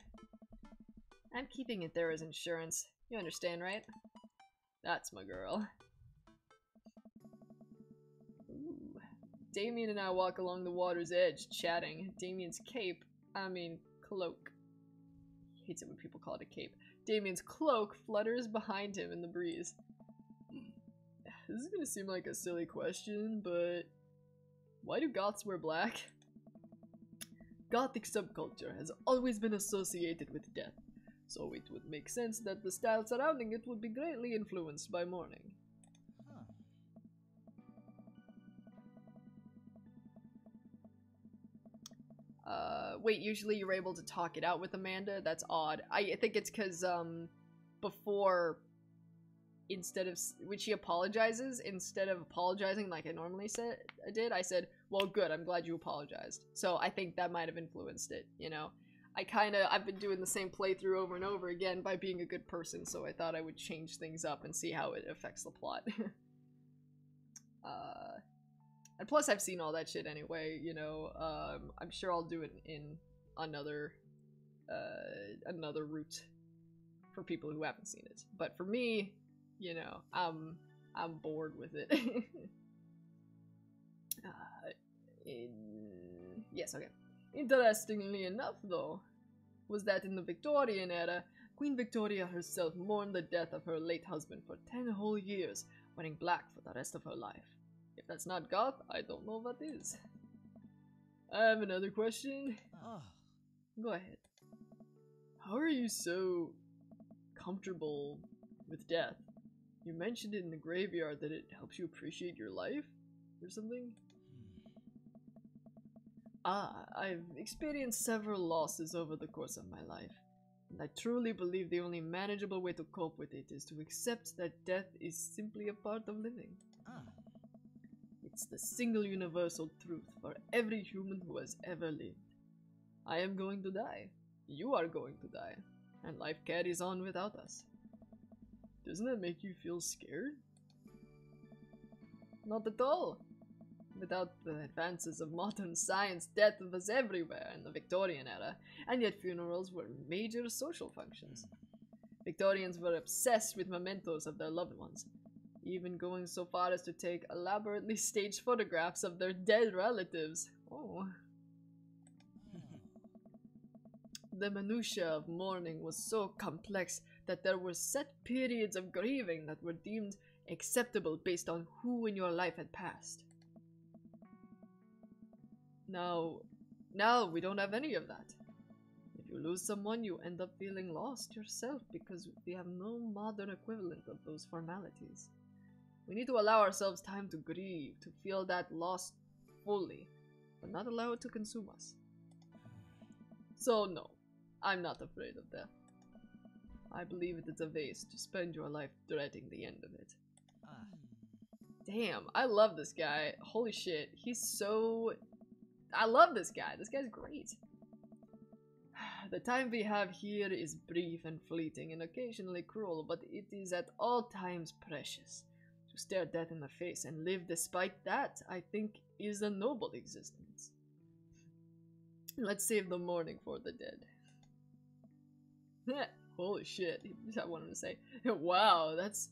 I'm keeping it there as insurance. You understand, right? That's my girl. Ooh. Damien and I walk along the water's edge, chatting. Damien's cloak. He hates it when people call it a cape. Damien's cloak flutters behind him in the breeze. This is gonna seem like a silly question, but why do goths wear black? Gothic subculture has always been associated with death, so it would make sense that the style surrounding it would be greatly influenced by mourning. Wait, usually you're able to talk it out with Amanda? That's odd. I think it's because, before, when she apologizes, instead of apologizing like I normally did, I said, well, good, I'm glad you apologized. So I think that might have influenced it, you know? I've been doing the same playthrough over and over again by being a good person, so I thought I would change things up and see how it affects the plot. And plus I've seen all that shit anyway, you know, I'm sure I'll do it in another route for people who haven't seen it. But for me, you know, I'm bored with it. Yes, okay. Interestingly enough, though, was that in the Victorian era, Queen Victoria herself mourned the death of her late husband for 10 whole years, wearing black for the rest of her life. If that's not goth, I don't know what is. I have another question. Go ahead. How are you so comfortable with death? You mentioned it in the graveyard that it helps you appreciate your life? Or something? I've experienced several losses over the course of my life, and I truly believe the only manageable way to cope with it is to accept that death is simply a part of living. It's the single universal truth for every human who has ever lived. I am going to die. You are going to die. And life carries on without us. Doesn't that make you feel scared? Not at all. Without the advances of modern science, death was everywhere in the Victorian era, and yet funerals were major social functions. Victorians were obsessed with mementos of their loved ones, even going so far as to take elaborately staged photographs of their dead relatives. Oh. The minutiae of mourning was so complex that there were set periods of grieving that were deemed acceptable based on who in your life had passed. Now we don't have any of that. If you lose someone, you end up feeling lost yourself because we have no modern equivalent of those formalities. We need to allow ourselves time to grieve, to feel that loss fully, but not allow it to consume us. So no, I'm not afraid of death. I believe it is a waste to spend your life dreading the end of it. Damn, I love this guy. Holy shit, he's so... I love this guy. This guy's great. The time we have here is brief and fleeting and occasionally cruel, but it is at all times precious. To stare death in the face and live despite that, I think, is a noble existence. Let's save the mourning for the dead. Holy shit, I wanted to say. Wow, that's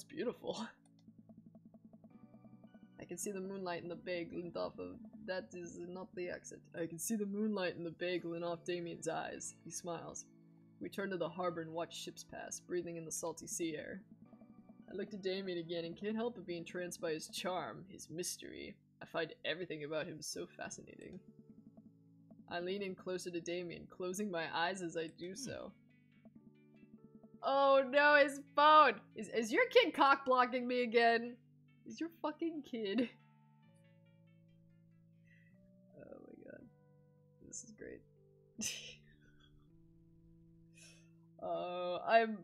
beautiful. I can see the moonlight in the bay glint off of... That is not the exit. I can see the moonlight in the bay glint off Damien's eyes. He smiles. We turn to the harbor and watch ships pass, breathing in the salty sea air. I look to Damien again and can't help but be entranced by his charm, his mystery. I find everything about him so fascinating. I lean in closer to Damien, closing my eyes as I do so. Oh no, his phone! Is your kid cock blocking me again? Is your fucking kid? Oh my god. This is great. I'm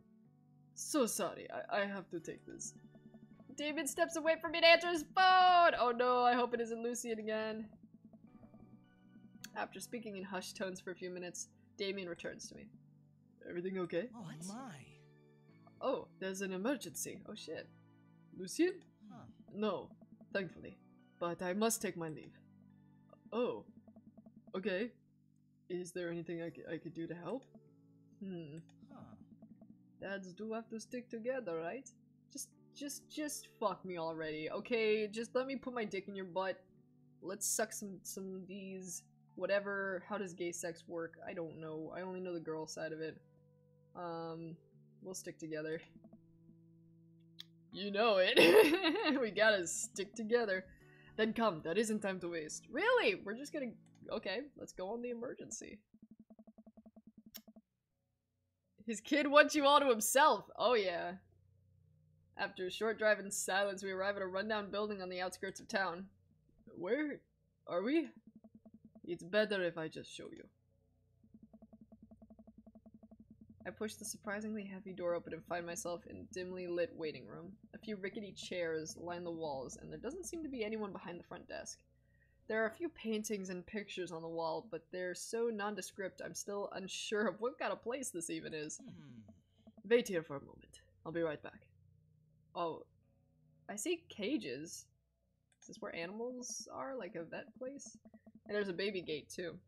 so sorry. I have to take this. Damien steps away from me to answer his phone! Oh no, I hope it isn't Lucian again. After speaking in hushed tones for a few minutes, Damien returns to me. Everything okay? Oh my. Oh, there's an emergency. Oh shit. Lucian? Huh. No, thankfully. But I must take my leave. Oh. Okay. Is there anything I could do to help? Huh. Dads do have to stick together, right? Just fuck me already, okay? Just let me put my dick in your butt. Let's suck some of these. Whatever. How does gay sex work? I don't know. I only know the girl side of it. We'll stick together. You know it. We gotta stick together. Then come, that isn't time to waste. Really? We're just gonna... Okay, let's go on the emergency. His kid wants you all to himself. Oh yeah. After a short drive in silence, we arrive at a rundown building on the outskirts of town. Where are we? It's better if I just show you. I push the surprisingly heavy door open and find myself in a dimly lit waiting room. A few rickety chairs line the walls, and there doesn't seem to be anyone behind the front desk. There are a few paintings and pictures on the wall, but they're so nondescript I'm still unsure of what kind of place this even is. Wait here for a moment. I'll be right back. Oh, I see cages. Is this where animals are? Like a vet place? And there's a baby gate too.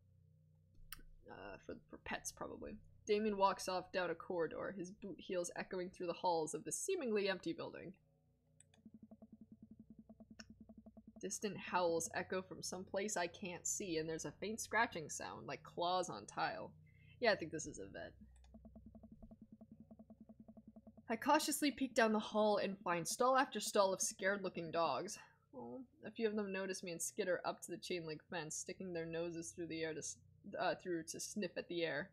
For pets, probably. Damien walks off down a corridor, his boot heels echoing through the halls of this seemingly empty building. Distant howls echo from some place I can't see, and there's a faint scratching sound, like claws on tile. Yeah, I think this is a vet. I cautiously peek down the hall and find stall after stall of scared-looking dogs. Oh, a few of them notice me and skitter up to the chain-link fence, sticking their noses through the air to sniff at the air.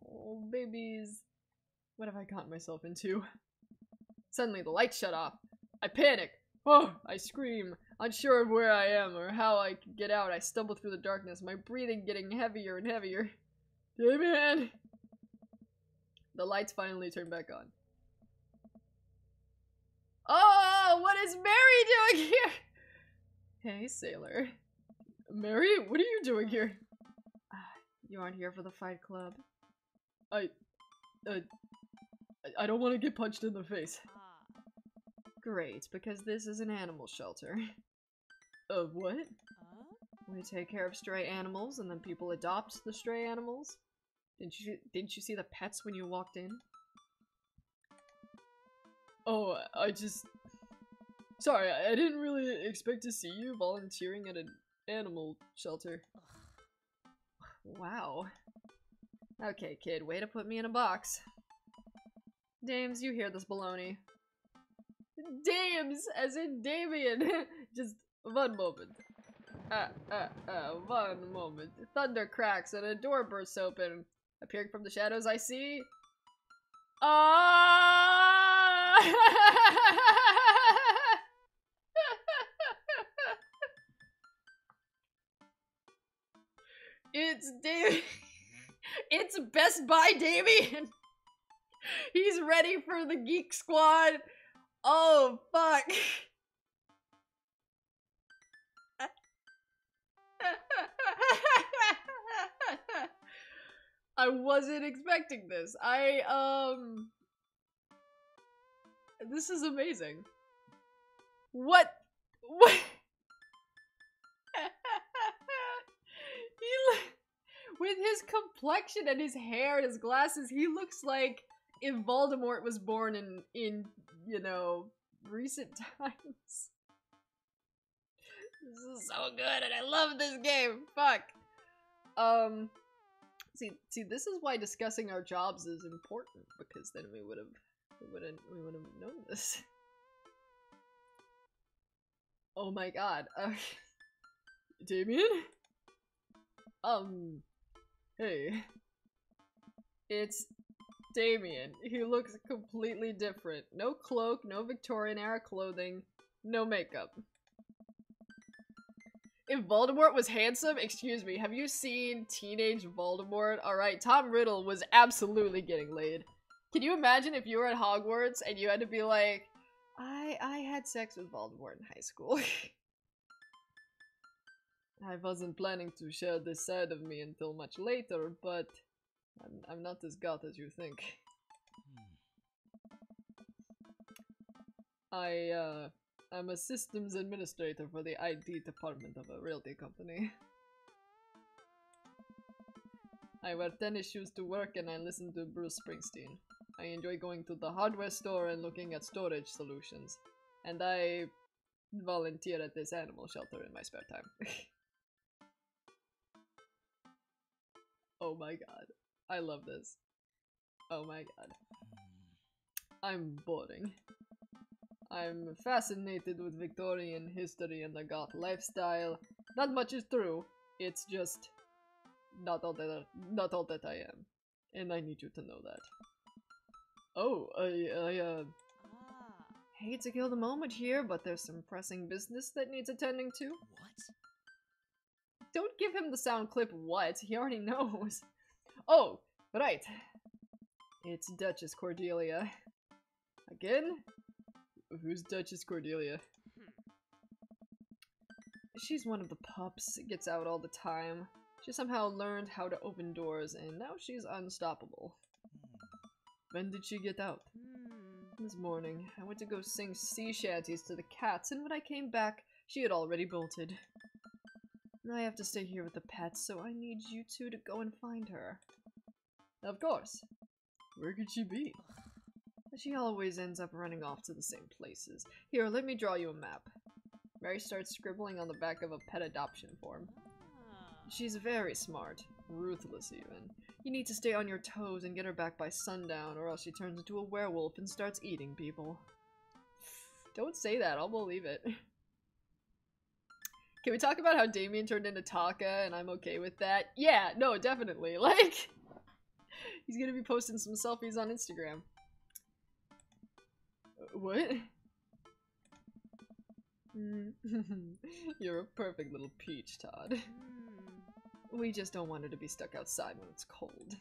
Oh, babies. What have I gotten myself into? Suddenly, the lights shut off. I panic. Oh, I scream. Unsure of where I am or how I can get out, I stumble through the darkness, my breathing getting heavier and heavier. Damien! The lights finally turn back on. Oh, what is Mary doing here? Hey, sailor. Mary, what are you doing here? You aren't here for the fight club. I don't want to get punched in the face. Great, because this is an animal shelter. What? We take care of stray animals, and then people adopt the stray animals. Didn't you see the pets when you walked in? Oh, sorry, I didn't really expect to see you volunteering at an animal shelter. Wow. Okay, kid, way to put me in a box. Dames, you hear this baloney. Dames, as in Damien. Just one moment. One moment. Thunder cracks and a door bursts open. Appearing from the shadows, I see... It's Damien. It's Best Buy Damien. He's ready for the Geek Squad. Oh, fuck. I wasn't expecting this. This is amazing. What? With his complexion and his hair and his glasses, he looks like if Voldemort was born in you know, recent times. This is so good, and I love this game. Fuck. See, this is why discussing our jobs is important, because then we would have known this. Oh my god. Damien? Hey. It's Damien. He looks completely different. No cloak, no Victorian era clothing, no makeup. If Voldemort was handsome, excuse me, have you seen Teenage Voldemort? Alright, Tom Riddle was absolutely getting laid. Can you imagine if you were at Hogwarts and you had to be like, I had sex with Voldemort in high school. I wasn't planning to share this side of me until much later, but I'm not as goth as you think. I'm a systems administrator for the ID department of a realty company. I wear tennis shoes to work and I listen to Bruce Springsteen. I enjoy going to the hardware store and looking at storage solutions. And I volunteer at this animal shelter in my spare time. Oh my god. I love this. Oh my god. I'm boring. I'm fascinated with Victorian history and the goth lifestyle. Not much is true. It's just not all that I am. And I need you to know that. Oh, I hate to kill the moment here, but there's some pressing business that needs attending to. What? Don't give him the sound clip what, he already knows. Oh, right. It's Duchess Cordelia. Again? Who's Duchess Cordelia? She's one of the pups, gets out all the time. She somehow learned how to open doors, and now she's unstoppable. When did she get out? This morning. I went to go sing sea shanties to the cats, and when I came back, she had already bolted. I have to stay here with the pets, so I need you two to go and find her. Of course. Where could she be? She always ends up running off to the same places. Here, let me draw you a map. Mary starts scribbling on the back of a pet adoption form. She's very smart. Ruthless, even. You need to stay on your toes and get her back by sundown, or else she turns into a werewolf and starts eating people. Don't say that, I'll believe it. Can we talk about how Damien turned into Taka and I'm okay with that? Yeah, no, definitely. Like, he's gonna be posting some selfies on Instagram. What? You're a perfect little peach, Todd. We just don't want her to be stuck outside when it's cold.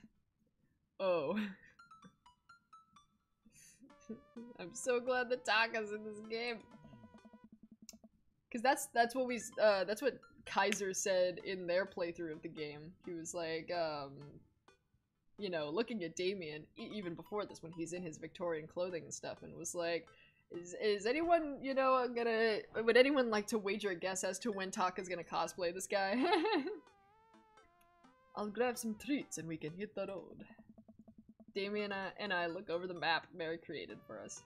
Oh. I'm so glad that Taka's in this game. Cause that's what Kaiser said in their playthrough of the game. He was like, you know, looking at Damien, even before this, when he's in his Victorian clothing and stuff, and was like, is anyone, you know, would anyone like to wager a guess as to when Taka's gonna cosplay this guy? I'll grab some treats and we can hit the road. Damien and I look over the map Mary created for us.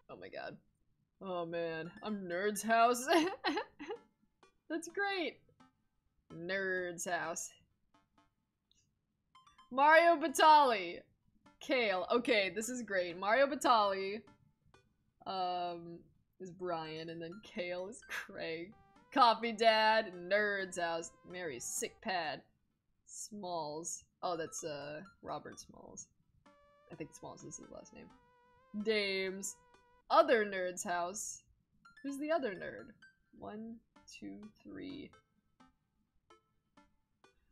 Oh my god. Oh man, I'm Nerd's house. That's great. Nerd's house. Mario Batali. Kale. Okay, this is great. Mario Batali is Brian, and then Kale is Craig. Coffee Dad, Nerd's house. Mary's sick pad. Smalls. Oh, that's Robert Smalls. I think Smalls is his last name. Dames. Other Nerd's house. Who's the other nerd? 1, 2, 3,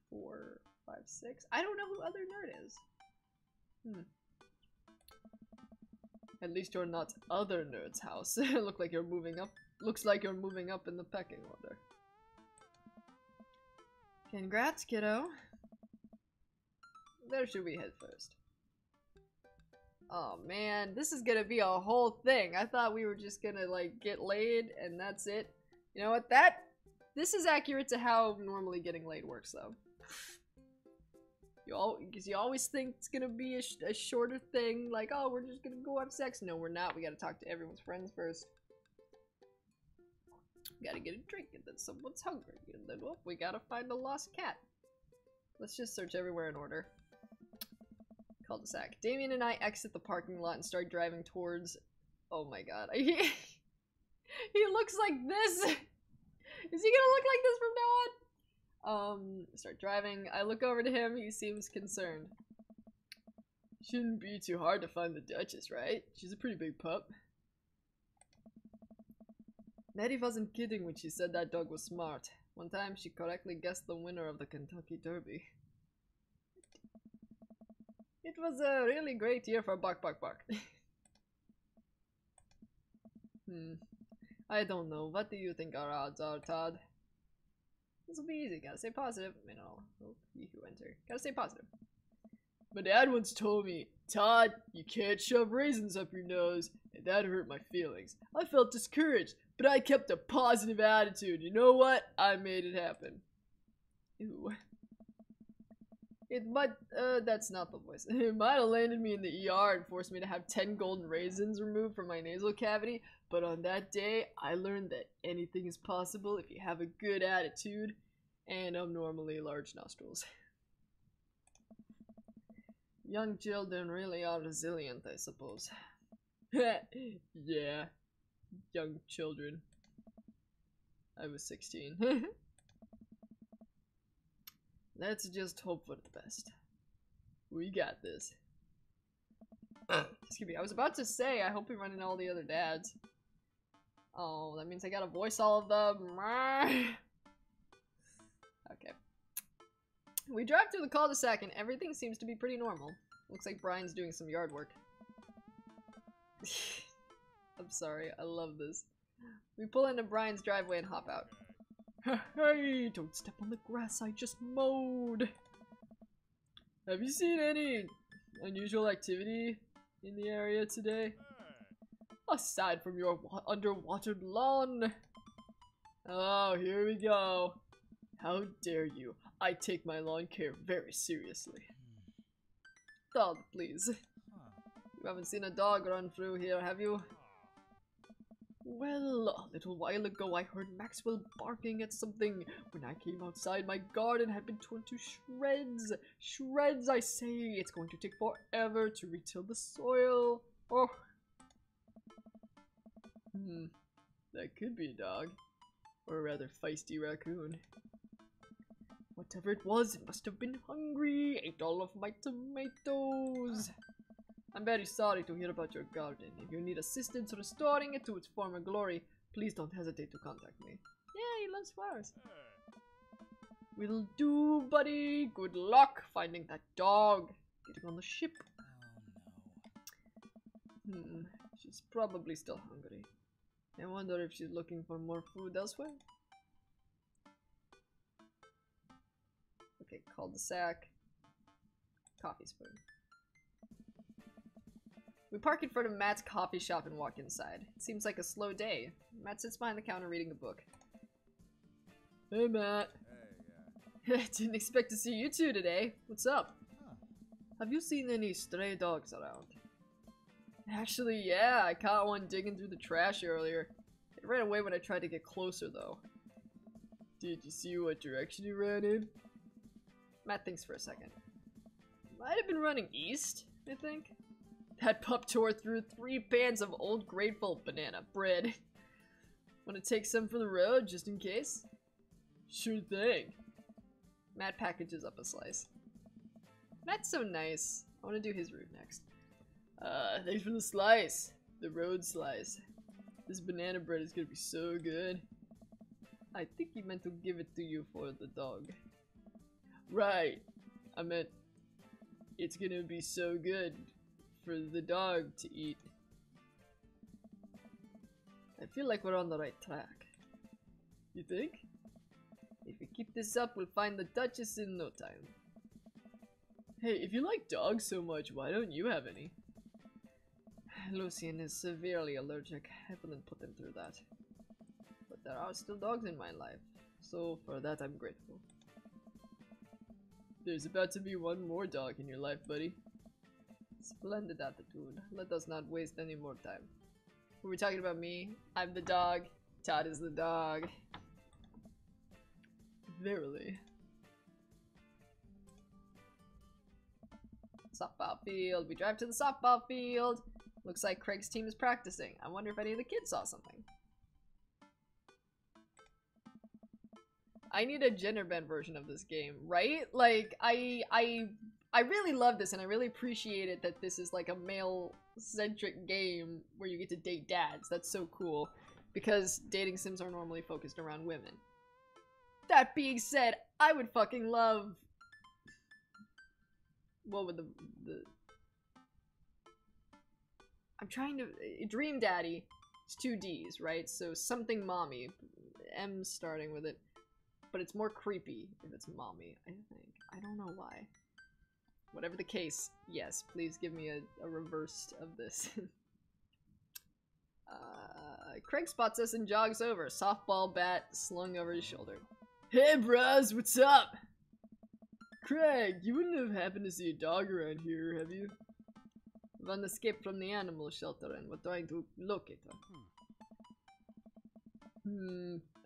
4, 5, 6. I don't know who other nerd is. At least you're not other Nerd's house. Looks like you're moving up in the pecking order. Congrats, kiddo. Where should we head first? Oh man, this is gonna be a whole thing. I thought we were just gonna like get laid and that's it. You know what? This is accurate to how normally getting laid works though. Because you always think it's gonna be a shorter thing, like, oh, we're just gonna go have sex. No, we're not. We gotta talk to everyone's friends first. We gotta get a drink, and then someone's hungry, and then, well, we gotta find a lost cat. Let's just search everywhere in order. Cul-de-sac. Damien and I exit the parking lot and start driving towards... Oh my god. He looks like this! Is he gonna look like this from now on? Start driving. I look over to him. He seems concerned. Shouldn't be too hard to find the Duchess, right? She's a pretty big pup. Nettie wasn't kidding when she said that dog was smart. One time she correctly guessed the winner of the Kentucky Derby. It was a really great year for Bark Bark Bark. I don't know. What do you think our odds are, Todd? This will be easy. Gotta stay positive. You know, you who enter. Gotta stay positive. My dad once told me, Todd, you can't shove raisins up your nose, and that hurt my feelings. I felt discouraged, but I kept a positive attitude. You know what? I made it happen. Ew. It might, that's not the voice. It might have landed me in the ER and forced me to have 10 golden raisins removed from my nasal cavity, but on that day, I learned that anything is possible if you have a good attitude and abnormally large nostrils. Young children really are resilient, I suppose. Yeah, young children. I was 16. Let's just hope for the best. We got this. Excuse me, I was about to say, I hope we run into all the other dads. Oh, that means I gotta voice all of them. Okay. We drive through the cul-de-sac and everything seems to be pretty normal. Looks like Brian's doing some yard work. I'm sorry, I love this. We pull into Brian's driveway and hop out. Hey, don't step on the grass I just mowed. Have you seen any unusual activity in the area today? Aside from your underwatered lawn. Oh, here we go. How dare you? I take my lawn care very seriously. Dog, please. You haven't seen a dog run through here, have you? Well, a little while ago I heard Maxwell barking at something. When I came outside, my garden had been torn to shreds. Shreds, I say. It's going to take forever to retill the soil. Oh. That could be a dog. Or a rather feisty raccoon. Whatever it was, it must have been hungry. Ate all of my tomatoes. I'm very sorry to hear about your garden. If you need assistance restoring it to its former glory, please don't hesitate to contact me. Yeah, he loves flowers. Will do, buddy. Good luck finding that dog. Getting on the ship. Oh no. She's probably still hungry. I wonder if she's looking for more food elsewhere. Okay, cul-de-sac. Coffee spoon. We park in front of Matt's coffee shop and walk inside. It seems like a slow day. Matt sits behind the counter reading a book. Hey, Matt. Hey, Didn't expect to see you two today. What's up? Have you seen any stray dogs around? Actually, yeah, I caught one digging through the trash earlier. It ran away when I tried to get closer, though. Did you see what direction he ran in? Matt thinks for a second. Might have been running east, I think. That pup tore through 3 pans of Old Grateful banana bread. Wanna take some for the road, just in case? Sure thing. Matt packages up a slice. Matt's so nice. I wanna do his route next. Thanks for the slice. The road slice. This banana bread is gonna be so good. I think he meant to give it to you for the dog. Right. I meant it's gonna be so good for the dog to eat. I feel like we're on the right track. You think? If we keep this up, we'll find the Duchess in no time. Hey, if you like dogs so much, why don't you have any? Lucian is severely allergic. I wouldn't put him through that. But there are still dogs in my life, so for that I'm grateful. There's about to be one more dog in your life, buddy. Splendid attitude. Let us not waste any more time. Were we talking about me? I'm the dog. Todd is the dog. Verily. Softball field. We drive to the softball field. Looks like Craig's team is practicing. I wonder if any of the kids saw something. I need a gender bent version of this game, right? Like, I really love this, and I really appreciate it that this is like a male-centric game where you get to date dads. That's so cool. because dating sims are normally focused around women. That being said, I would fucking love... What would the... I'm trying to... Dream Daddy. It's 2 Ds, right? So something mommy. M's starting with it. But it's more creepy if it's mommy, I think. I don't know why. Whatever the case, yes, please give me a reverse of this. Craig spots us and jogs over. Softball bat slung over his shoulder. Hey bros, what's up? Craig, you wouldn't have happened to see a dog around here, have you? One escaped from the animal shelter and we're trying to locate her.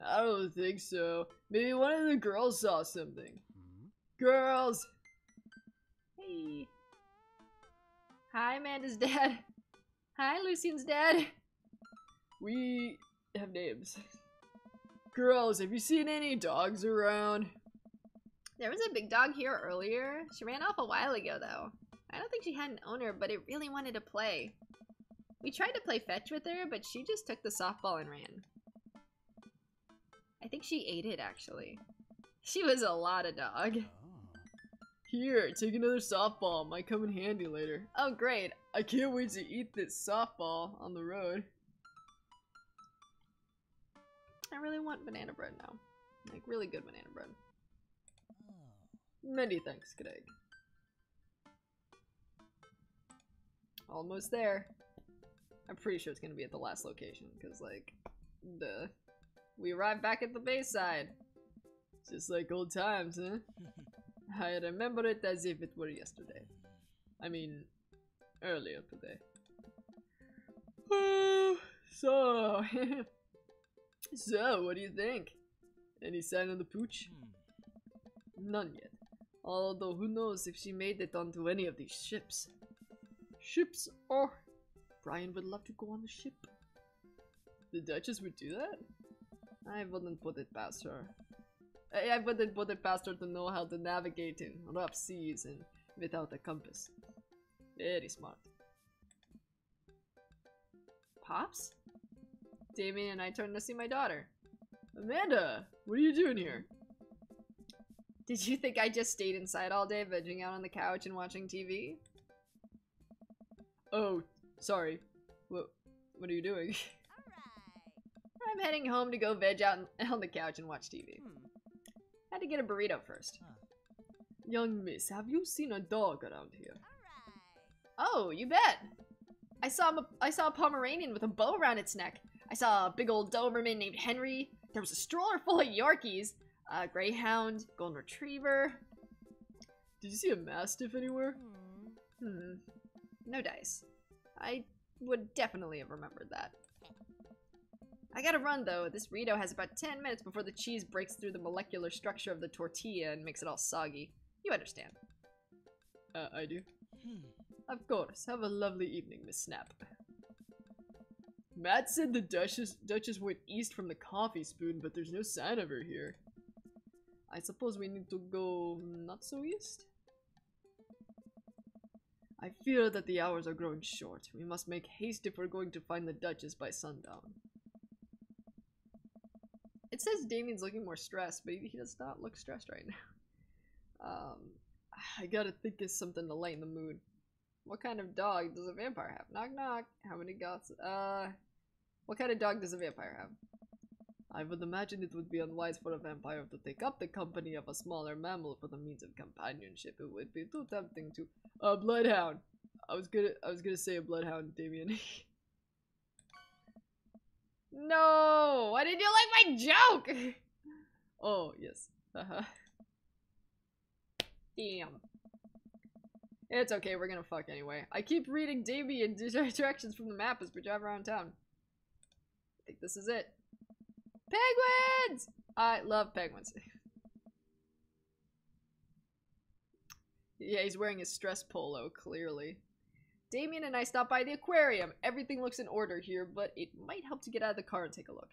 I don't think so. Maybe one of the girls saw something. Girls! Hey. Hi, Amanda's dad. Hi, Lucian's dad. We have names. Girls, have you seen any dogs around? There was a big dog here earlier. She ran off a while ago, though. I don't think she had an owner, but it really wanted to play. We tried to play fetch with her, but she just took the softball and ran. I think she ate it, actually. She was a lot of dog. Here, take another softball. Might come in handy later. Oh, great. I can't wait to eat this softball on the road. I really want banana bread now. Like, really good banana bread. Many thanks, Craig. Almost there. I'm pretty sure it's gonna be at the last location, because, like, we arrived back at the Bayside. Just like old times, huh? I remember it as if it were yesterday. I mean, earlier today. So, what do you think? Any sign of the pooch? None yet. Although who knows if she made it onto any of these ships. Ships? Oh, Brian would love to go on the ship. The Duchess would do that? I wouldn't put it past her. I wouldn't put it past her to know how to navigate in rough seas and without a compass. Very smart. Pops? Damien and I turned to see my daughter. Amanda! What are you doing here? Did you think I just stayed inside all day, vegging out on the couch and watching TV? Oh, sorry. What are you doing? I'm heading home to go veg out on the couch and watch TV. Had to get a burrito first. Young miss, have you seen a dog around here? Oh, you bet! I saw a Pomeranian with a bow around its neck. I saw a big old Doberman named Henry. There was a stroller full of Yorkies. A Greyhound, Golden Retriever. Did you see a Mastiff anywhere? No dice. I would definitely have remembered that. I gotta run though. This burrito has about 10 minutes before the cheese breaks through the molecular structure of the tortilla and makes it all soggy. You understand. I do. Of course. Have a lovely evening, Miss Snap. Matt said the Duchess went east from the coffee spoon, but there's no sign of her here. I suppose we need to go not so east? I fear that the hours are growing short. We must make haste if we're going to find the Duchess by sundown. It says Damien's looking more stressed, but he does not look stressed right now. I gotta think of something to lighten the mood. What kind of dog does a vampire have? Knock knock. How many goths? What kind of dog does a vampire have? I would imagine it would be unwise for a vampire to take up the company of a smaller mammal for the means of companionship. It would be too tempting to a bloodhound. I was gonna say a bloodhound, Damien. No! Why did you like my joke? Oh, yes. Damn. It's okay, we're gonna fuck anyway. I keep reading Damien directions from the map as we drive around town. I think this is it. Penguins! I love penguins. Yeah, he's wearing his stress polo, clearly. Damien and I stopped by the aquarium. Everything looks in order here, but it might help to get out of the car and take a look.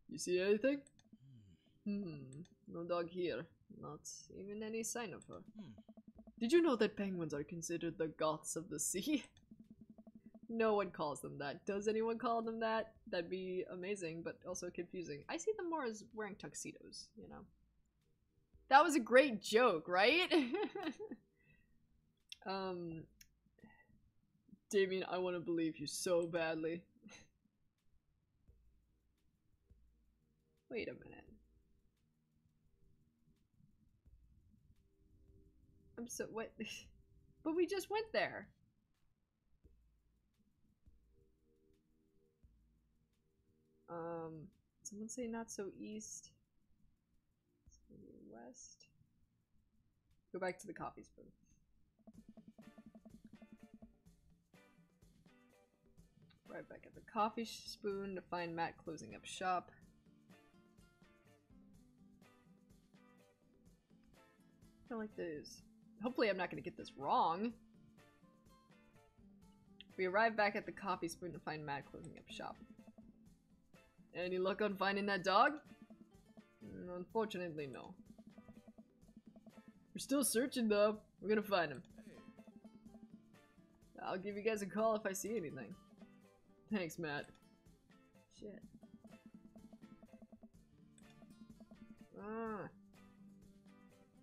You see anything? No dog here. Not even any sign of her. Did you know that penguins are considered the goths of the sea? No one calls them that. Does anyone call them that? That'd be amazing, but also confusing. I see them more as wearing tuxedos, you know? That was a great joke, right? Damien, I want to believe you so badly. Wait a minute. I'm so- what? But we just went there. Someone say not so east. West. Go back to the coffee spoon. Right back at the coffee spoon to find Matt closing up shop. I feel like this. Hopefully I'm not gonna get this wrong. We arrive back at the coffee spoon to find Matt closing up shop. Any luck on finding that dog? Unfortunately, no. We're still searching though. We're gonna find him. I'll give you guys a call if I see anything. Thanks, Matt. Shit.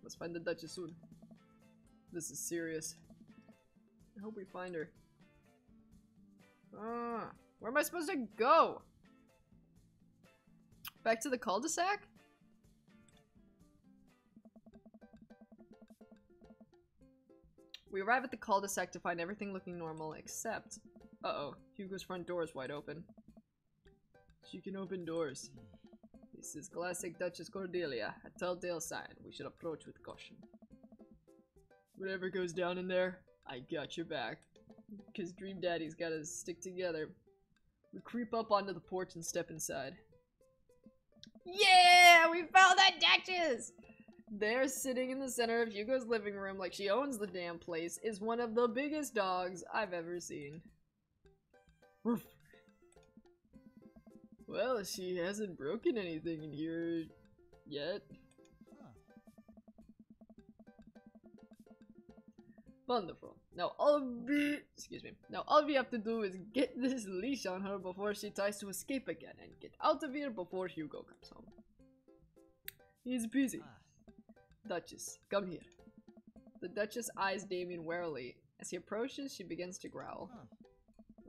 Let's find the Duchess soon. This is serious. I hope we find her. Where am I supposed to go? Back to the cul-de-sac? We arrive at the cul-de-sac to find everything looking normal except... Uh-oh, Hugo's front door is wide open. She can open doors. This is classic Duchess Cordelia, a telltale sign. We should approach with caution. Whatever goes down in there, I got your back. Cause Dream Daddy's gotta stick together. We creep up onto the porch and step inside. Yeah! We found that Duchess! There, sitting in the center of Hugo's living room like she owns the damn place, is one of the biggest dogs I've ever seen. Roof. Well, she hasn't broken anything in here yet. Wonderful. Now all of you have to do is get this leash on her before she tries to escape again, and get out of here before Hugo comes home. He's busy. Duchess, come here. The Duchess eyes Damien warily. As he approaches, she begins to growl.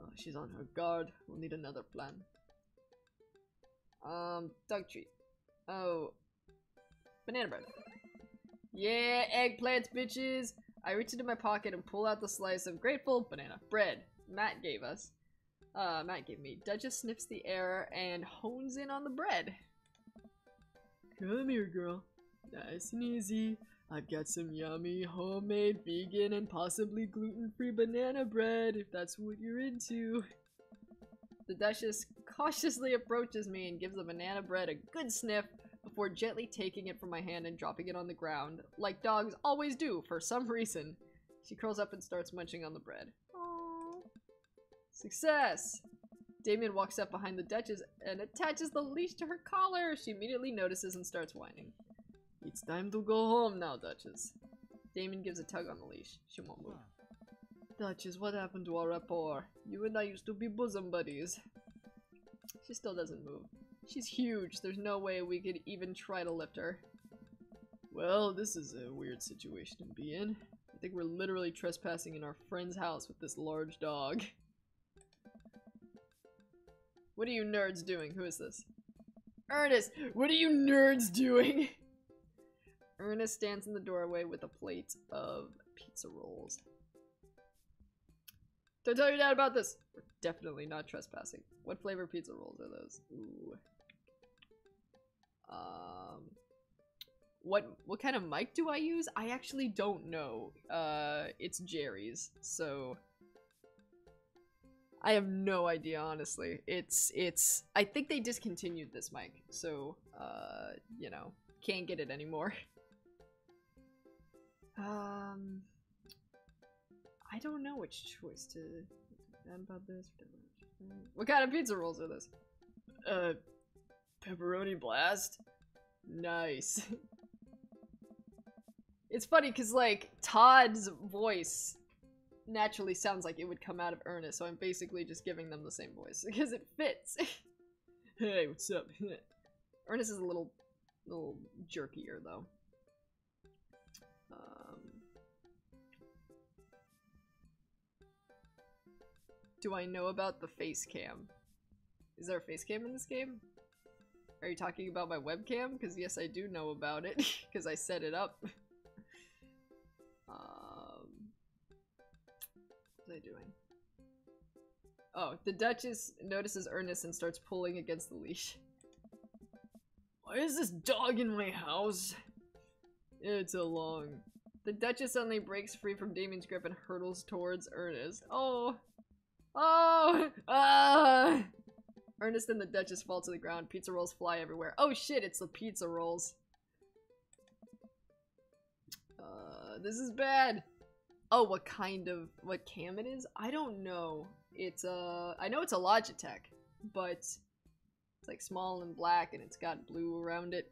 Oh, she's on her guard. We'll need another plan. Dog treat. Oh. Banana bread. Yeah, eggplants, bitches! I reach into my pocket and pull out the slice of grateful banana bread Matt gave us. Matt gave me. Duchess sniffs the air and hones in on the bread. Come here, girl. Nice and easy. I've got some yummy, homemade, vegan, and possibly gluten-free banana bread, if that's what you're into. The Duchess cautiously approaches me and gives the banana bread a good sniff before gently taking it from my hand and dropping it on the ground, like dogs always do for some reason. She curls up and starts munching on the bread. Aww. Success! Damien walks up behind the Duchess and attaches the leash to her collar. She immediately notices and starts whining. It's time to go home now, Duchess. Damien gives a tug on the leash. She won't move. Duchess, what happened to our rapport? You and I used to be bosom buddies. She still doesn't move. She's huge. There's no way we could even try to lift her. Well, this is a weird situation to be in. I think we're literally trespassing in our friend's house with this large dog. What are you nerds doing? Who is this? Ernest! What are you nerds doing? Ernest stands in the doorway with a plate of pizza rolls. Don't tell your dad about this! We're definitely not trespassing. What flavor pizza rolls are those? Ooh. What kind of mic do I use? I actually don't know. It's Jerry's, so I have no idea, honestly. I think they discontinued this mic, so, you know, can't get it anymore. I don't know which choice to add about this. What kind of pizza rolls are this? Pepperoni blast? Nice. It's funny because, like, Todd's voice naturally sounds like it would come out of Ernest, so I'm basically just giving them the same voice because it fits. Hey, what's up? Ernest is a little jerkier though. Do I know about the face cam? Is there a face cam in this game? Are you talking about my webcam? Because yes, I do know about it, because I set it up. What was I doing? Oh, the Duchess notices Ernest and starts pulling against the leash. Why is this dog in my house? It's a long... The Duchess suddenly breaks free from Damien's grip and hurtles towards Ernest. Oh! Oh! Ah! Ernest and the Duchess fall to the ground. Pizza rolls fly everywhere. Oh shit, it's the pizza rolls. This is bad. Oh, what cam it is? I don't know. It's I know it's a Logitech, but it's like small and black and it's got blue around it.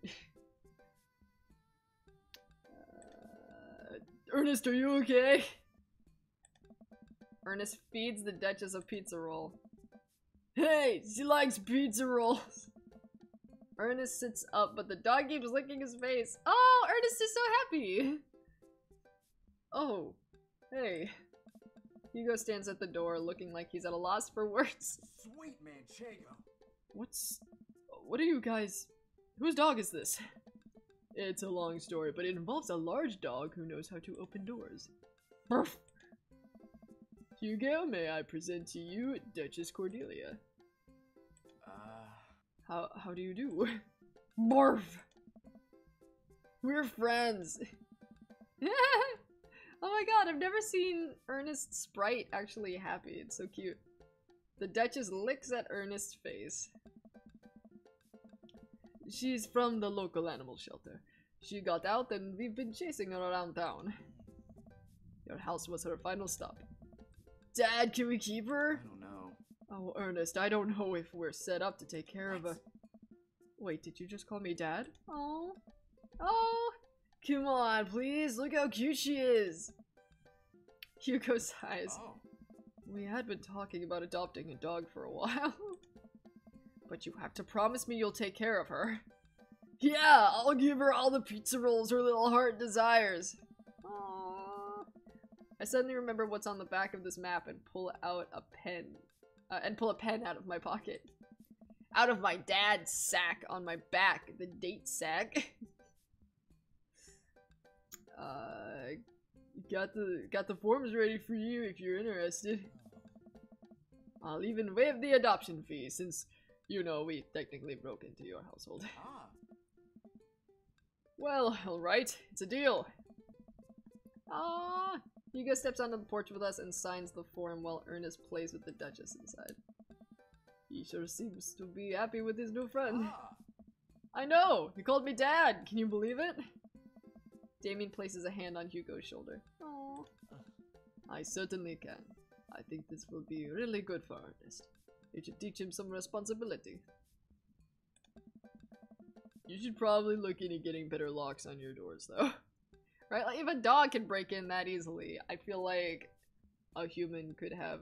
Ernest, are you okay? Ernest feeds the Duchess a pizza roll. Hey, she likes pizza rolls. Ernest sits up, but the dog keeps licking his face. Oh, Ernest is so happy. Oh, hey. Hugo stands at the door, looking like he's at a loss for words. Sweet Manchego. What are you guys? Whose dog is this? It's a long story, but it involves a large dog who knows how to open doors. Burf. Hugo, may I present to you Duchess Cordelia? How do you do? Barf! We're friends! Oh my god, I've never seen Ernest's sprite actually happy. It's so cute. The Duchess licks at Ernest's face. She's from the local animal shelter. She got out and we've been chasing her around town. Your house was her final stop. Dad, can we keep her? I don't know. Oh, Ernest, I don't know if we're set up to take care of her. Wait, did you just call me Dad? Oh. Oh. Come on, please. Look how cute she is. Hugo sighs. Oh. We had been talking about adopting a dog for a while. But you have to promise me you'll take care of her. Yeah, I'll give her all the pizza rolls her little heart desires. Aww. I suddenly remember what's on the back of this map and pull out a pen. Pull a pen out of my pocket. Out of my dad's sack on my back. The date sack. Got the forms ready for you if you're interested. I'll even waive the adoption fee since, you know, we technically broke into your household. Ah. Well, alright, it's a deal. Ah, Hugo steps onto the porch with us and signs the form while Ernest plays with the Duchess inside. He sure seems to be happy with his new friend. Ah. I know! He called me Dad! Can you believe it? Damien places a hand on Hugo's shoulder. Aww. I certainly can. I think this will be really good for Ernest. It should teach him some responsibility. You should probably look into getting better locks on your doors, though. Right? Like, if a dog can break in that easily, I feel like a human could have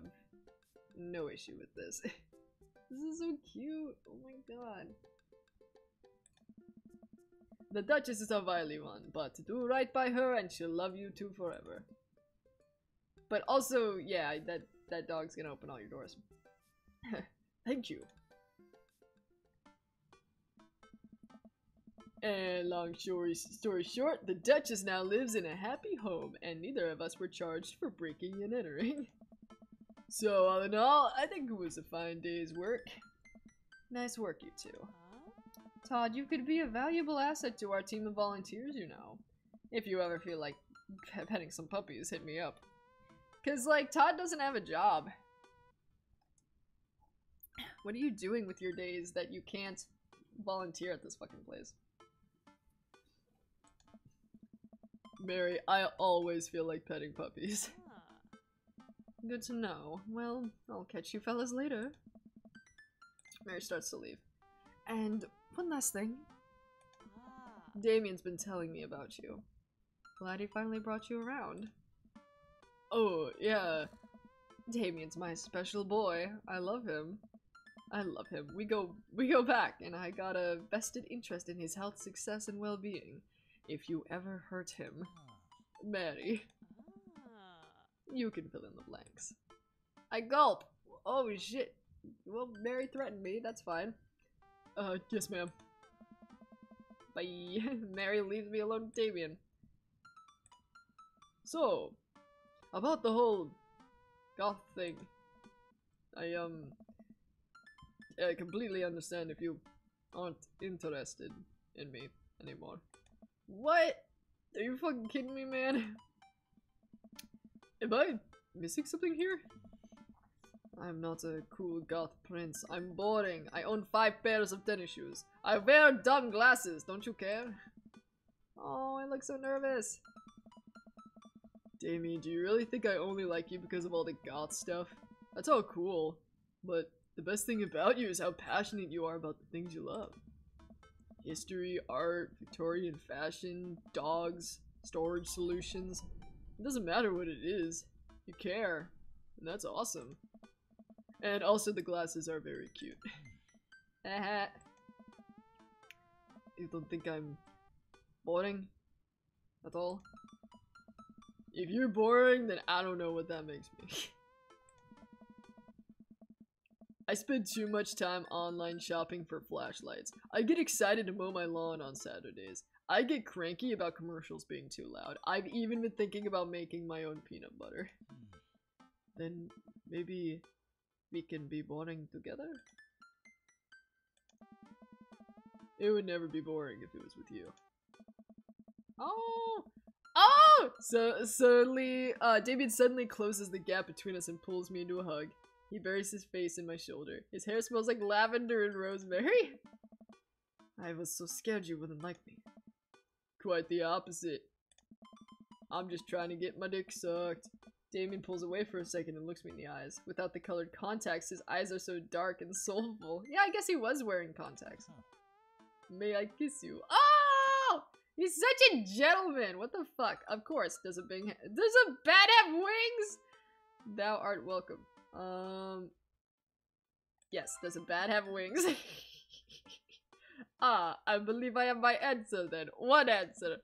no issue with this. This is so cute. Oh my god. The Duchess is a wily one, but do right by her and she'll love you too forever. But also, yeah, that dog's gonna open all your doors. Thank you. And long story short, the Duchess now lives in a happy home, and neither of us were charged for breaking and entering. So all in all, I think it was a fine day's work. Nice work, you two. Todd, you could be a valuable asset to our team of volunteers, you know. If you ever feel like petting some puppies, hit me up. Cause, like, Todd doesn't have a job. What are you doing with your days that you can't volunteer at this fucking place? Mary, I always feel like petting puppies. Good to know. Well, I'll catch you fellas later. Mary starts to leave. And one last thing. Damien's been telling me about you. Glad he finally brought you around. Oh, yeah. Damien's my special boy. I love him. I love him. We go back, and I got a vested interest in his health, success, and well-being. If you ever hurt him, Mary, you can fill in the blanks. I gulp. Oh shit. Well, Mary threatened me. That's fine. Yes, ma'am. Bye. Mary leaves me alone with Damien. So, about the whole goth thing. I completely understand if you aren't interested in me anymore. What? Are you fucking kidding me, man? Am I missing something here? I'm not a cool goth prince. I'm boring. I own 5 pairs of tennis shoes. I wear dumb glasses. Don't you care? Oh, I look so nervous. Damien, do you really think I only like you because of all the goth stuff? That's all cool. But the best thing about you is how passionate you are about the things you love. History, art, Victorian fashion, dogs, storage solutions. It doesn't matter what it is. You care. And that's awesome. And also the glasses are very cute. You don't think I'm boring? At all? If you're boring, then I don't know what that makes me. I spend too much time online shopping for flashlights. I get excited to mow my lawn on Saturdays. I get cranky about commercials being too loud. I've even been thinking about making my own peanut butter. Then maybe we can be boring together? It would never be boring if it was with you. Oh! Oh! So suddenly, Damien suddenly closes the gap between us and pulls me into a hug. He buries his face in my shoulder. His hair smells like lavender and rosemary. I was so scared you wouldn't like me. Quite the opposite. I'm just trying to get my dick sucked. Damien pulls away for a second and looks me in the eyes. Without the colored contacts, his eyes are so dark and soulful. Yeah, I guess he was wearing contacts. May I kiss you? Oh! He's such a gentleman! What the fuck? Of course, does a bat have wings? Thou art welcome. Yes, does a bat have wings? I believe I have my answer then. One answer.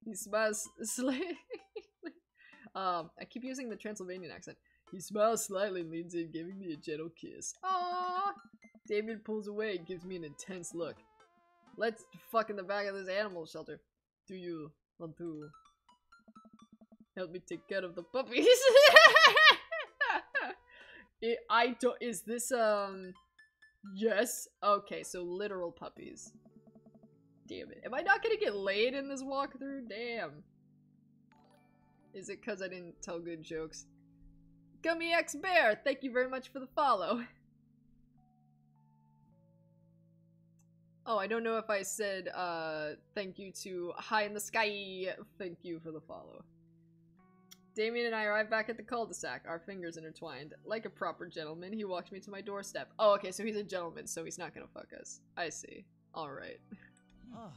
He smiles slightly. I keep using the Transylvanian accent. He smiles slightly and leans in, giving me a gentle kiss. Aww! Damien pulls away and gives me an intense look. Let's fuck in the back of this animal shelter. Do you want to help me take care of the puppies? Is this, yes? Okay, so literal puppies. Damn it. Am I not gonna get laid in this walkthrough? Damn. Is it because I didn't tell good jokes? Gummy X Bear, thank you very much for the follow. Oh, I don't know if I said, thank you to High in the Sky. Thank you for the follow. Damien and I arrived back at the cul-de-sac, our fingers intertwined. Like a proper gentleman, he walked me to my doorstep. Oh, okay, so he's a gentleman, so he's not gonna fuck us. I see. Alright. Oh.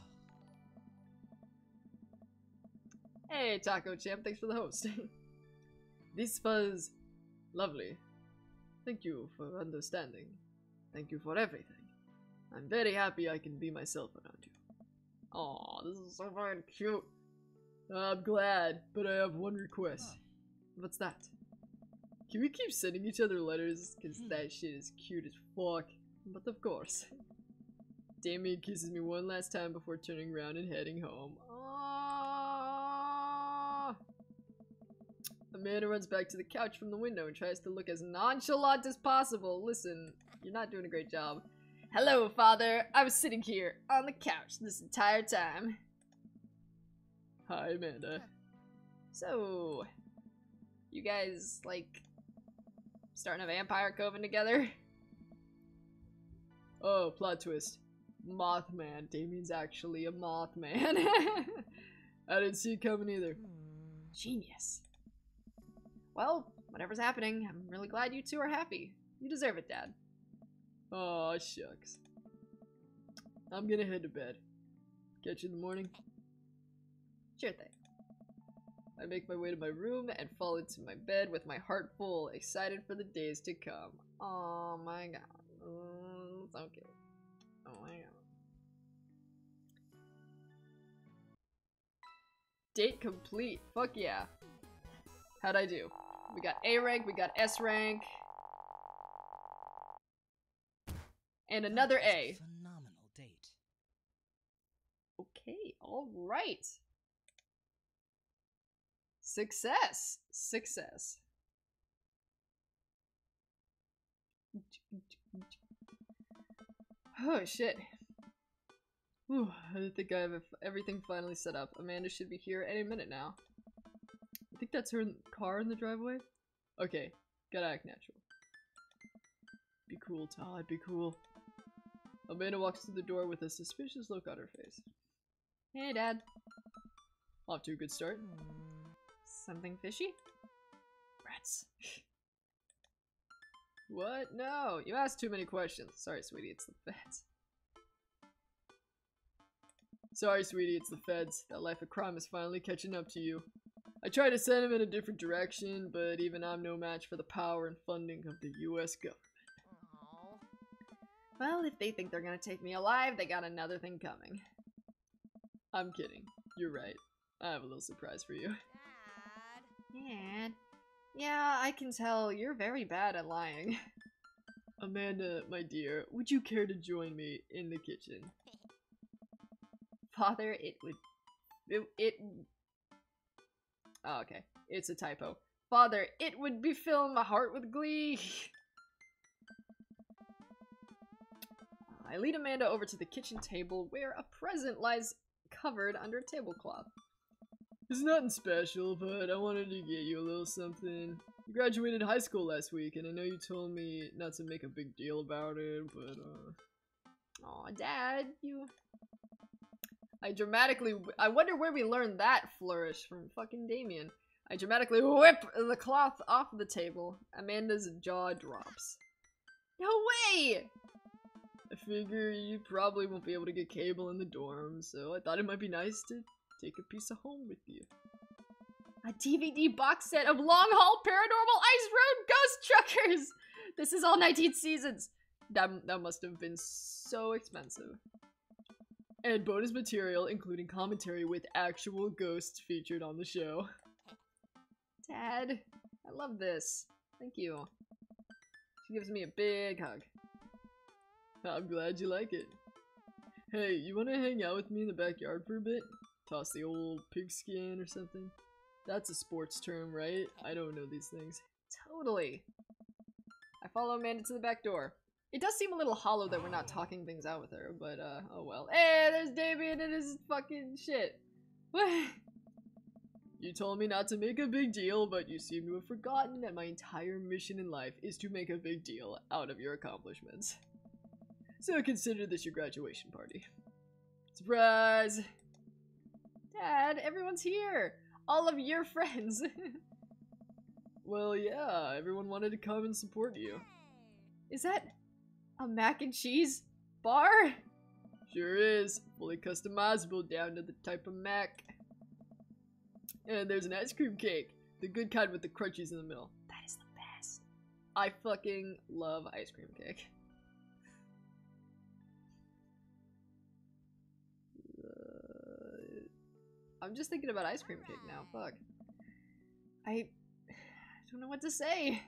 Hey, Taco Champ, thanks for the host. This was lovely. Thank you for understanding. Thank you for everything. I'm very happy I can be myself around you. Aw, this is so fucking cute. I'm glad, but I have one request. What's that? Can we keep sending each other letters? Cause that shit is cute as fuck. But of course. Damien kisses me one last time before turning around and heading home. Aww. Amanda runs back to the couch from the window and tries to look as nonchalant as possible. Listen, you're not doing a great job. Hello, father. I was sitting here on the couch this entire time. Hi, Amanda. So, you guys, like, starting a vampire coven together? Oh, plot twist. Mothman. Damien's actually a Mothman. I didn't see it coming either. Genius. Well, whatever's happening, I'm really glad you two are happy. You deserve it, Dad. Aw, shucks. I'm gonna head to bed. Catch you in the morning. Sure thing. I make my way to my room and fall into my bed with my heart full, excited for the days to come. Oh my god. It's okay. Oh my god. Date complete. Fuck yeah. How'd I do? We got A rank, we got S rank. And another A. Phenomenal date. Okay, alright. Success. Success. Oh shit. Whew, I think I have everything finally set up. Amanda should be here any minute now. I think that's her car in the driveway. Okay, gotta act natural. Be cool, Todd, be cool. Amanda walks through the door with a suspicious look on her face. Hey, Dad. Off to a good start. Something fishy? Rats. What? No, you asked too many questions. Sorry, sweetie, it's the feds. Sorry, sweetie, it's the feds. That life of crime is finally catching up to you. I tried to send him in a different direction, but even I'm no match for the power and funding of the US government. Aww. Well, if they think they're gonna take me alive, they got another thing coming. I'm kidding. You're right. I have a little surprise for you. Dad? Yeah, I can tell you're very bad at lying. Amanda, my dear, would you care to join me in the kitchen? Father, oh, okay. It's a typo. Father, it would befill my heart with glee. I lead Amanda over to the kitchen table where a present lies covered under a tablecloth. It's nothing special, but I wanted to get you a little something. You graduated high school last week, and I know you told me not to make a big deal about it, but, Aw, Dad, you... I wonder where we learned that flourish from fucking Damien. I dramatically whip the cloth off the table. Amanda's jaw drops. No way! I figure you probably won't be able to get cable in the dorm, so I thought it might be nice to take a piece of home with you. A DVD box set of Long Haul Paranormal Ice Road Ghost Truckers! This is all 19 seasons! That must have been so expensive. And bonus material, including commentary with actual ghosts featured on the show. Dad, I love this. Thank you. She gives me a big hug. I'm glad you like it. Hey, you wanna hang out with me in the backyard for a bit? Toss the old pigskin or something? That's a sports term, right? I don't know these things. Totally. I follow Amanda to the back door. It does seem a little hollow that we're not talking things out with her, but oh well. Hey, there's Damien and his fucking shit. You told me not to make a big deal, but you seem to have forgotten that my entire mission in life is to make a big deal out of your accomplishments. So consider this your graduation party. Surprise! Dad, everyone's here! All of your friends! Well, yeah, everyone wanted to come and support you. Is that a mac and cheese bar? Sure is. Fully customizable down to the type of mac. And there's an ice cream cake. The good kind with the crunchies in the middle. That is the best. I fucking love ice cream cake. I'm just thinking about ice cream cake now. Fuck. I don't know what to say.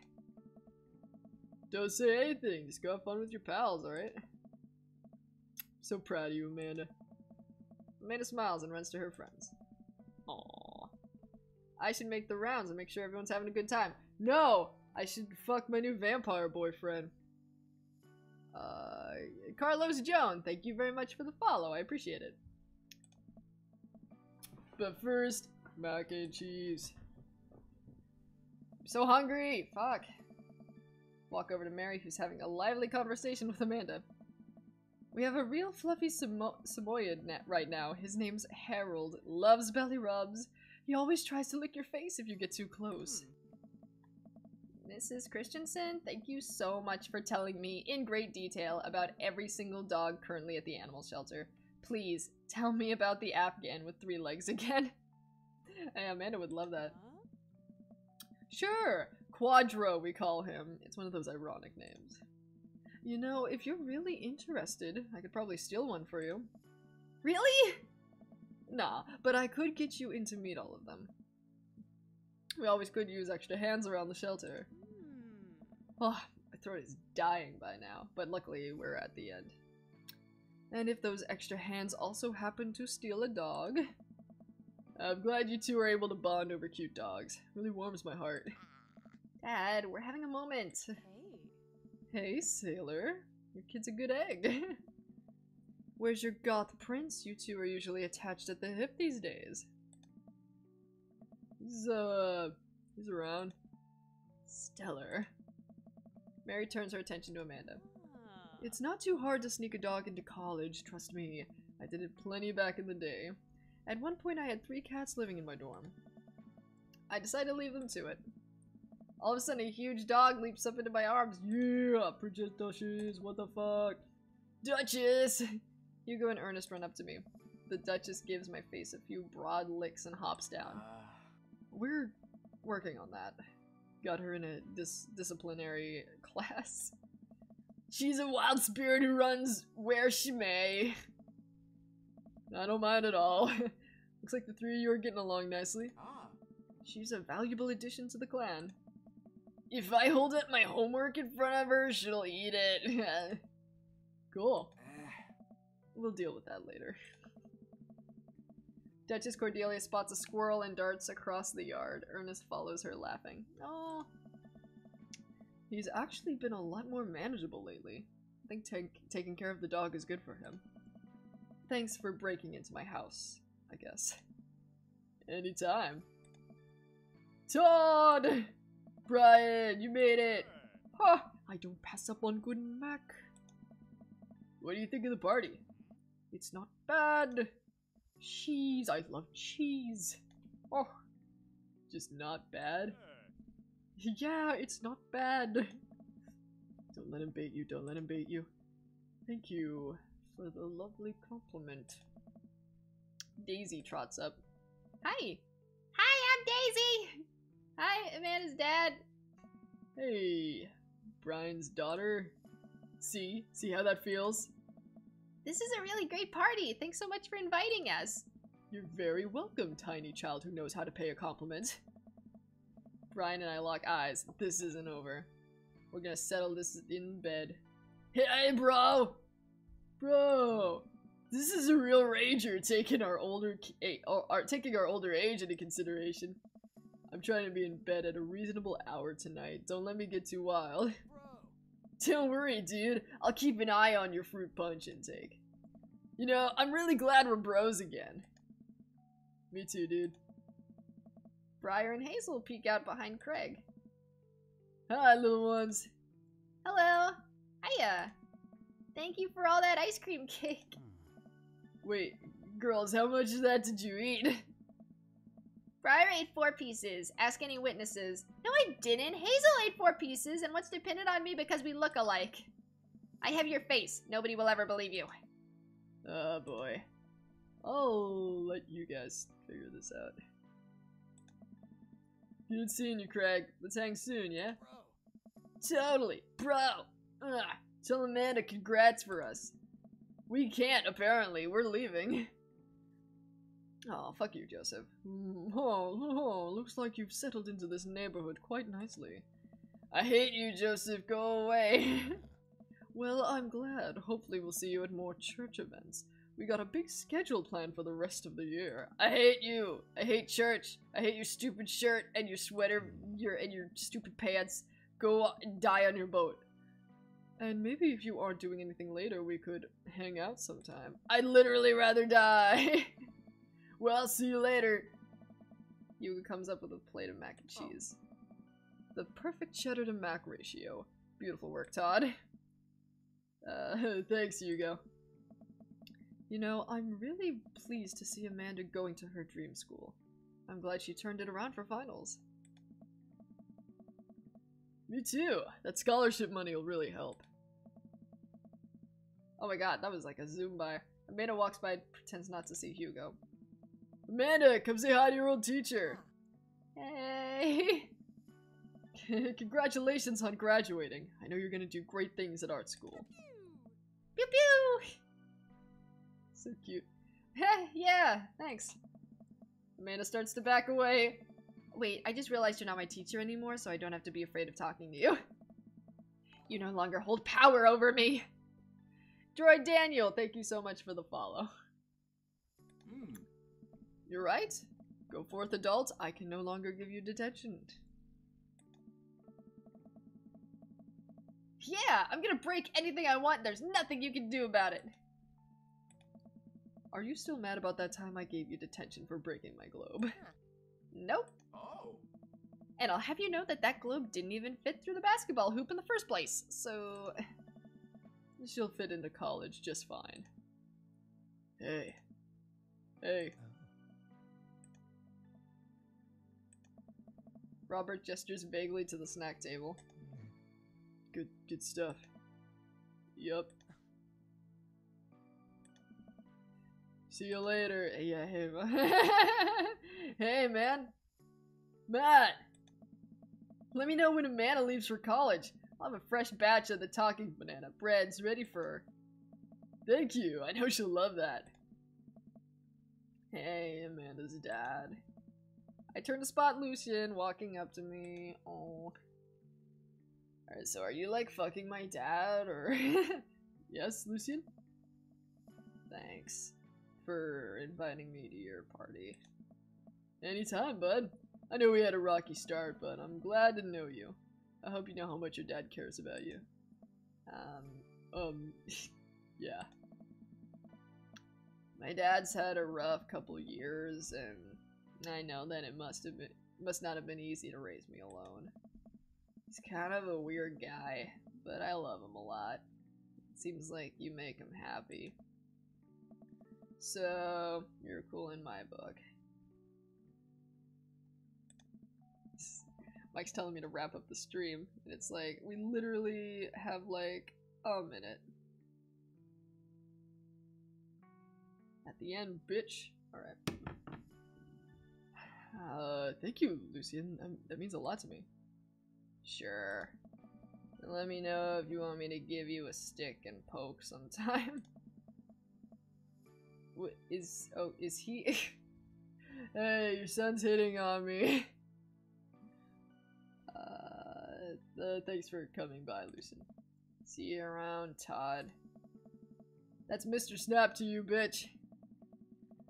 Don't say anything. Just go have fun with your pals, alright? So proud of you, Amanda. Amanda smiles and runs to her friends. Aww. I should make the rounds and make sure everyone's having a good time. No! I should fuck my new vampire boyfriend. Carlos Joan, thank you very much for the follow. I appreciate it. But first, mac and cheese. I'm so hungry! Fuck. Walk over to Mary, who's having a lively conversation with Amanda. We have a real fluffy Samoyed right now. His name's Harold. Loves belly rubs. He always tries to lick your face if you get too close. Mrs. Christensen, thank you so much for telling me in great detail about every single dog currently at the animal shelter. Please, tell me about the Afghan with 3 legs again. Hey, Amanda would love that. Sure, Quadro we call him. It's one of those ironic names. You know, if you're really interested, I could probably steal one for you. Really? Nah, but I could get you in to meet all of them. We always could use extra hands around the shelter. Oh, my throat is dying by now, but luckily we're at the end. And if those extra hands also happen to steal a dog, I'm glad you two are able to bond over cute dogs. Really warms my heart. Dad, we're having a moment. Hey, sailor. Your kid's a good egg. Where's your goth prince? You two are usually attached at the hip these days. He's around. Stellar. Mary turns her attention to Amanda. It's not too hard to sneak a dog into college, trust me. I did it plenty back in the day. At one point I had 3 cats living in my dorm. I decided to leave them to it. All of a sudden a huge dog leaps up into my arms. Yeah, Princess Duchess, what the fuck? Duchess! Hugo and Ernest run up to me. The Duchess gives my face a few broad licks and hops down. We're working on that. Got her in a disciplinary class. She's a wild spirit who runs where she may. I don't mind at all. Looks like the 3 of you are getting along nicely. She's a valuable addition to the clan. If I hold up my homework in front of her, she'll eat it. Cool. We'll deal with that later. Duchess Cordelia spots a squirrel and darts across the yard. Ernest follows her, laughing. Oh. He's actually been a lot more manageable lately. I think taking care of the dog is good for him. Thanks for breaking into my house, I guess. Anytime. Todd! Brian, you made it! Ha! I don't pass up on good Mac. What do you think of the party? It's not bad. Cheese, I love cheese. Oh, just not bad. Yeah, it's not bad. Don't let him bait you, don't let him bait you. Thank you for the lovely compliment. Daisy trots up. Hi! Hi, I'm Daisy! Hi, Amanda's dad. Hey, Brian's daughter. See how that feels? This is a really great party. Thanks so much for inviting us. You're very welcome, tiny child who knows how to pay a compliment. Brian and I lock eyes. This isn't over. We're gonna settle this in bed. Hey, bro! Bro! This is a real rager taking our older age into consideration. I'm trying to be in bed at a reasonable hour tonight. Don't let me get too wild. Don't worry, dude. I'll keep an eye on your fruit punch intake. You know, I'm really glad we're bros again. Me too, dude. Briar and Hazel peek out behind Craig. Hi, little ones. Hello. Hiya. Thank you for all that ice cream cake. Wait, girls, how much of that did you eat? Briar ate 4 pieces. Ask any witnesses. No, I didn't. Hazel ate 4 pieces, and what's dependent on me because we look alike? I have your face. Nobody will ever believe you. Oh, boy. I'll let you guys figure this out. Good seeing you, Craig. Let's hang soon, yeah? Bro. Totally. Bro! Ugh. Tell Amanda congrats for us. We can't, apparently. We're leaving. Oh, fuck you, Joseph. Looks like you've settled into this neighborhood quite nicely. I hate you, Joseph. Go away. Well, I'm glad. Hopefully we'll see you at more church events. We got a big schedule planned for the rest of the year. I hate you. I hate church. I hate your stupid shirt and your sweater and your stupid pants. Go and die on your boat. And maybe if you aren't doing anything later, we could hang out sometime. I'd literally rather die. Well, see you later. Hugo comes up with a plate of mac and cheese. The perfect cheddar to mac ratio. Beautiful work, Todd. Thanks, Hugo. You know, I'm really pleased to see Amanda going to her dream school. I'm glad she turned it around for finals. Me too. That scholarship money will really help. Oh my god, that was like a zoom by. Amanda walks by and pretends not to see Hugo. Amanda, come say hi to your old teacher. Hey. Congratulations on graduating. I know you're gonna do great things at art school. Pew pew! So cute. Yeah, thanks. Amanda starts to back away. Wait, I just realized you're not my teacher anymore, so I don't have to be afraid of talking to you. You no longer hold power over me. Droid Daniel, thank you so much for the follow. You're right. Go forth, adult. I can no longer give you detention. Yeah, I'm gonna break anything I want. There's nothing you can do about it. Are you still mad about that time I gave you detention for breaking my globe? Nope. Oh. And I'll have you know that that globe didn't even fit through the basketball hoop in the first place, so... she'll fit into college just fine. Hey. Hey. Robert gestures vaguely to the snack table. Good stuff. Yup. See you later. Yeah, hey, hey, man. Matt! Let me know when Amanda leaves for college. I'll have a fresh batch of the talking banana breads ready for her. Thank you. I know she'll love that. Hey, Amanda's dad. I turn to spot Lucian walking up to me. Oh. Alright, so are you like fucking my dad or... Yes, Lucian? Thanks for inviting me to your party. Anytime, bud. I know we had a rocky start, but I'm glad to know you. I hope you know how much your dad cares about you. Yeah. My dad's had a rough couple years, and I know that it must not have been easy to raise me alone. He's kind of a weird guy, but I love him a lot. It seems like you make him happy. So, you're cool in my book. Mike's telling me to wrap up the stream, and it's like, we literally have like a minute. At the end, bitch. Alright. Thank you, Lucian. That means a lot to me. Sure. Let me know if you want me to give you a stick and poke sometime. What is... Oh, is he... Hey, your son's hitting on me. Thanks for coming by, Lucian. See you around, Todd. That's Mr. Snap to you, bitch.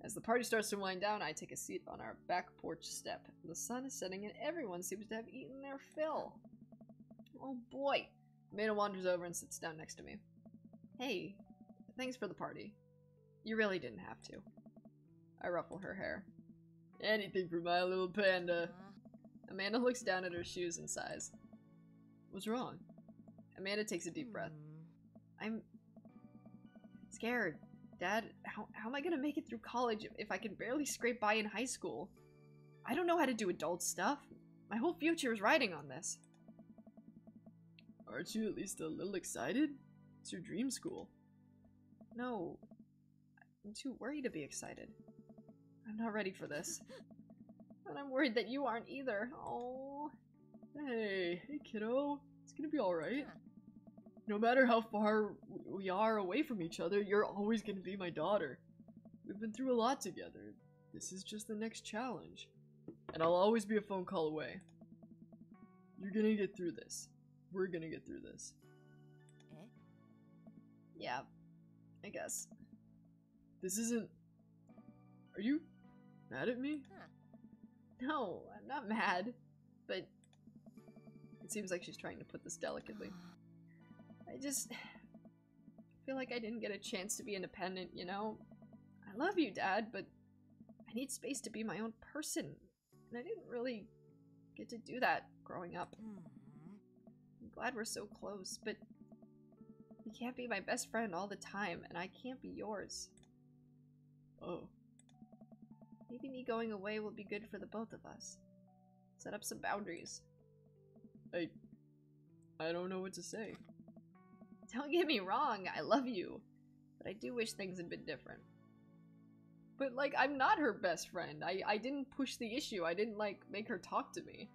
As the party starts to wind down, I take a seat on our back porch step. The sun is setting and everyone seems to have eaten their fill. Oh boy. Amanda wanders over and sits down next to me. Hey, thanks for the party. You really didn't have to. I ruffle her hair. Anything for my little panda. Amanda looks down at her shoes and sighs. What's wrong? Amanda takes a deep breath. I'm scared. Dad, how am I gonna make it through college if I can barely scrape by in high school? I don't know how to do adult stuff. My whole future is riding on this. Aren't you at least a little excited? It's your dream school. No. I'm too worried to be excited. I'm not ready for this. And I'm worried that you aren't either. Oh. Hey kiddo. It's gonna be alright. No matter how far we are away from each other, you're always gonna be my daughter. We've been through a lot together. This is just the next challenge. And I'll always be a phone call away. You're gonna get through this. We're gonna get through this. Yeah, I guess. This isn't... Are you mad at me? No, I'm not mad. But it seems like she's trying to put this delicately. I just feel like I didn't get a chance to be independent, you know? I love you, Dad, but I need space to be my own person. And I didn't really get to do that growing up. I'm glad we're so close, but you can't be my best friend all the time, and I can't be yours. Oh. Maybe me going away will be good for the both of us. Set up some boundaries. I don't know what to say. Don't get me wrong, I love you, but I do wish things had been different. But, like, I'm not her best friend. I didn't push the issue. I didn't, like, make her talk to me.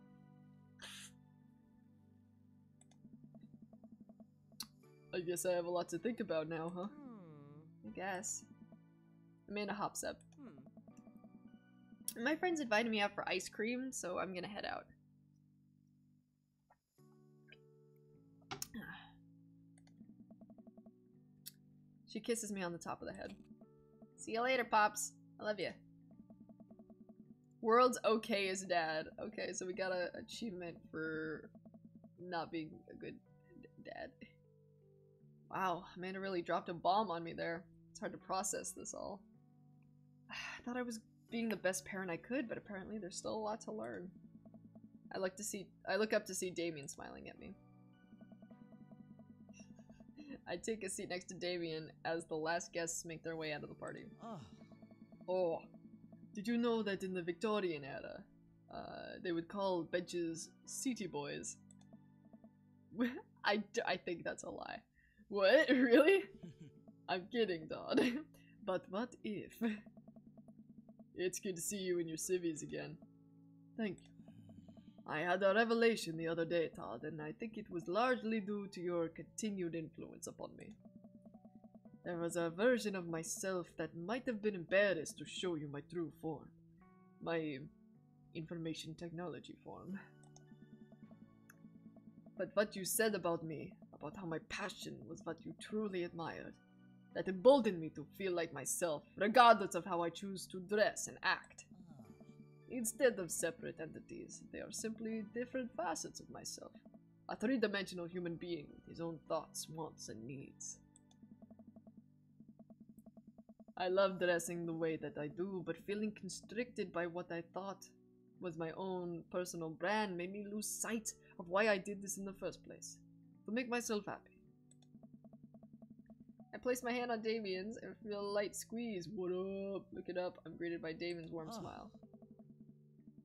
I guess I have a lot to think about now, huh? I guess. Amanda hops up. My friends invited me out for ice cream, so I'm gonna head out. She kisses me on the top of the head. See you later, Pops. I love you. World's okay as dad. Okay, so we got an achievement for not being a good dad. Wow, Amanda really dropped a bomb on me there. It's hard to process this all. I thought I was being the best parent I could, but apparently there's still a lot to learn. I look up to see Damien smiling at me. I take a seat next to Damien as the last guests make their way out of the party. Oh, did you know that in the Victorian era, they would call benches city boys? I think that's a lie. What? Really? I'm kidding, Todd. But what if? It's good to see you in your civvies again. Thank you. I had a revelation the other day, Todd, and I think it was largely due to your continued influence upon me. There was a version of myself that might have been embarrassed to show you my true form. My information technology form. But what you said about me, about how my passion was what you truly admired, that emboldened me to feel like myself, regardless of how I choose to dress and act. Instead of separate entities, they are simply different facets of myself. A three-dimensional human being with his own thoughts, wants, and needs. I love dressing the way that I do, but feeling constricted by what I thought was my own personal brand made me lose sight of why I did this in the first place. To make myself happy. I place my hand on Damien's and feel a light squeeze. What up? Look it up. I'm greeted by Damien's warm smile.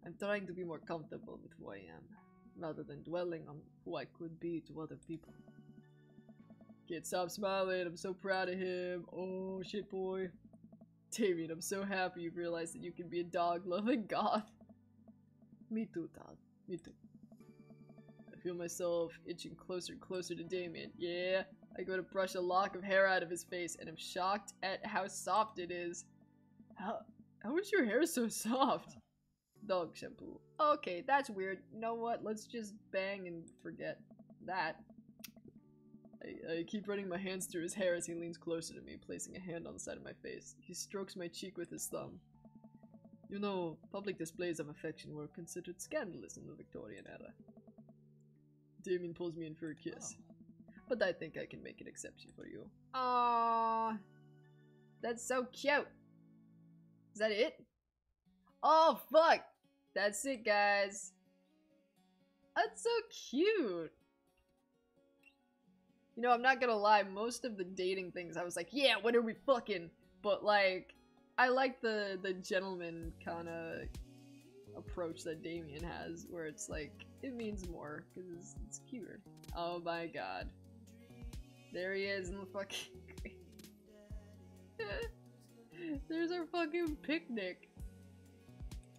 I'm trying to be more comfortable with who I am, rather than dwelling on who I could be to other people. Can't stop smiling. I'm so proud of him. Oh, shit boy. Damien, I'm so happy you've realized that you can be a dog-loving goth. Me too, Todd. Me too. I feel myself inching closer and closer to Damien. Yeah, I go to brush a lock of hair out of his face and am shocked at how soft it is. How is your hair so soft? Dog shampoo. Okay, that's weird. You know what? Let's just bang and forget that. I keep running my hands through his hair as he leans closer to me, placing a hand on the side of my face. He strokes my cheek with his thumb. You know, public displays of affection were considered scandalous in the Victorian era. Damien pulls me in for a kiss. But I think I can make an exception for you. Aww. That's so cute. Is that it? Oh, fuck. That's it, guys. That's so cute. You know, I'm not gonna lie, most of the dating things I was like, yeah, when are we fucking? But like, I like the gentleman kind of approach that Damien has, where it's like, it means more, because it's cuter. Oh my god. There he is in the fucking... There's our fucking picnic.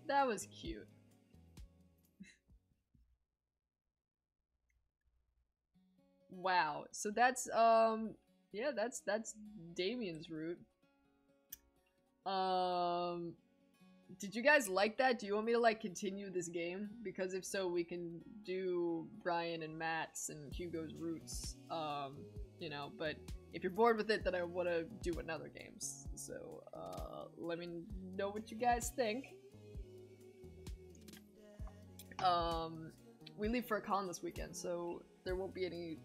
That was cute. Wow. So that's, yeah, that's Damien's route. Did you guys like that? Do you want me to, like, continue this game? Because if so, we can do Brian and Matt's and Hugo's routes, you know, but if you're bored with it, then I want to do another games. So, let me know what you guys think. We leave for a con this weekend, so there won't be any,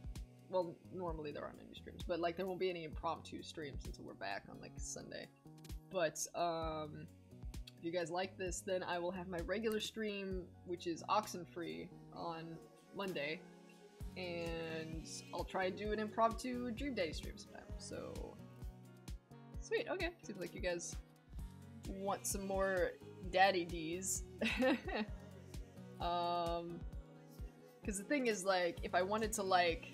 well, normally there aren't any streams, but, like, there won't be any impromptu streams until we're back on, like, Sunday. But, if you guys like this, then I will have my regular stream, which is Oxenfree, on Monday, and I'll try to do an impromptu Dream Day stream sometime, so... Sweet, okay. Seems like you guys want some more Daddy D's. Because the thing is, like, if I wanted to, like...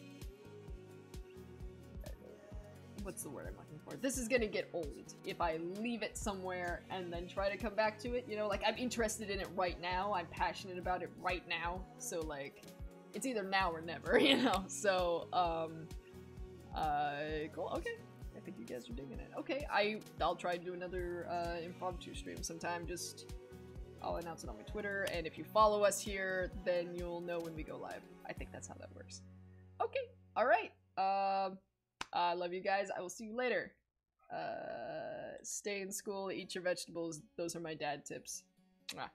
What's the word I'm looking for? anymore. This is gonna get old if I leave it somewhere and then try to come back to it, you know? Like, I'm interested in it right now, I'm passionate about it right now, so, like, it's either now or never, you know? So, cool, okay. I think you guys are digging it. Okay, I'll try to do another, impromptu stream sometime, just... I'll announce it on my Twitter, and if you follow us here, then you'll know when we go live. I think that's how that works. Okay, alright. I love you guys. I will see you later. Stay in school, eat your vegetables. Those are my dad tips. Mwah.